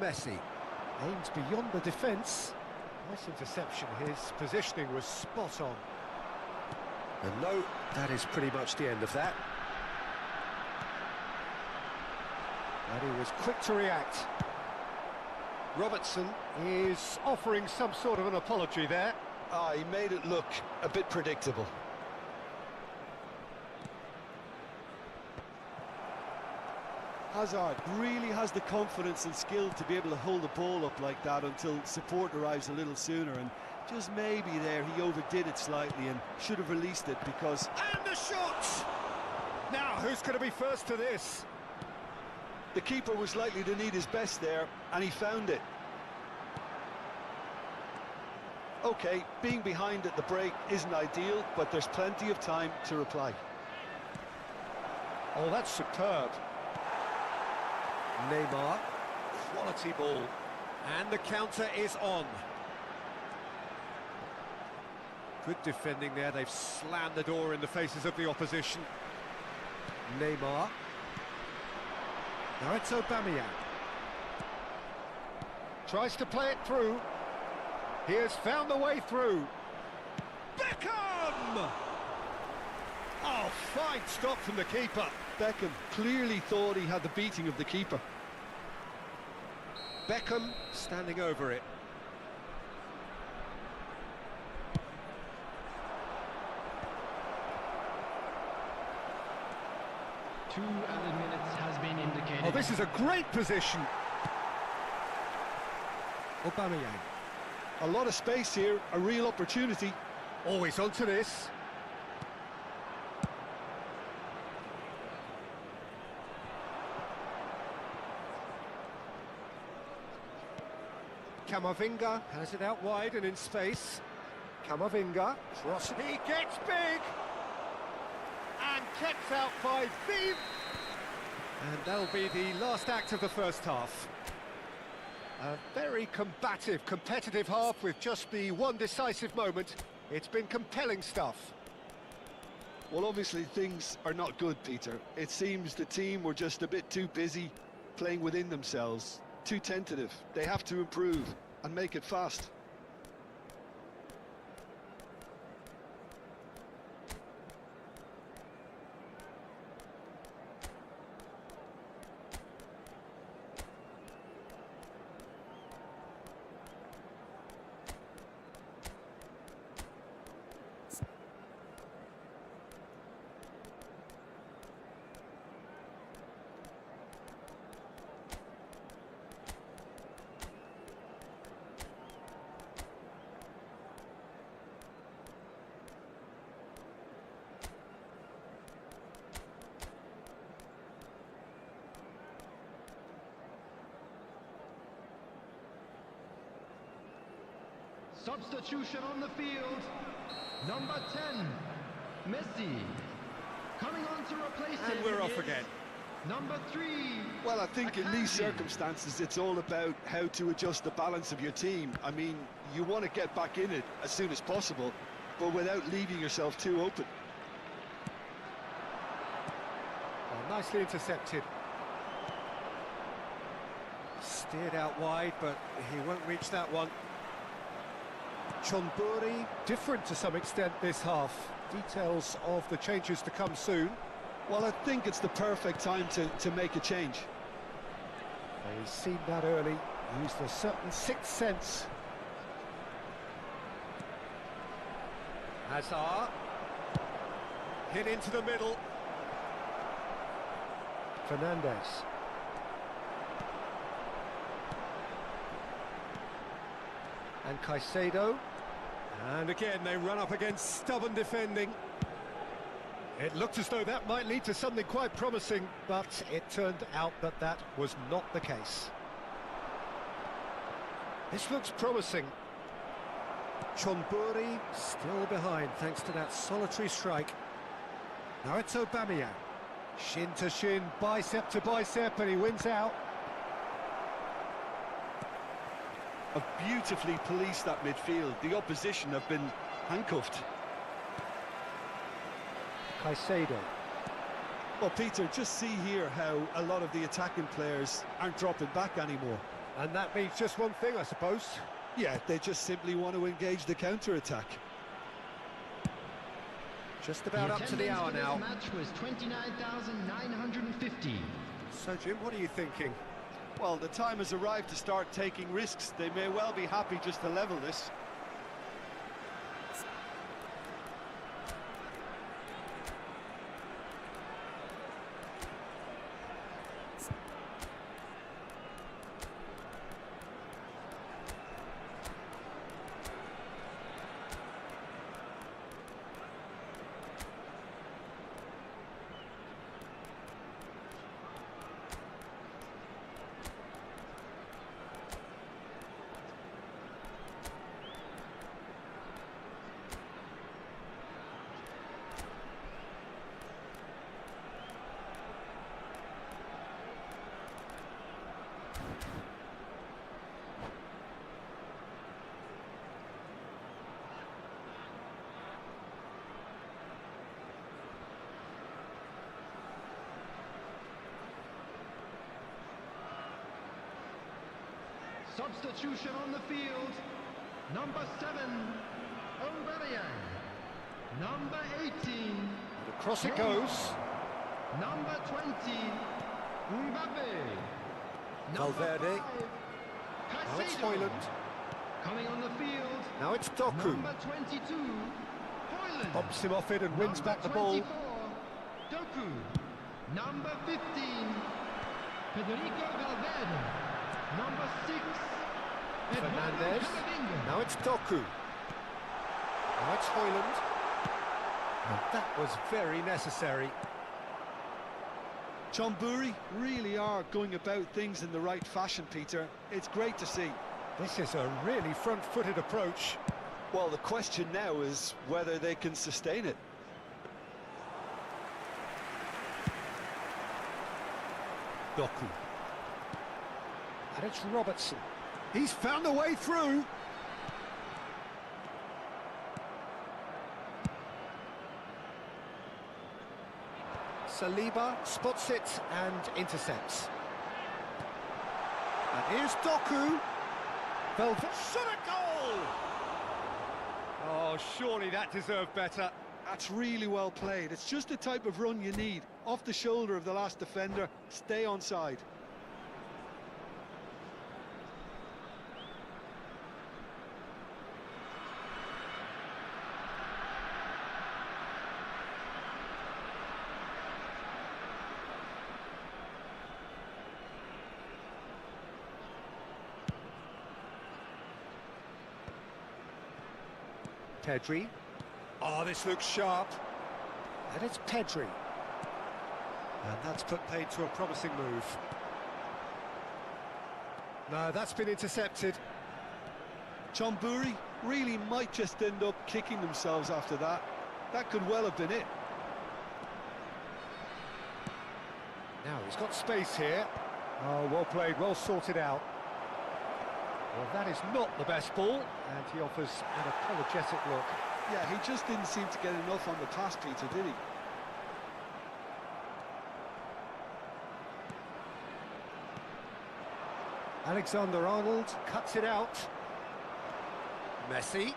Messi aims beyond the defence. Nice interception, his positioning was spot on. And no, that is pretty much the end of that. And he was quick to react. Robertson is offering some sort of an apology there. Ah, he made it look a bit predictable. Hazard really has the confidence and skill to be able to hold the ball up like that until support arrives a little sooner, and just maybe there he overdid it slightly and should have released it because... And the shot! Now, who's going to be first to this? The keeper was likely to need his best there, and he found it. OK, being behind at the break isn't ideal, but there's plenty of time to reply. Oh, that's superb. Neymar, quality ball, and the counter is on. Good defending there, they've slammed the door in the faces of the opposition. Neymar. Now it's Aubameyang. Tries to play it through. He has found the way through. Beckham! Oh, fine stop from the keeper. Beckham clearly thought he had the beating of the keeper. Beckham standing over it. Two added minutes has been indicated. Oh, this is a great position. Aubameyang. A lot of space here, a real opportunity. Always onto this. Camavinga has it out wide and in space. Camavinga, cross. He gets big! And kept out by Vive! And that'll be the last act of the first half. A very combative, competitive half with just the one decisive moment. It's been compelling stuff. Well, obviously things are not good, Peter. It seems the team were just a bit too busy playing within themselves. Too tentative. They have to improve and make it fast. Substitution on the field. Number 10, Messi. Coming on to replace him. And we're off again. Number 3. Well, I think in these circumstances, it's all about how to adjust the balance of your team. I mean, you want to get back in it as soon as possible, but without leaving yourself too open. Oh, nicely intercepted. Steered out wide, but he won't reach that one. Chonburi, different to some extent this half. Details of the changes to come soon. Well, I think it's the perfect time to make a change. He's seen that early, used a certain sixth sense. Hazard. Hit into the middle. Fernandez. And Caicedo. And again, they run up against stubborn defending. It looked as though that might lead to something quite promising, but it turned out that that was not the case. This looks promising. Chonburi still behind thanks to that solitary strike. Now it's Aubameyang. Shin to shin, bicep to bicep, and he wins out. have beautifully policed that midfield. The opposition have been handcuffed. Caicedo. Well, Peter, just see here how a lot of the attacking players aren't dropping back anymore. And that means just one thing, I suppose. Yeah, they just simply want to engage the counter-attack. Just about up to the hour now. The match was 29,950. So, Jim, what are you thinking? Well, the time has arrived to start taking risks. They may well be happy just to level this. Substitution on the field. Number 7, Aubameyang. Number 18. Across it goes. Number 20, Mbappe. Valverde. Now it's Højlund. Coming on the field. Now it's Doku. Number 22, Højlund. Bumps him off it and wins Number back the ball. 24, Doku. Number 15, Federico Valverde. Number 6, Fernandez. Camavinga. Now it's Doku. Now it's Højlund. And that was very necessary. John Burry really are going about things in the right fashion, Peter. It's great to see. This is a really front-footed approach. Well, the question now is whether they can sustain it. Doku. And it's Robertson. He's found a way through. Saliba spots it and intercepts. And here's Doku. Velvet shot a goal! Oh, surely that deserved better. That's really well played. It's just the type of run you need. Off the shoulder of the last defender, stay onside. Pedri. Oh, this looks sharp. And it's Pedri. And that's put paid to a promising move. No, that's been intercepted. John Burry really might just end up kicking themselves after that. That could well have been it. Now he's got space here. Oh, well played, well sorted out. Well, that is not the best ball, and he offers an apologetic look. Yeah, he just didn't seem to get enough on the pass, Peter, did he? Alexander-Arnold cuts it out. Messi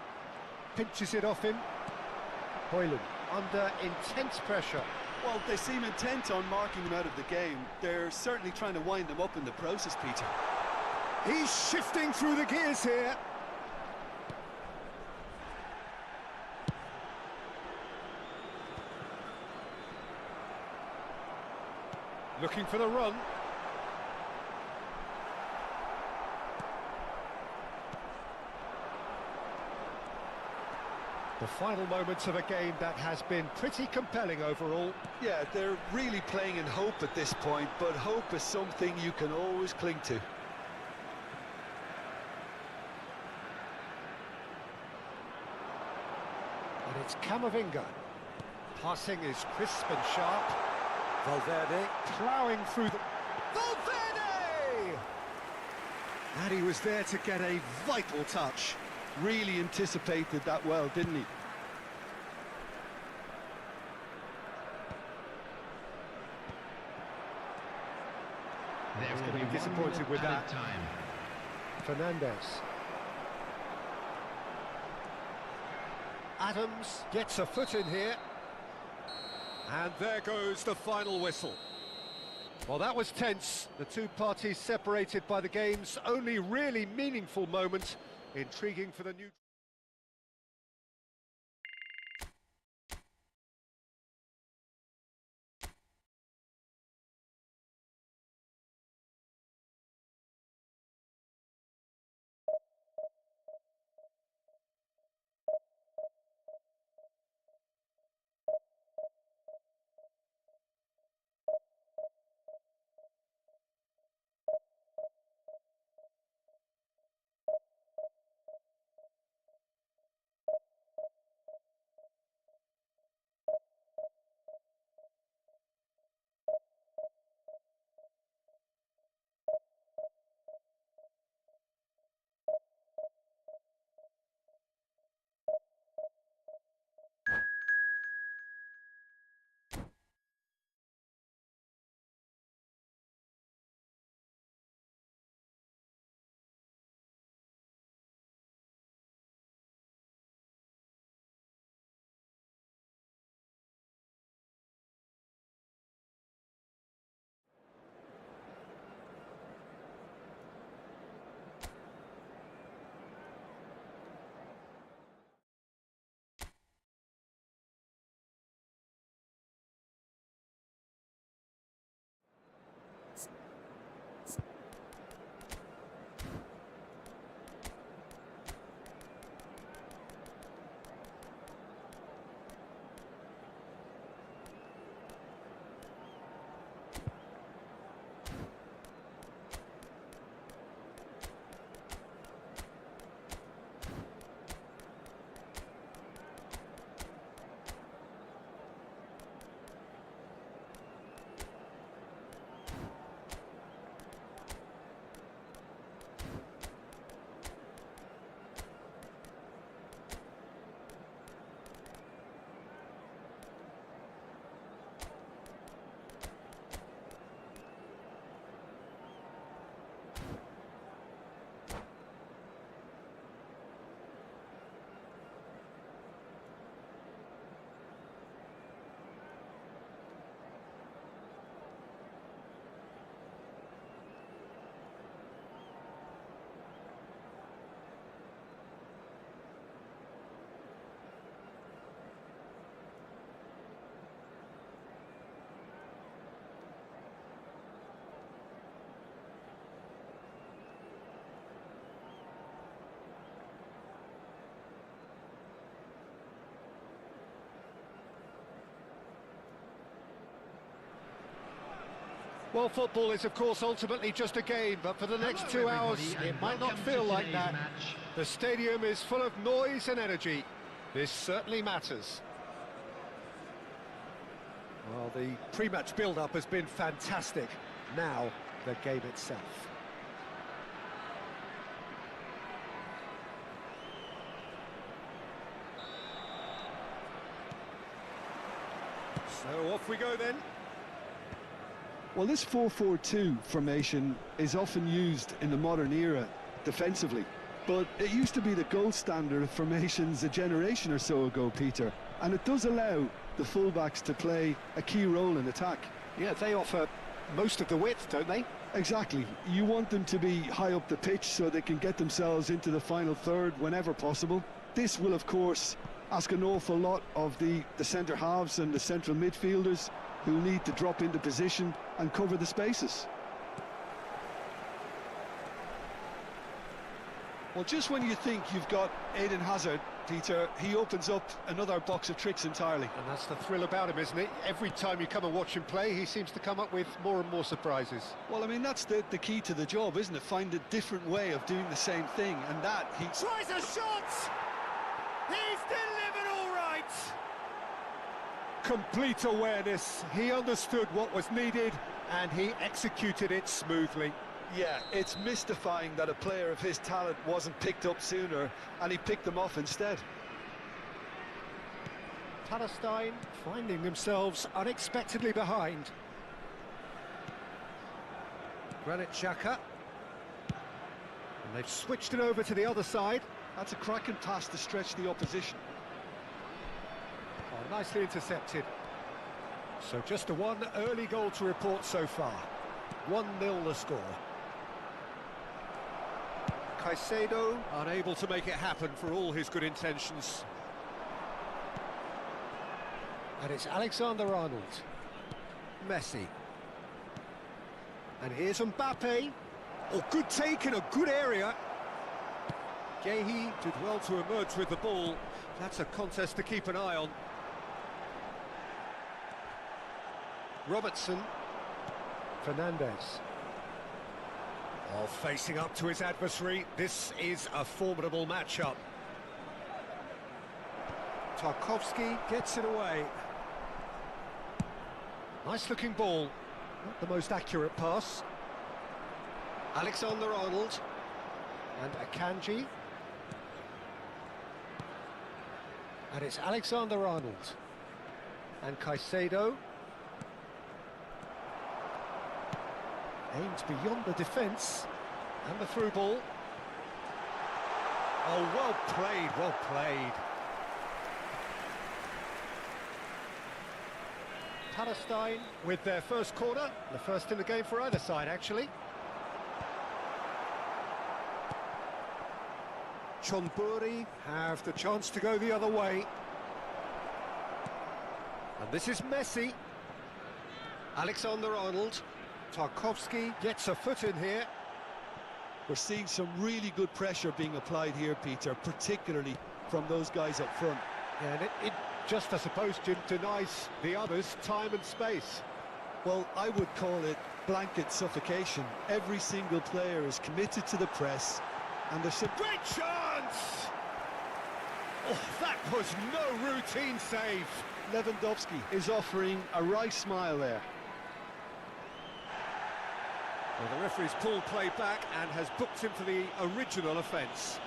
pinches it off him. Højlund under intense pressure. Well, they seem intent on marking him out of the game. They're certainly trying to wind them up in the process, Peter. He's shifting through the gears here. Looking for the run. The final moments of a game that has been pretty compelling overall. Yeah, they're really playing in hope at this point, but hope is something you can always cling to. And it's Camavinga. Passing is crisp and sharp. Valverde ploughing through the... Valverde! And he was there to get a vital touch. Really anticipated that well, didn't he? There's going to be disappointed with that. Time. Fernandez. Adams gets a foot in here. And there goes the final whistle. Well, that was tense. The two parties separated by the game's only really meaningful moment. Intriguing for the new... Well, football is, of course, ultimately just a game, but for the next 2 hours, it might not feel like that. The stadium is full of noise and energy. This certainly matters. Well, the pre-match build-up has been fantastic. Now, the game itself. So off we go then. Well, this 4-4-2 formation is often used in the modern era defensively, but it used to be the gold standard of formations a generation or so ago, Peter, and it does allow the fullbacks to play a key role in attack. Yeah, they offer most of the width, don't they? Exactly. You want them to be high up the pitch so they can get themselves into the final third whenever possible. This will, of course, ask an awful lot of the centre halves and the central midfielders, who need to drop into position and cover the spaces. Well, just when you think you've got Eden Hazard, Peter, he opens up another box of tricks entirely. And that's the thrill about him, isn't it? Every time you come and watch him play, he seems to come up with more and more surprises. Well, I mean, that's the key to the job, isn't it? Find a different way of doing the same thing, and that he... Tries a shot! He's delivered all right! Complete awareness. He understood what was needed, and he executed it smoothly. Yeah, it's mystifying that a player of his talent wasn't picked up sooner, and he picked them off instead. Palestine finding themselves unexpectedly behind. Granit Xhaka. And they've switched it over to the other side. That's a cracking pass to stretch the opposition. Oh, nicely intercepted. So just a one early goal to report so far. 1-0 the score. Caicedo unable to make it happen for all his good intentions. And it's Alexander-Arnold. Messi. And here's Mbappe. Oh, good take in a good area. Gehi did well to emerge with the ball. That's a contest to keep an eye on. Robertson. Fernandes. Oh, facing up to his adversary. This is a formidable matchup. Tarkowski gets it away. Nice looking ball. Not the most accurate pass. Alexander-Arnold. And Akanji. And it's Alexander-Arnold. And Caicedo. Aims beyond the defence. And the through ball. Oh, well played, well played. Palestine with their first corner. The first in the game for either side, actually. Chonburi have the chance to go the other way. And this is Messi. Alexander-Arnold. Tarkowski gets a foot in here. We're seeing some really good pressure being applied here, Peter, particularly from those guys up front. Yeah, and it just, I suppose, denies the others time and space. Well, I would call it blanket suffocation. Every single player is committed to the press, and there's some... Great chance! Oh, that was no routine save. Lewandowski is offering a wry smile there. Well, the referee's pulled play back and has booked him for the original offence.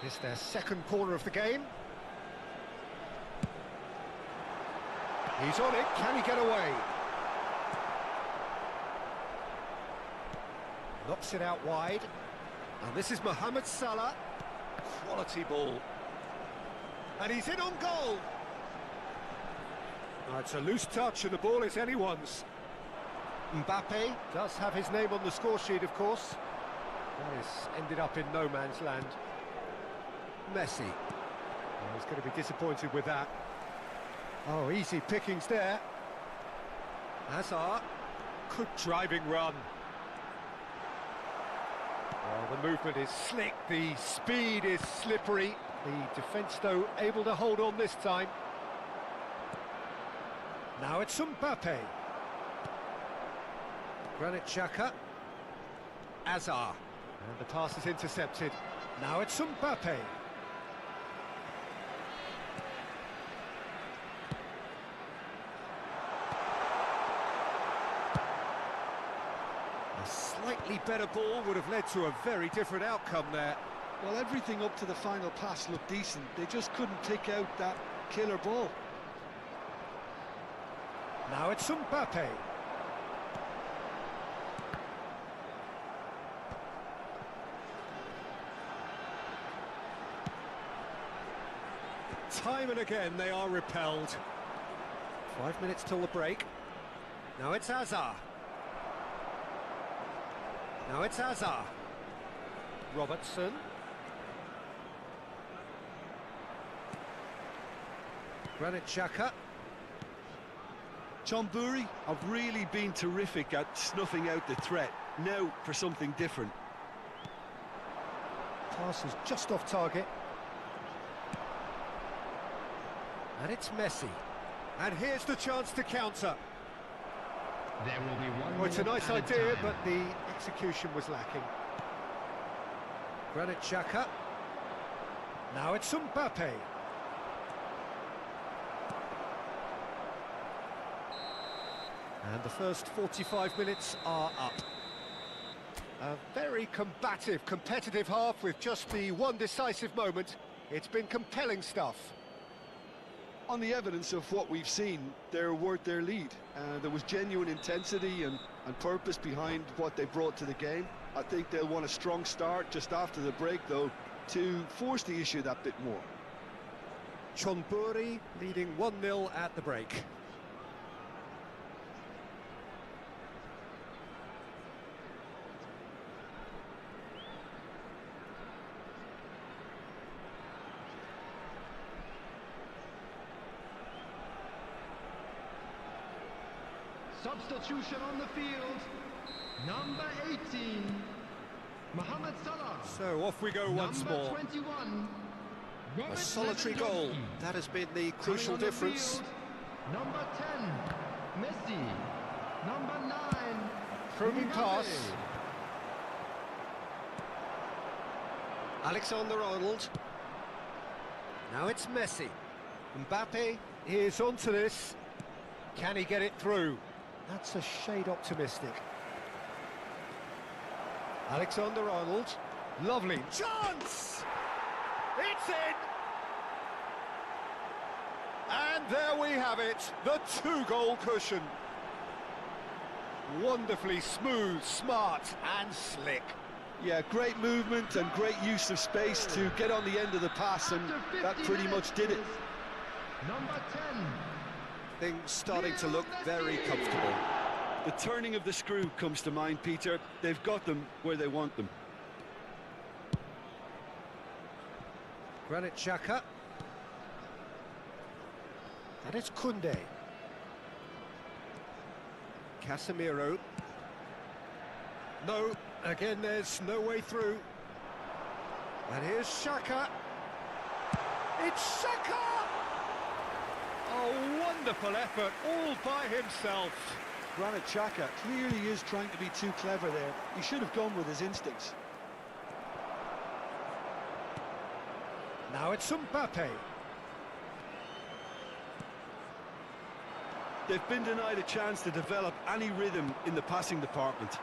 It's their second corner of the game. He's on it, can he get away? Knocks it out wide. And this is Mohamed Salah. Quality ball. And he's in on goal. Oh, it's a loose touch and the ball is anyone's. Mbappe does have his name on the score sheet, of course. That has ended up in no man's land. Messi. Oh, he's going to be disappointed with that. Oh, easy pickings there. Hazard. Good driving run. Oh, the movement is slick, the speed is slippery. The defence, though, able to hold on this time. Now it's Mbappe. Granit Xhaka. Hazard. And the pass is intercepted. Now it's Mbappe. A slightly better ball would have led to a very different outcome there. Well, everything up to the final pass looked decent. They just couldn't pick out that killer ball. Now it's Mbappe. Time and again they are repelled. 5 minutes till the break. Now it's Hazard. Now it's Hazard. Robertson. Granit Xhaka. Chonburi have really been terrific at snuffing out the threat. Now for something different. Pass is just off target. And it's Messi. And here's the chance to counter. There will be one. Oh, it's a nice minute idea, time. but the execution was lacking. Granit Xhaka. Now it's Mbappe. And the first 45 minutes are up. A very combative, competitive half with just the one decisive moment. It's been compelling stuff. On the evidence of what we've seen, they're worth their lead. There was genuine intensity and purpose behind what they brought to the game. I think they'll want a strong start just after the break, though, to force the issue that bit more. Chonburi leading 1-0 at the break. Substitution on the field. Number 18, Mohamed Salah. So off we go once Number more. 21, A Robert solitary goal. Lewandowski. That has been the crucial Coming on the difference. field, Number 10, Messi. Number 9, Probing Mbappe. pass. Alexander-Arnold. Now it's Messi. Mbappe is onto this. Can he get it through? That's a shade optimistic. Alexander-Arnold. Lovely chance! It's in! And there we have it, the two-goal cushion. Wonderfully smooth, smart and slick. Yeah, great movement and great use of space to get on the end of the pass, and After that 50 pretty much did it. minutes, Number 10, Things starting to look very comfortable. The turning of the screw comes to mind, Peter. They've got them where they want them. Granit Xhaka. And it's Koundé. Casemiro. No, again there's no way through. And here's Xhaka. It's Xhaka! A wonderful effort, all by himself. Granit Xhaka clearly is trying to be too clever there. He should have gone with his instincts. Now it's Mbappe. They've been denied a chance to develop any rhythm in the passing department.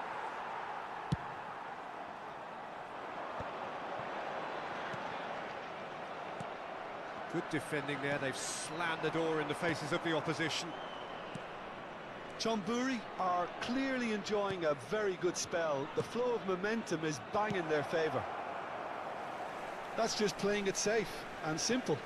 Good defending there, they've slammed the door in the faces of the opposition. Chonburi are clearly enjoying a very good spell. The flow of momentum is bang in their favour. That's just playing it safe and simple.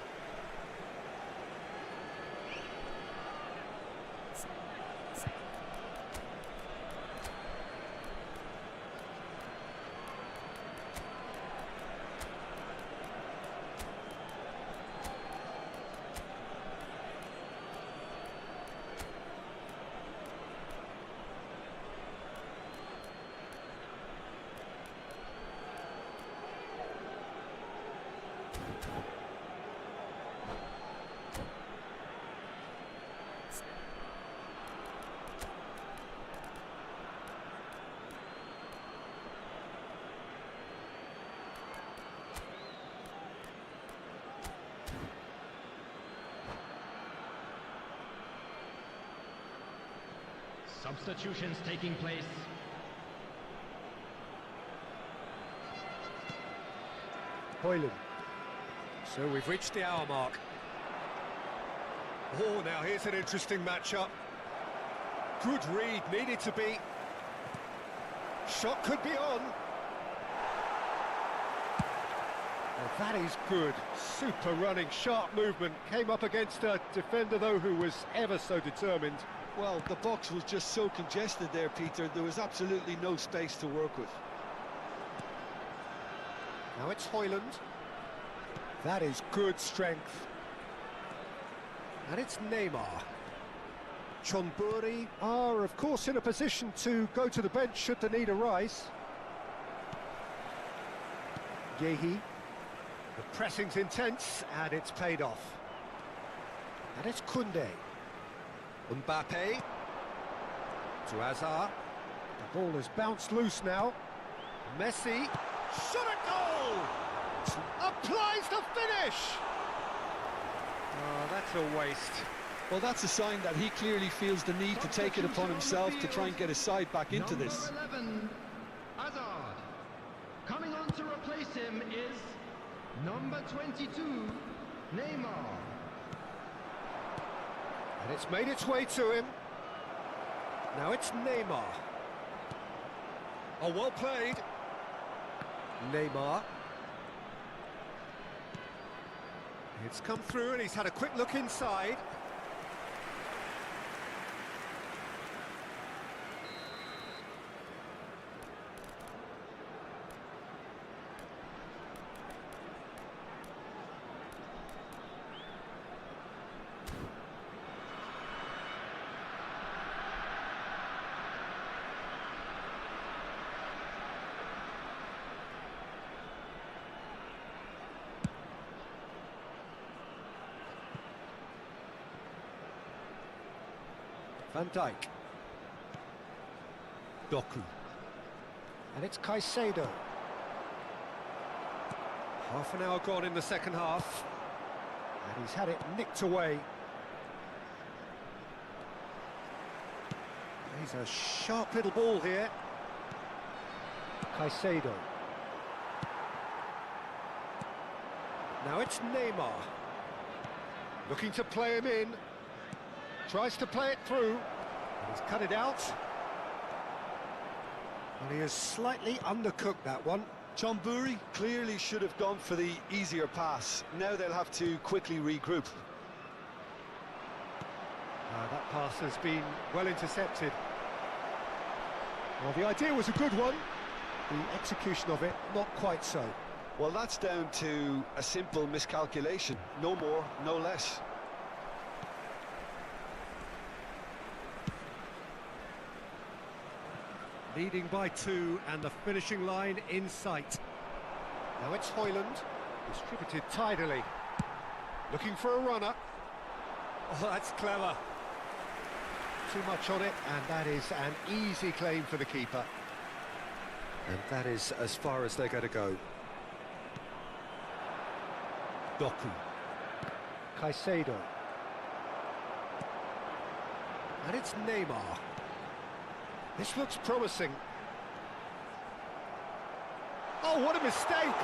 substitutions taking place. Højlund. So we've reached the hour mark. Oh, now here's an interesting matchup. Good read, needed to be. Shot could be on. Well, that is good. Super running, sharp movement. Came up against a defender, though, who was ever so determined. Well, the box was just so congested there, Peter. There was absolutely no space to work with. Now it's Højlund. That is good strength. And it's Neymar. Chonburi are, of course, in a position to go to the bench should the need arise. Yehi. The pressing's intense, and it's paid off. And it's Koundé. Mbappe. To Hazard. The ball has bounced loose now. Messi. Shot a goal! Applies the finish! Oh, that's a waste. Well, that's a sign that he clearly feels the need to take it upon himself to try and get his side back into this. Number 11, Hazard. Coming on to replace him is number 22, Neymar. And it's made its way to him. Now it's Neymar. Oh, well played. Neymar. It's come through and he's had a quick look inside. Van Dijk. Doku. And it's Caicedo. Half an hour gone in the second half. And he's had it nicked away. He's a sharp little ball here. Caicedo. Now it's Neymar. Looking to play him in. Tries to play it through. And he's cut it out. And he has slightly undercooked that one. John Burry clearly should have gone for the easier pass. Now they'll have to quickly regroup. That pass has been well intercepted. Well, the idea was a good one. The execution of it, not quite so. Well, that's down to a simple miscalculation. No more, no less. Leading by 2 and the finishing line in sight. Now it's Højlund, distributed tidily. Looking for a runner. Oh, that's clever. Too much on it, and that is an easy claim for the keeper. And that is as far as they're going to go. Doku. Caicedo. And it's Neymar. This looks promising. Oh, what a mistake!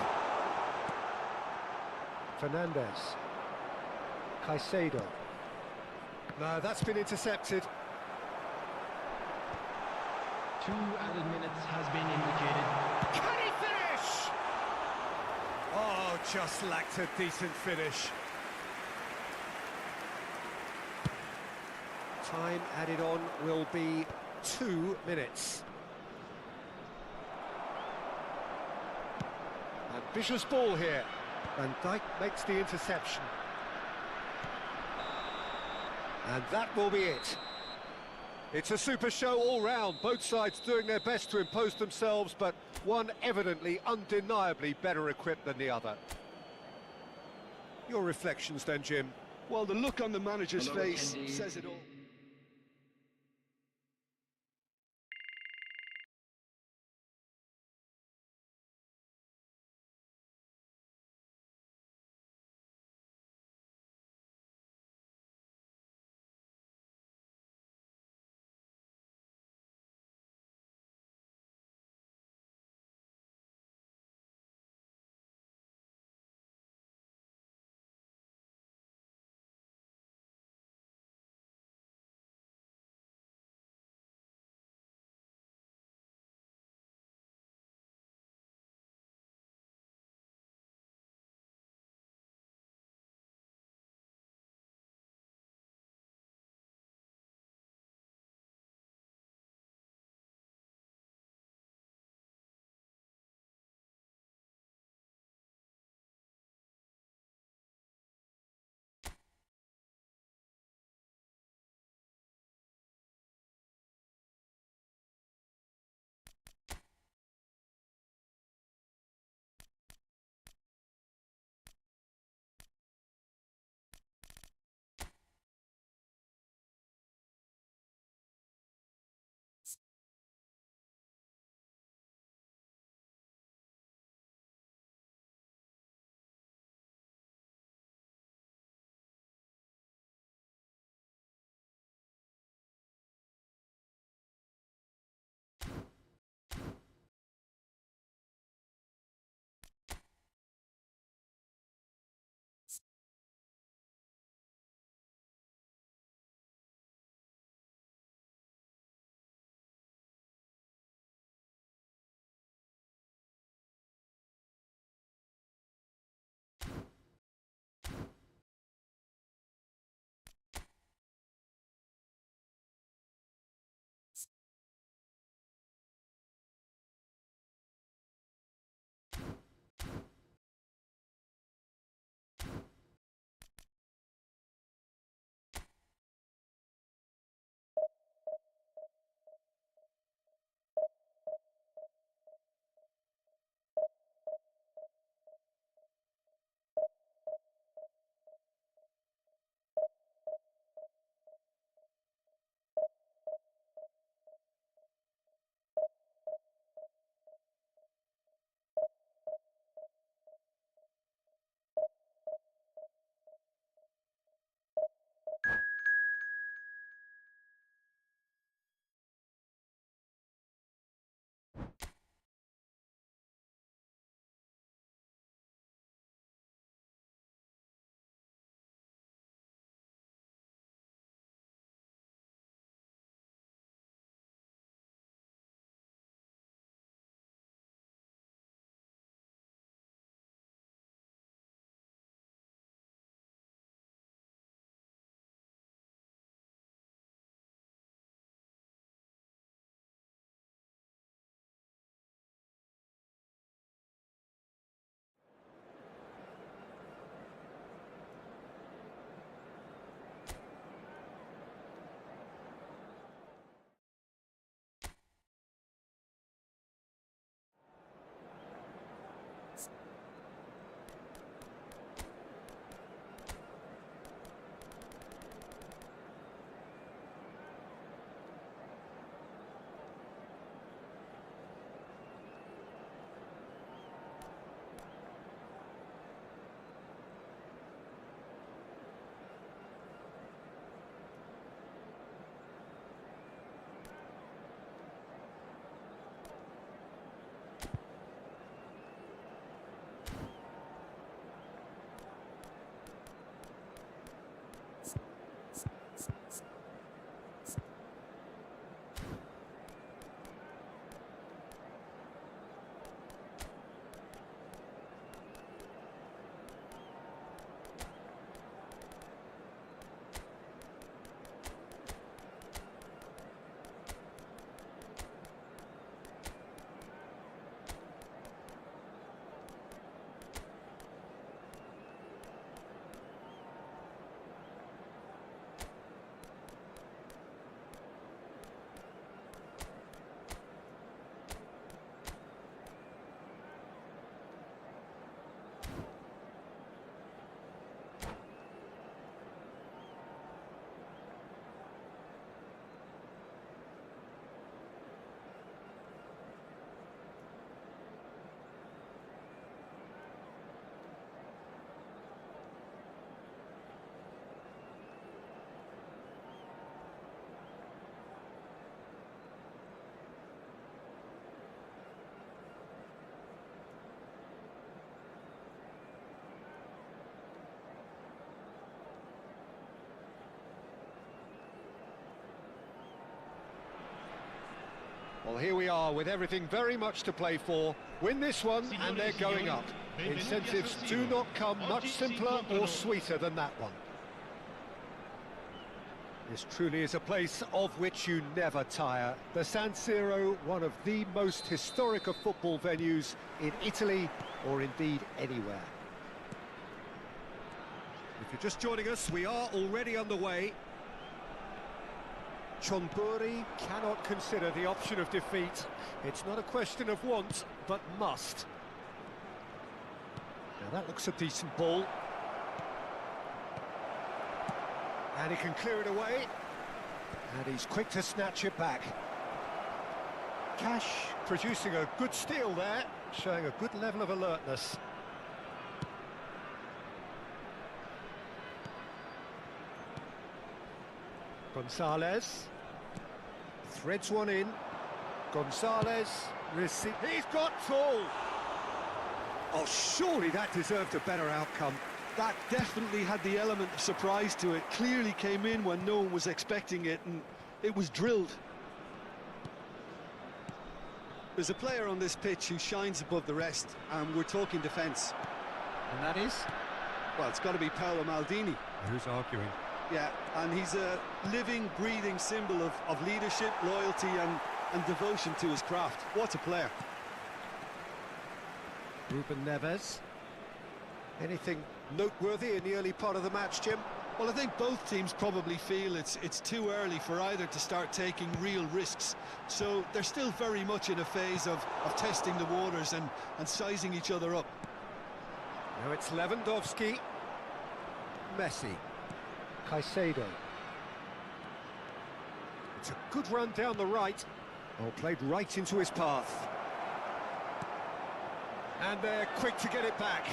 Fernandez. Caicedo. No, that's been intercepted. 2 added minutes has been indicated. Can he finish? Oh, just lacked a decent finish. Time added on will be 2 minutes. Ambitious ball here. Van Dijk makes the interception. And that will be it. It's a super show all round, both sides doing their best to impose themselves, but one evidently, undeniably better equipped than the other. Your reflections then, Jim? Well, the look on the manager's face says it all. Well, here we are with everything very much to play for. Win this one and they're going up. Incentives do not come much simpler or sweeter than that one. This truly is a place of which you never tire. The San Siro, one of the most historic of football venues in Italy or indeed anywhere. If you're just joining us, we are already underway. Chonburi cannot consider the option of defeat. It's not a question of want, but must. Now that looks a decent ball. And he can clear it away. And he's quick to snatch it back. Cash producing a good steal there, showing a good level of alertness. Gonzalez threads one in. Gonzalez receives. He's got full. Oh, surely that deserved a better outcome. That definitely had the element of surprise to it. Clearly came in when no one was expecting it, and it was drilled. There's a player on this pitch who shines above the rest, and we're talking defence. And that is? Well, it's got to be Paolo Maldini. Who's arguing? Yeah, and he's a living, breathing symbol of leadership, loyalty and devotion to his craft. What a player. Ruben Neves. Anything noteworthy in the early part of the match, Jim? Well, I think both teams probably feel it's too early for either to start taking real risks. So they're still very much in a phase of testing the waters and sizing each other up. Now it's Lewandowski. Messi. Caicedo. It's a good run down the right. Oh, played right into his path. And they're quick to get it back.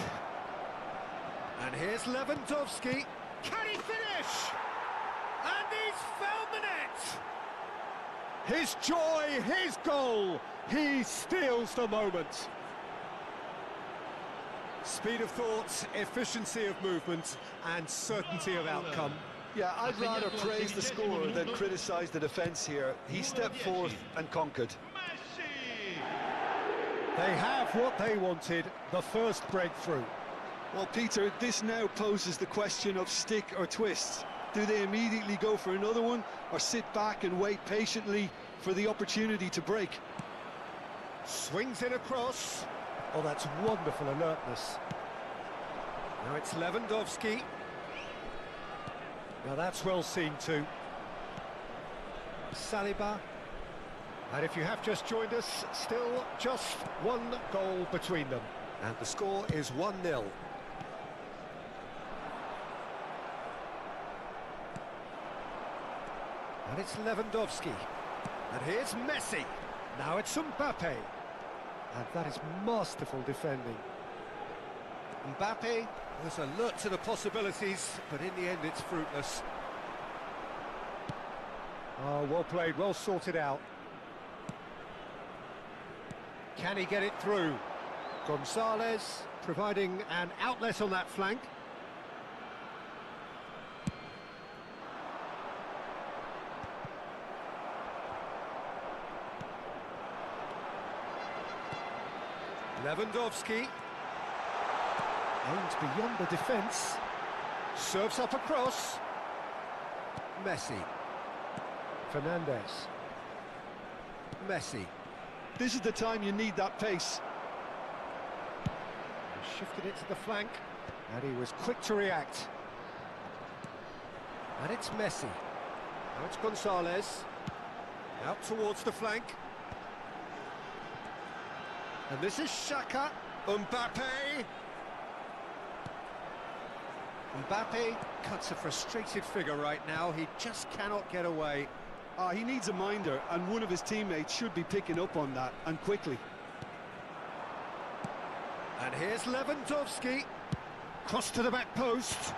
And here's Lewandowski. Can he finish? And he's found the net! His joy, his goal. He steals the moment. Speed of thought, efficiency of movement, and certainty of outcome. Yeah, I'd rather praise the scorer than criticise the defence here. He stepped forth and conquered. They have what they wanted, the first breakthrough. Well, Peter, this now poses the question of stick or twist. Do they immediately go for another one, or sit back and wait patiently for the opportunity to break? Swings in across. Oh, that's wonderful alertness. Now it's Lewandowski. Now that's well seen too. Saliba. And if you have just joined us, still just one goal between them. And the score is 1-0. And it's Lewandowski. And here's Messi. Now it's Mbappe. And that is masterful defending. Mbappe was alert to the possibilities, but in the end it's fruitless. Oh, well played, well sorted out. Can he get it through? Gonzalez providing an outlet on that flank. Lewandowski aims beyond the defence, serves up across. Messi, Fernandez, Messi. This is the time you need that pace. He shifted it to the flank, and he was quick to react. And it's Messi. Now it's Gonzalez, out towards the flank. And this is Xhaka. Mbappe. Mbappe cuts a frustrated figure right now. He just cannot get away. He needs a minder, and one of his teammates should be picking up on that, and quickly. And here's Lewandowski. Cross to the back post.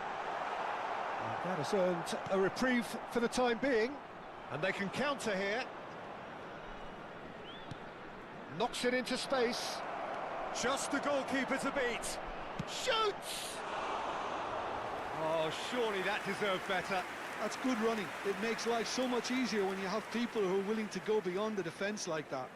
And that has earned a reprieve for the time being. And they can counter here. Knocks it into space. Just the goalkeeper to beat. Shoots! Oh, surely that deserved better. That's good running. It makes life so much easier when you have people who are willing to go beyond the defence like that.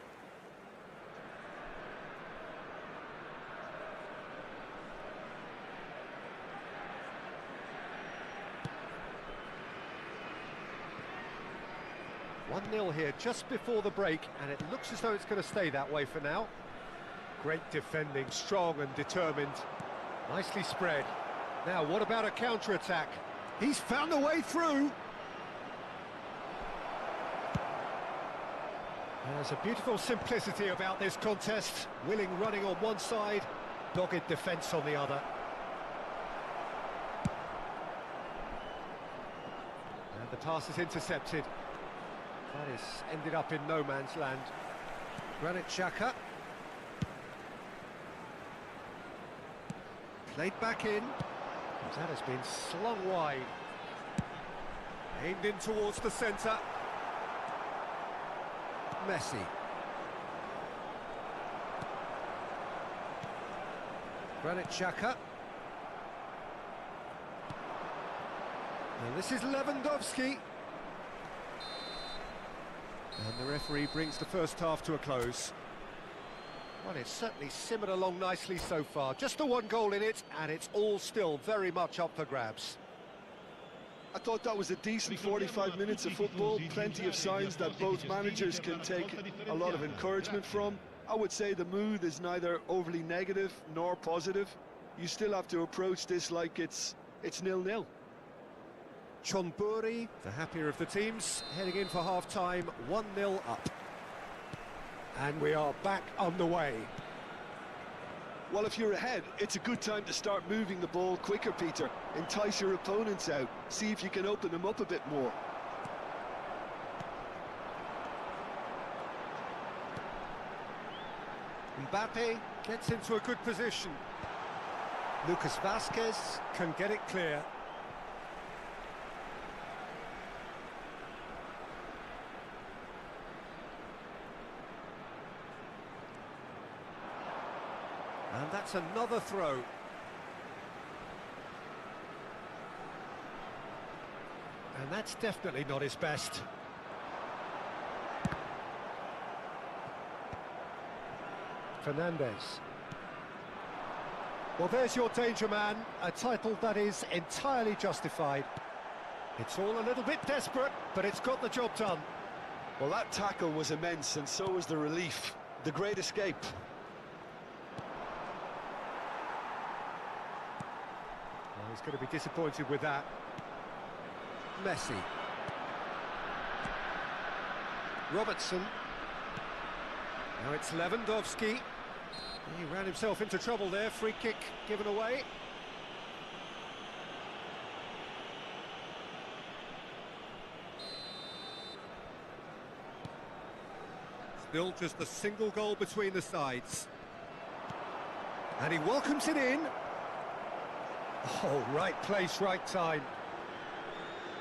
One 0 here just before the break, and it looks as though it's going to stay that way for now. Great defending, strong and determined. Nicely spread. Now, what about a counter-attack? He's found a way through. There's a beautiful simplicity about this contest. Willing running on one side, dogged defence on the other. And the pass is intercepted. That is ended up in no man's land. Granit Xhaka. Played back in. That has been slung wide. Aimed in towards the centre. Messi. Granit Xhaka. And this is Lewandowski. And the referee brings the first half to a close. Well, it's certainly simmered along nicely so far. Just the one goal in it, and it's all still very much up for grabs. I thought that was a decent 45 minutes of football. Plenty of signs that both managers can take a lot of encouragement from. I would say the mood is neither overly negative nor positive. You still have to approach this like it's 0-0. Chonburi, the happier of the teams, heading in for half-time, 1-0 up. And we are back underway. Well, if you're ahead, it's a good time to start moving the ball quicker, Peter. Entice your opponents out, see if you can open them up a bit more. Mbappe gets into a good position. Lucas Vazquez can get it clear. And that's another throw. And that's definitely not his best. Fernandez. Well, there's your danger man, a title that is entirely justified. It's all a little bit desperate, but it's got the job done. Well, that tackle was immense, and so was the relief. The great escape. Well, he's going to be disappointed with that. Messi. Robertson. Now it's Lewandowski. He ran himself into trouble there. Free kick given away. Still just a single goal between the sides. And he welcomes it in. Oh, right place, right time.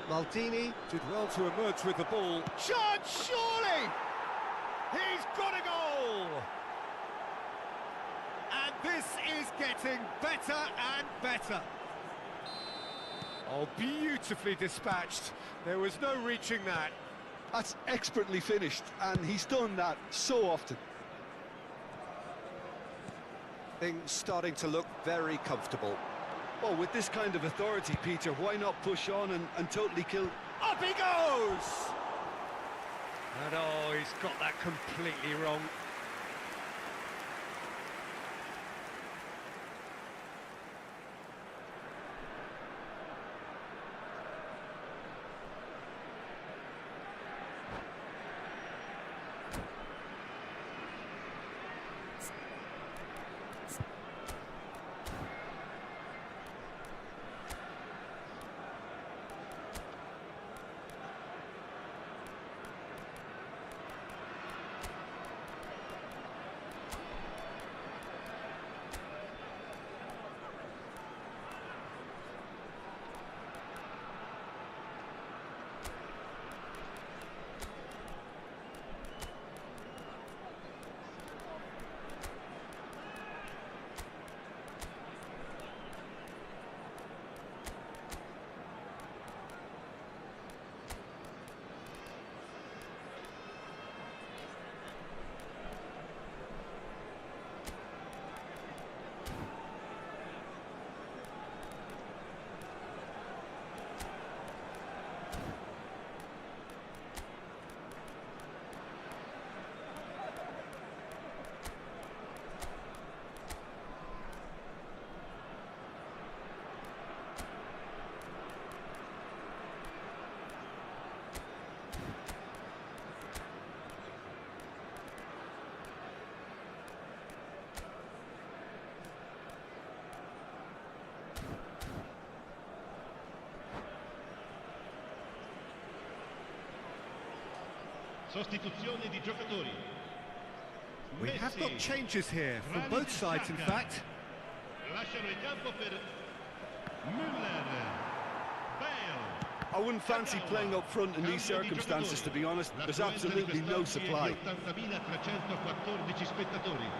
Maldini did well to emerge with the ball. Chance, surely! He's got a goal! And this is getting better and better. Oh, beautifully dispatched. There was no reaching that. That's expertly finished, and he's done that so often. Things starting to look very comfortable. Well, with this kind of authority, Peter, why not push on and totally kill? Up he goes! And oh, he's got that completely wrong. Sostituzione di giocatori. We have got changes here from both sides, in fact. Lasciano il campo per Müller. Bale. I wouldn't fancy playing up front in these circumstances, to be honest. There's absolutely no supply. 80.314 spettatori.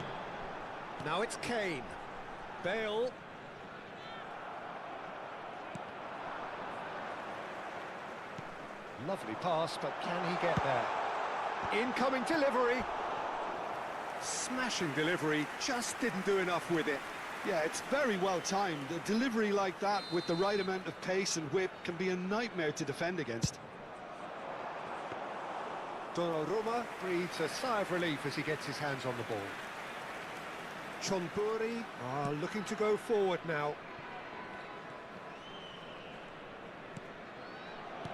Now it's Kane. Bale. Lovely pass, but can he get there? Incoming delivery. Smashing delivery, just didn't do enough with it. Yeah, it's very well timed. A delivery like that with the right amount of pace and whip can be a nightmare to defend against. Donnarumma breathes a sigh of relief as he gets his hands on the ball. Chonburi are looking to go forward now.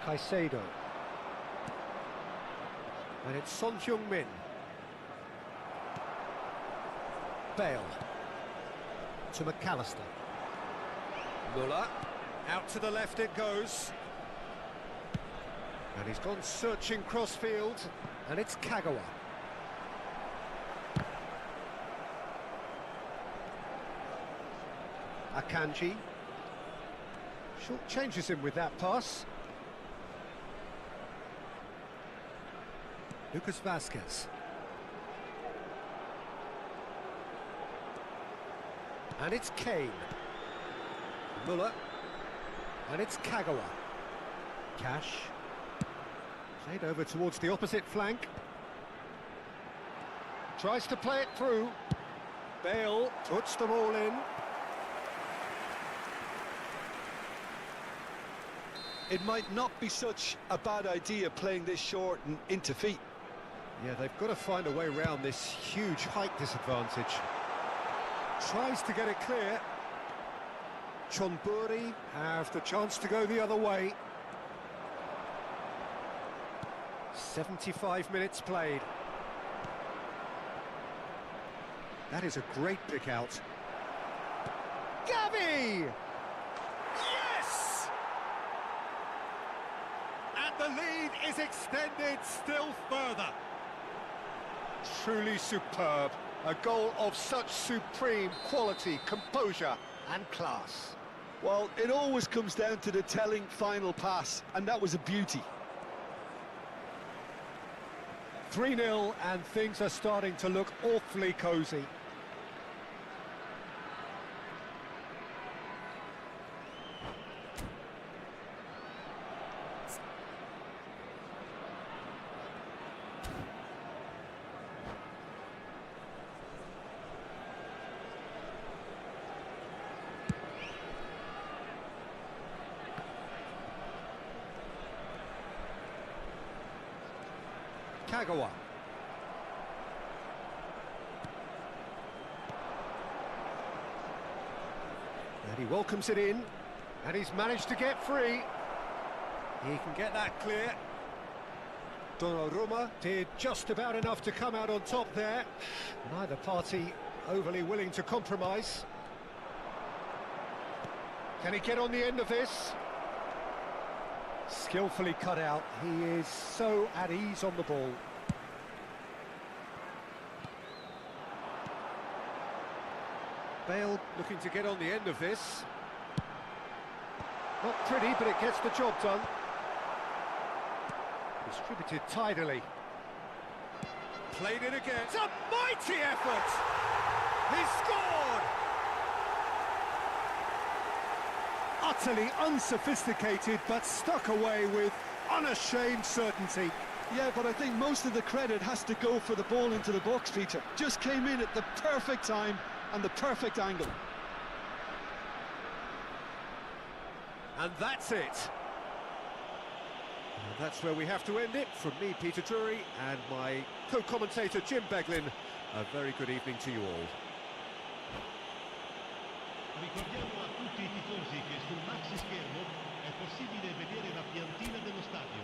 Caicedo. And it's Son Heung-min. Bale. To McAllister. Muller. Out to the left it goes. And he's gone searching crossfield. And it's Kagawa. Akanji. Short changes him with that pass. Lucas Vazquez. And it's Kane. Muller. And it's Kagawa. Cash. Played over towards the opposite flank. Tries to play it through. Bale puts them all in. It might not be such a bad idea playing this short and into feet. Yeah, they've got to find a way around this huge height disadvantage. Tries to get it clear. Chonburi have the chance to go the other way. 75 minutes played. That is a great pick out. Gavi! Yes! And the lead is extended still further. Truly superb. A goal of such supreme quality, composure and class. Well, it always comes down to the telling final pass, and that was a beauty. 3-0 and things are starting to look awfully cosy. Kagawa. And he welcomes it in, and he's managed to get free. He can get that clear. Donnarumma did just about enough to come out on top there. Neither party overly willing to compromise. Can he get on the end of this? Skillfully cut out. He is so at ease on the ball. Bale looking to get on the end of this. Not pretty, but it gets the job done. Distributed tidily. Played it again. It's a mighty effort! He scored! Utterly unsophisticated, but stuck away with unashamed certainty. Yeah, but I think most of the credit has to go for the ball into the box, Peter. Just came in at the perfect time and the perfect angle. And that's it. And that's where we have to end it. From me, Peter Drury, and my co-commentator, Jim Beglin, a very good evening to you all. Ricordiamo a tutti i tifosi che sul maxi schermo è possibile vedere la piantina dello stadio.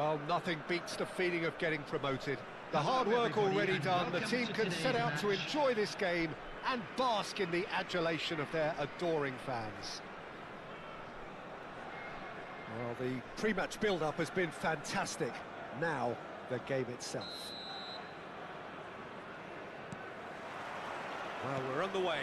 Well, nothing beats the feeling of getting promoted. The hard work already done, the team can set out to enjoy this game and bask in the adulation of their adoring fans. Well, the pre-match build-up has been fantastic. Now, the game itself. Well, we're on the way.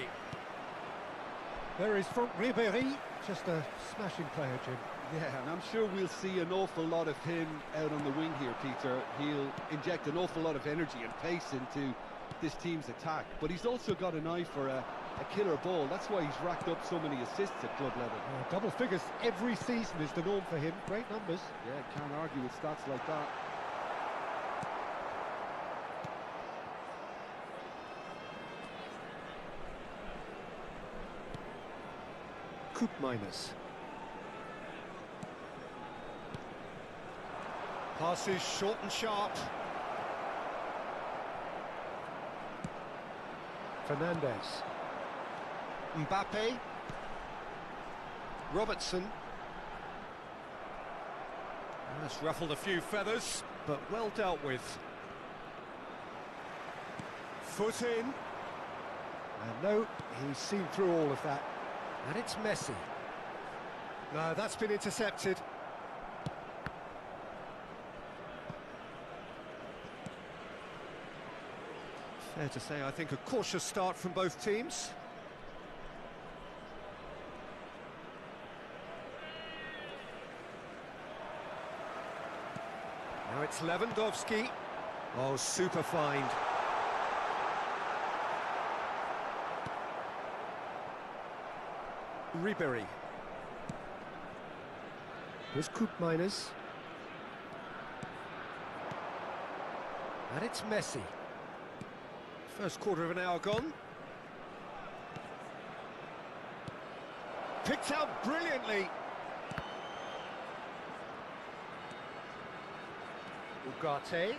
There is Franck Ribéry, just a smashing player, Jim. Yeah, and I'm sure we'll see an awful lot of him out on the wing here, Peter. He'll inject an awful lot of energy and pace into this team's attack, but he's also got an eye for a killer ball. That's why he's racked up so many assists at club level. Double figures every season is the norm for him. Great numbers. Yeah, can't argue with stats like that. Minus. Passes short and sharp. Fernandez. Mbappe. Robertson. That's ruffled a few feathers, but well dealt with. Foot in. And no, he's seen through all of that. And it's Messi. No, that's been intercepted. Fair to say, I think, a cautious start from both teams. Now it's Lewandowski. Oh, super find. Ribéry. Here's Minus. And it's Messi. First quarter of an hour gone. Picked out brilliantly. Ugarte. And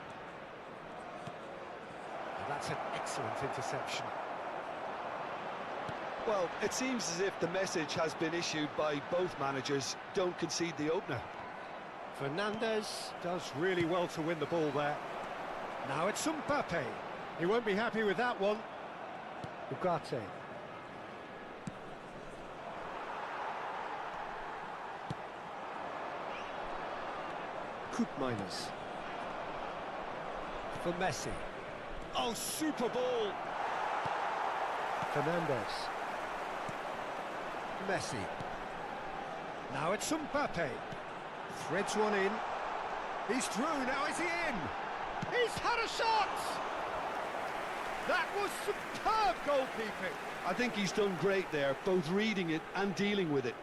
that's an excellent interception. Well, it seems as if the message has been issued by both managers: don't concede the opener. Fernandez does really well to win the ball there. Now it's Mbappe. He won't be happy with that one. Ugarte. Minus. For Messi. Oh, super ball! Fernandez. Messi. Now it's Mbappe. Threads one in. He's through, now is he in? He's had a shot! That was superb goalkeeping. I think he's done great there, both reading it and dealing with it.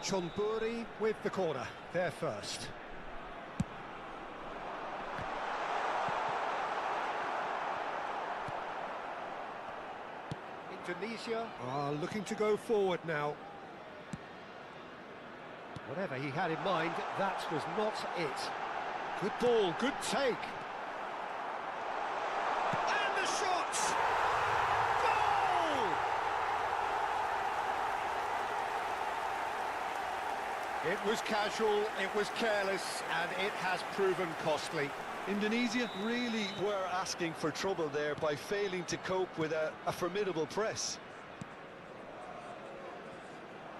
Chonburi with the corner, there first. Indonesia are looking to go forward now. Whatever he had in mind, that was not it. Good ball, good take. And the shot! Goal! It was casual, it was careless, and it has proven costly. Indonesia really were asking for trouble there by failing to cope with a formidable press.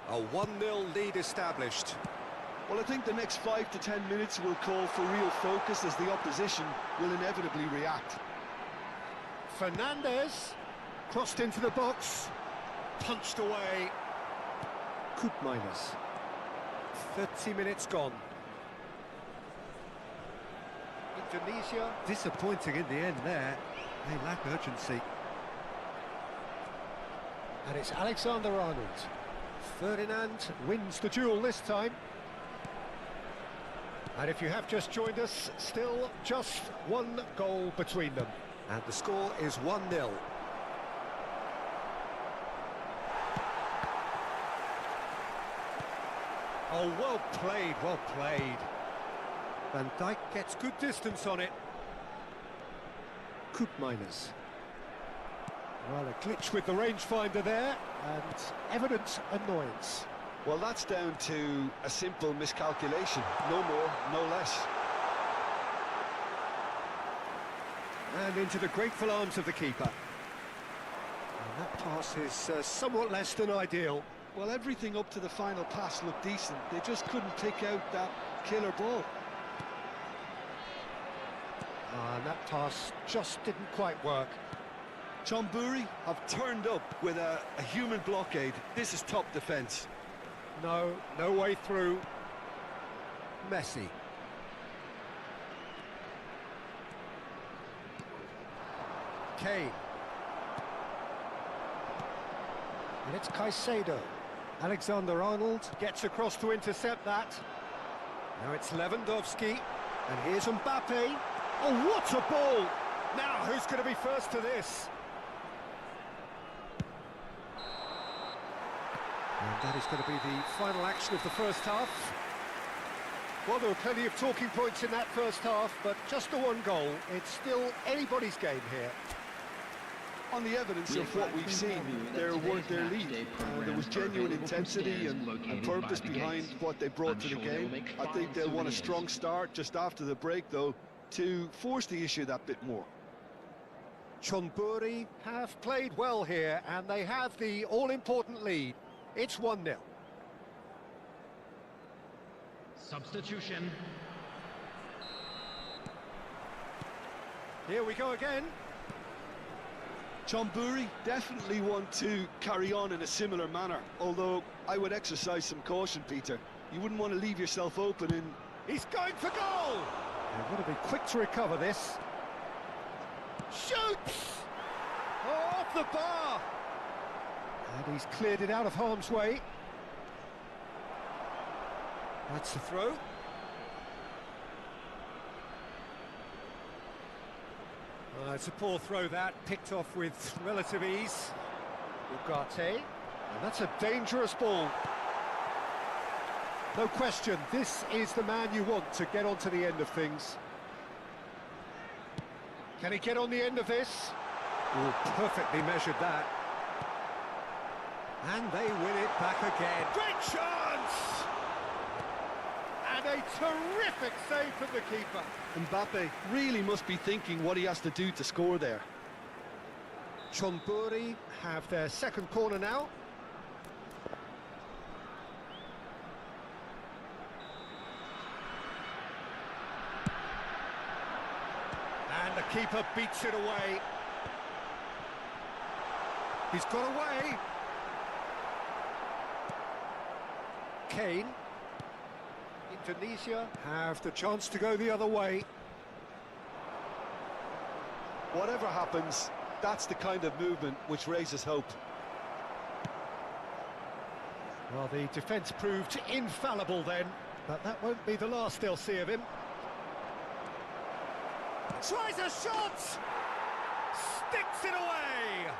A 1-0 lead established. Well, I think the next 5 to 10 minutes will call for real focus, as the opposition will inevitably react. Fernandez crossed into the box, punched away. Minus. 30 minutes gone. Indonesia disappointing in the end there. They lack urgency. And it's Alexander-Arnold. Ferdinand wins the duel this time. And if you have just joined us, still just one goal between them. And the score is 1-0. Oh, well played, well played. Van Dijk gets good distance on it. Minus. Well, a glitch with the rangefinder there, and evident annoyance. Well, that's down to a simple miscalculation. No more, no less. And into the grateful arms of the keeper. And that pass is somewhat less than ideal. Well, everything up to the final pass looked decent. They just couldn't pick out that killer ball. And that pass just didn't quite work. Chonburi have turned up with a human blockade. This is top defence. No way through. Messi. Kane. And it's Caicedo. Alexander-Arnold gets across to intercept that. Now it's Lewandowski. And here's Mbappe. Oh, what a ball! Now, who's going to be first to this? And that is going to be the final action of the first half. Well, there were plenty of talking points in that first half, but just the one goal. It's still anybody's game here. On the evidence of what we've seen, they're worth their lead. There was genuine intensity and purpose behind what they brought to the game. I think they'll want a strong start just after the break, though, to force the issue that bit more. Chonburi have played well here, and they have the all-important lead. It's 1-0. Substitution. Here we go again. Chonburi definitely want to carry on in a similar manner, although I would exercise some caution, Peter. You wouldn't want to leave yourself open in... He's going for goal! They've got to be quick to recover this. Shoots! Oh, off the bar! And he's cleared it out of harm's way. That's the throw. It's a poor throw that, picked off with relative ease. Ugarte, and that's a dangerous ball. No question, this is the man you want to get onto the end of things. Can he get on the end of this? Oh, perfectly measured that. And they win it back again. Great chance! And a terrific save from the keeper. Mbappe really must be thinking what he has to do to score there. Chonburi have their second corner now. And the keeper beats it away. He's got away. Kane. Indonesia have the chance to go the other way. Whatever happens, that's the kind of movement which raises hope. Well, the defence proved infallible then, but that won't be the last they'll see of him. Tries a shot! Sticks it away!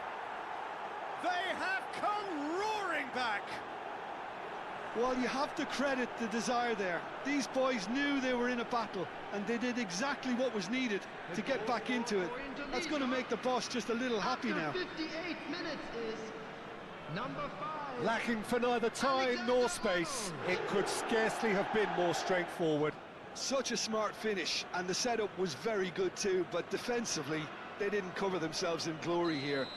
They have come roaring back! Well, you have to credit the desire there. These boys knew they were in a battle, and they did exactly what was needed to get back into it. That's going to make the boss just a little happy now. 58 minutes is number 5. Lacking for neither time nor space. It could scarcely have been more straightforward. Such a smart finish, and the setup was very good too, but defensively, they didn't cover themselves in glory here.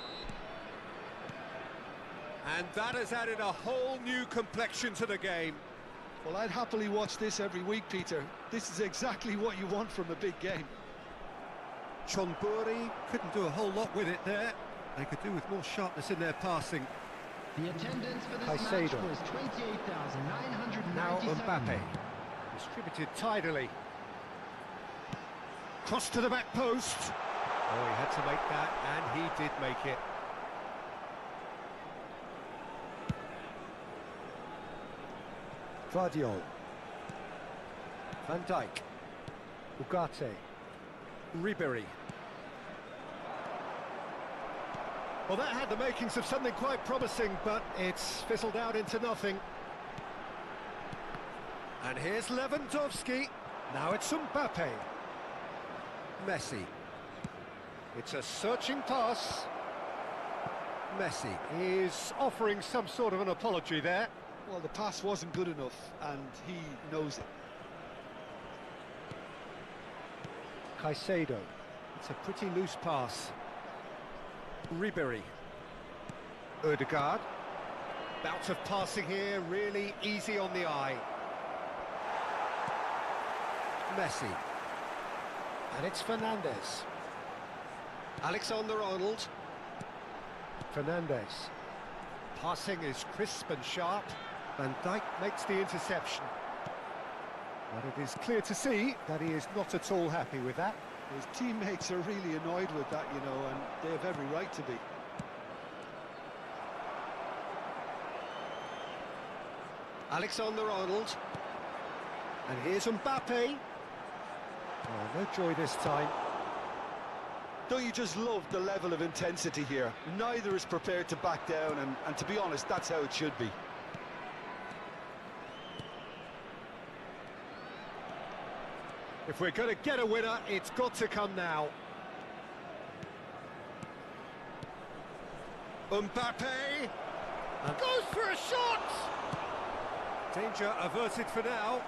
And that has added a whole new complexion to the game. Well, I'd happily watch this every week, Peter. This is exactly what you want from a big game. Chonburi couldn't do a whole lot with it there. They could do with more sharpness in their passing. The attendance for this Caicedo. match was 28,997. Now Mbappe. Distributed tidily. Cross to the back post. Oh, he had to make that, and he did make it. Guardiola. Van Dijk. Ugarte. Ribery. Well, that had the makings of something quite promising, but it's fizzled out into nothing. And here's Lewandowski. Now it's Mbappe. Messi. It's a searching pass. Messi is offering some sort of an apology there. Well, the pass wasn't good enough, and he knows it. Caicedo. It's a pretty loose pass. Ribery. Ødegaard. Bout of passing here, really easy on the eye. Messi. And it's Fernandes. Alexander-Arnold. Fernandes. Passing is crisp and sharp. Van Dijk makes the interception. But it is clear to see that he is not at all happy with that. His teammates are really annoyed with that, you know, and they have every right to be. Alexander-Arnold. And here's Mbappe. Oh, no joy this time. Don't you just love the level of intensity here? Neither is prepared to back down, and to be honest, that's how it should be. If we're going to get a winner, it's got to come now. Mbappe and goes for a shot! Danger averted for now.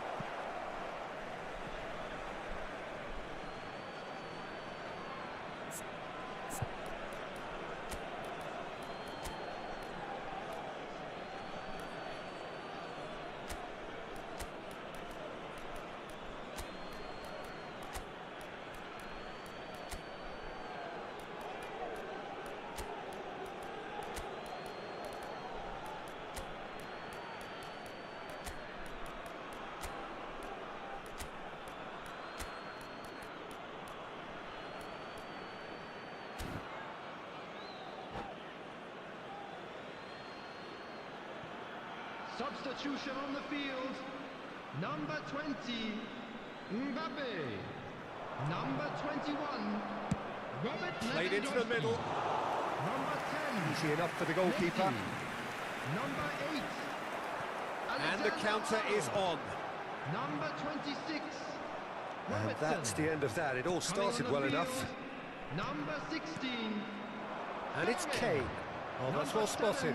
Substitution on the field. Number 20, Mbappe. Number 21, Robert Played into the middle. Number 10, Easy enough for the goalkeeper. Messi. Number 8, And the counter is on. Number 26, And Robertson. that's the end of that. It all started well enough. Number 16, And it's Kane. Oh, that's well spotted.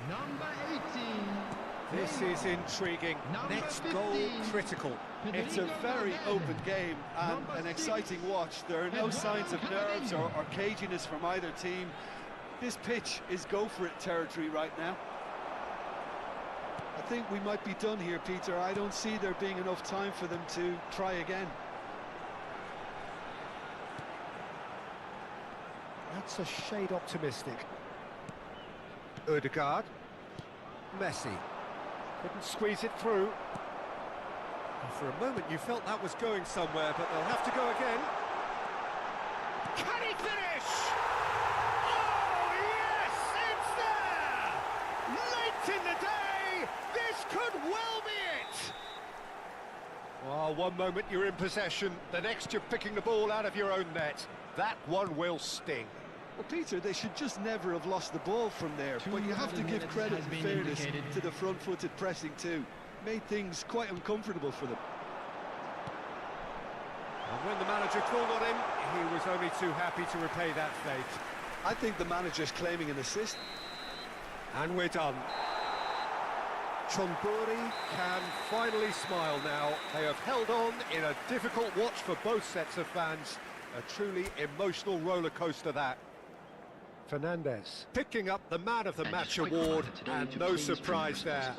Number 18. This is intriguing. Number Next 15. goal critical. It's a very open game and an exciting watch. There are no signs of nerves or caginess from either team. This pitch is go-for-it territory right now. I think we might be done here, Peter. I don't see there being enough time for them to try again. That's a shade optimistic. Ødegaard. Messi. Couldn't squeeze it through. And for a moment you felt that was going somewhere, but they'll have to go again. Can he finish? Oh, yes! It's there! Late in the day, this could well be it! Well, one moment you're in possession, the next you're picking the ball out of your own net. That one will sting. Well, Peter, they should just never have lost the ball from there, but you have to give credit and fairness to the front-footed pressing too. Made things quite uncomfortable for them. And when the manager called on him, he was only too happy to repay that faith. I think the manager's claiming an assist. And we're done. Chonburi can finally smile now. They have held on in a difficult watch for both sets of fans. A truly emotional roller coaster, that. Fernandes picking up the Man of the Match award, and no surprise there.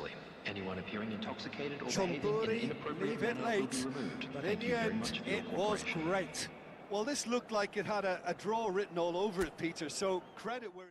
Anyone appearing intoxicated or behaving in an Chonburi inappropriate leave it manner will late, be removed. but in Thank the you very end, much for your it was cooperation. great. Well, this looked like it had a draw written all over it, Peter, so credit where...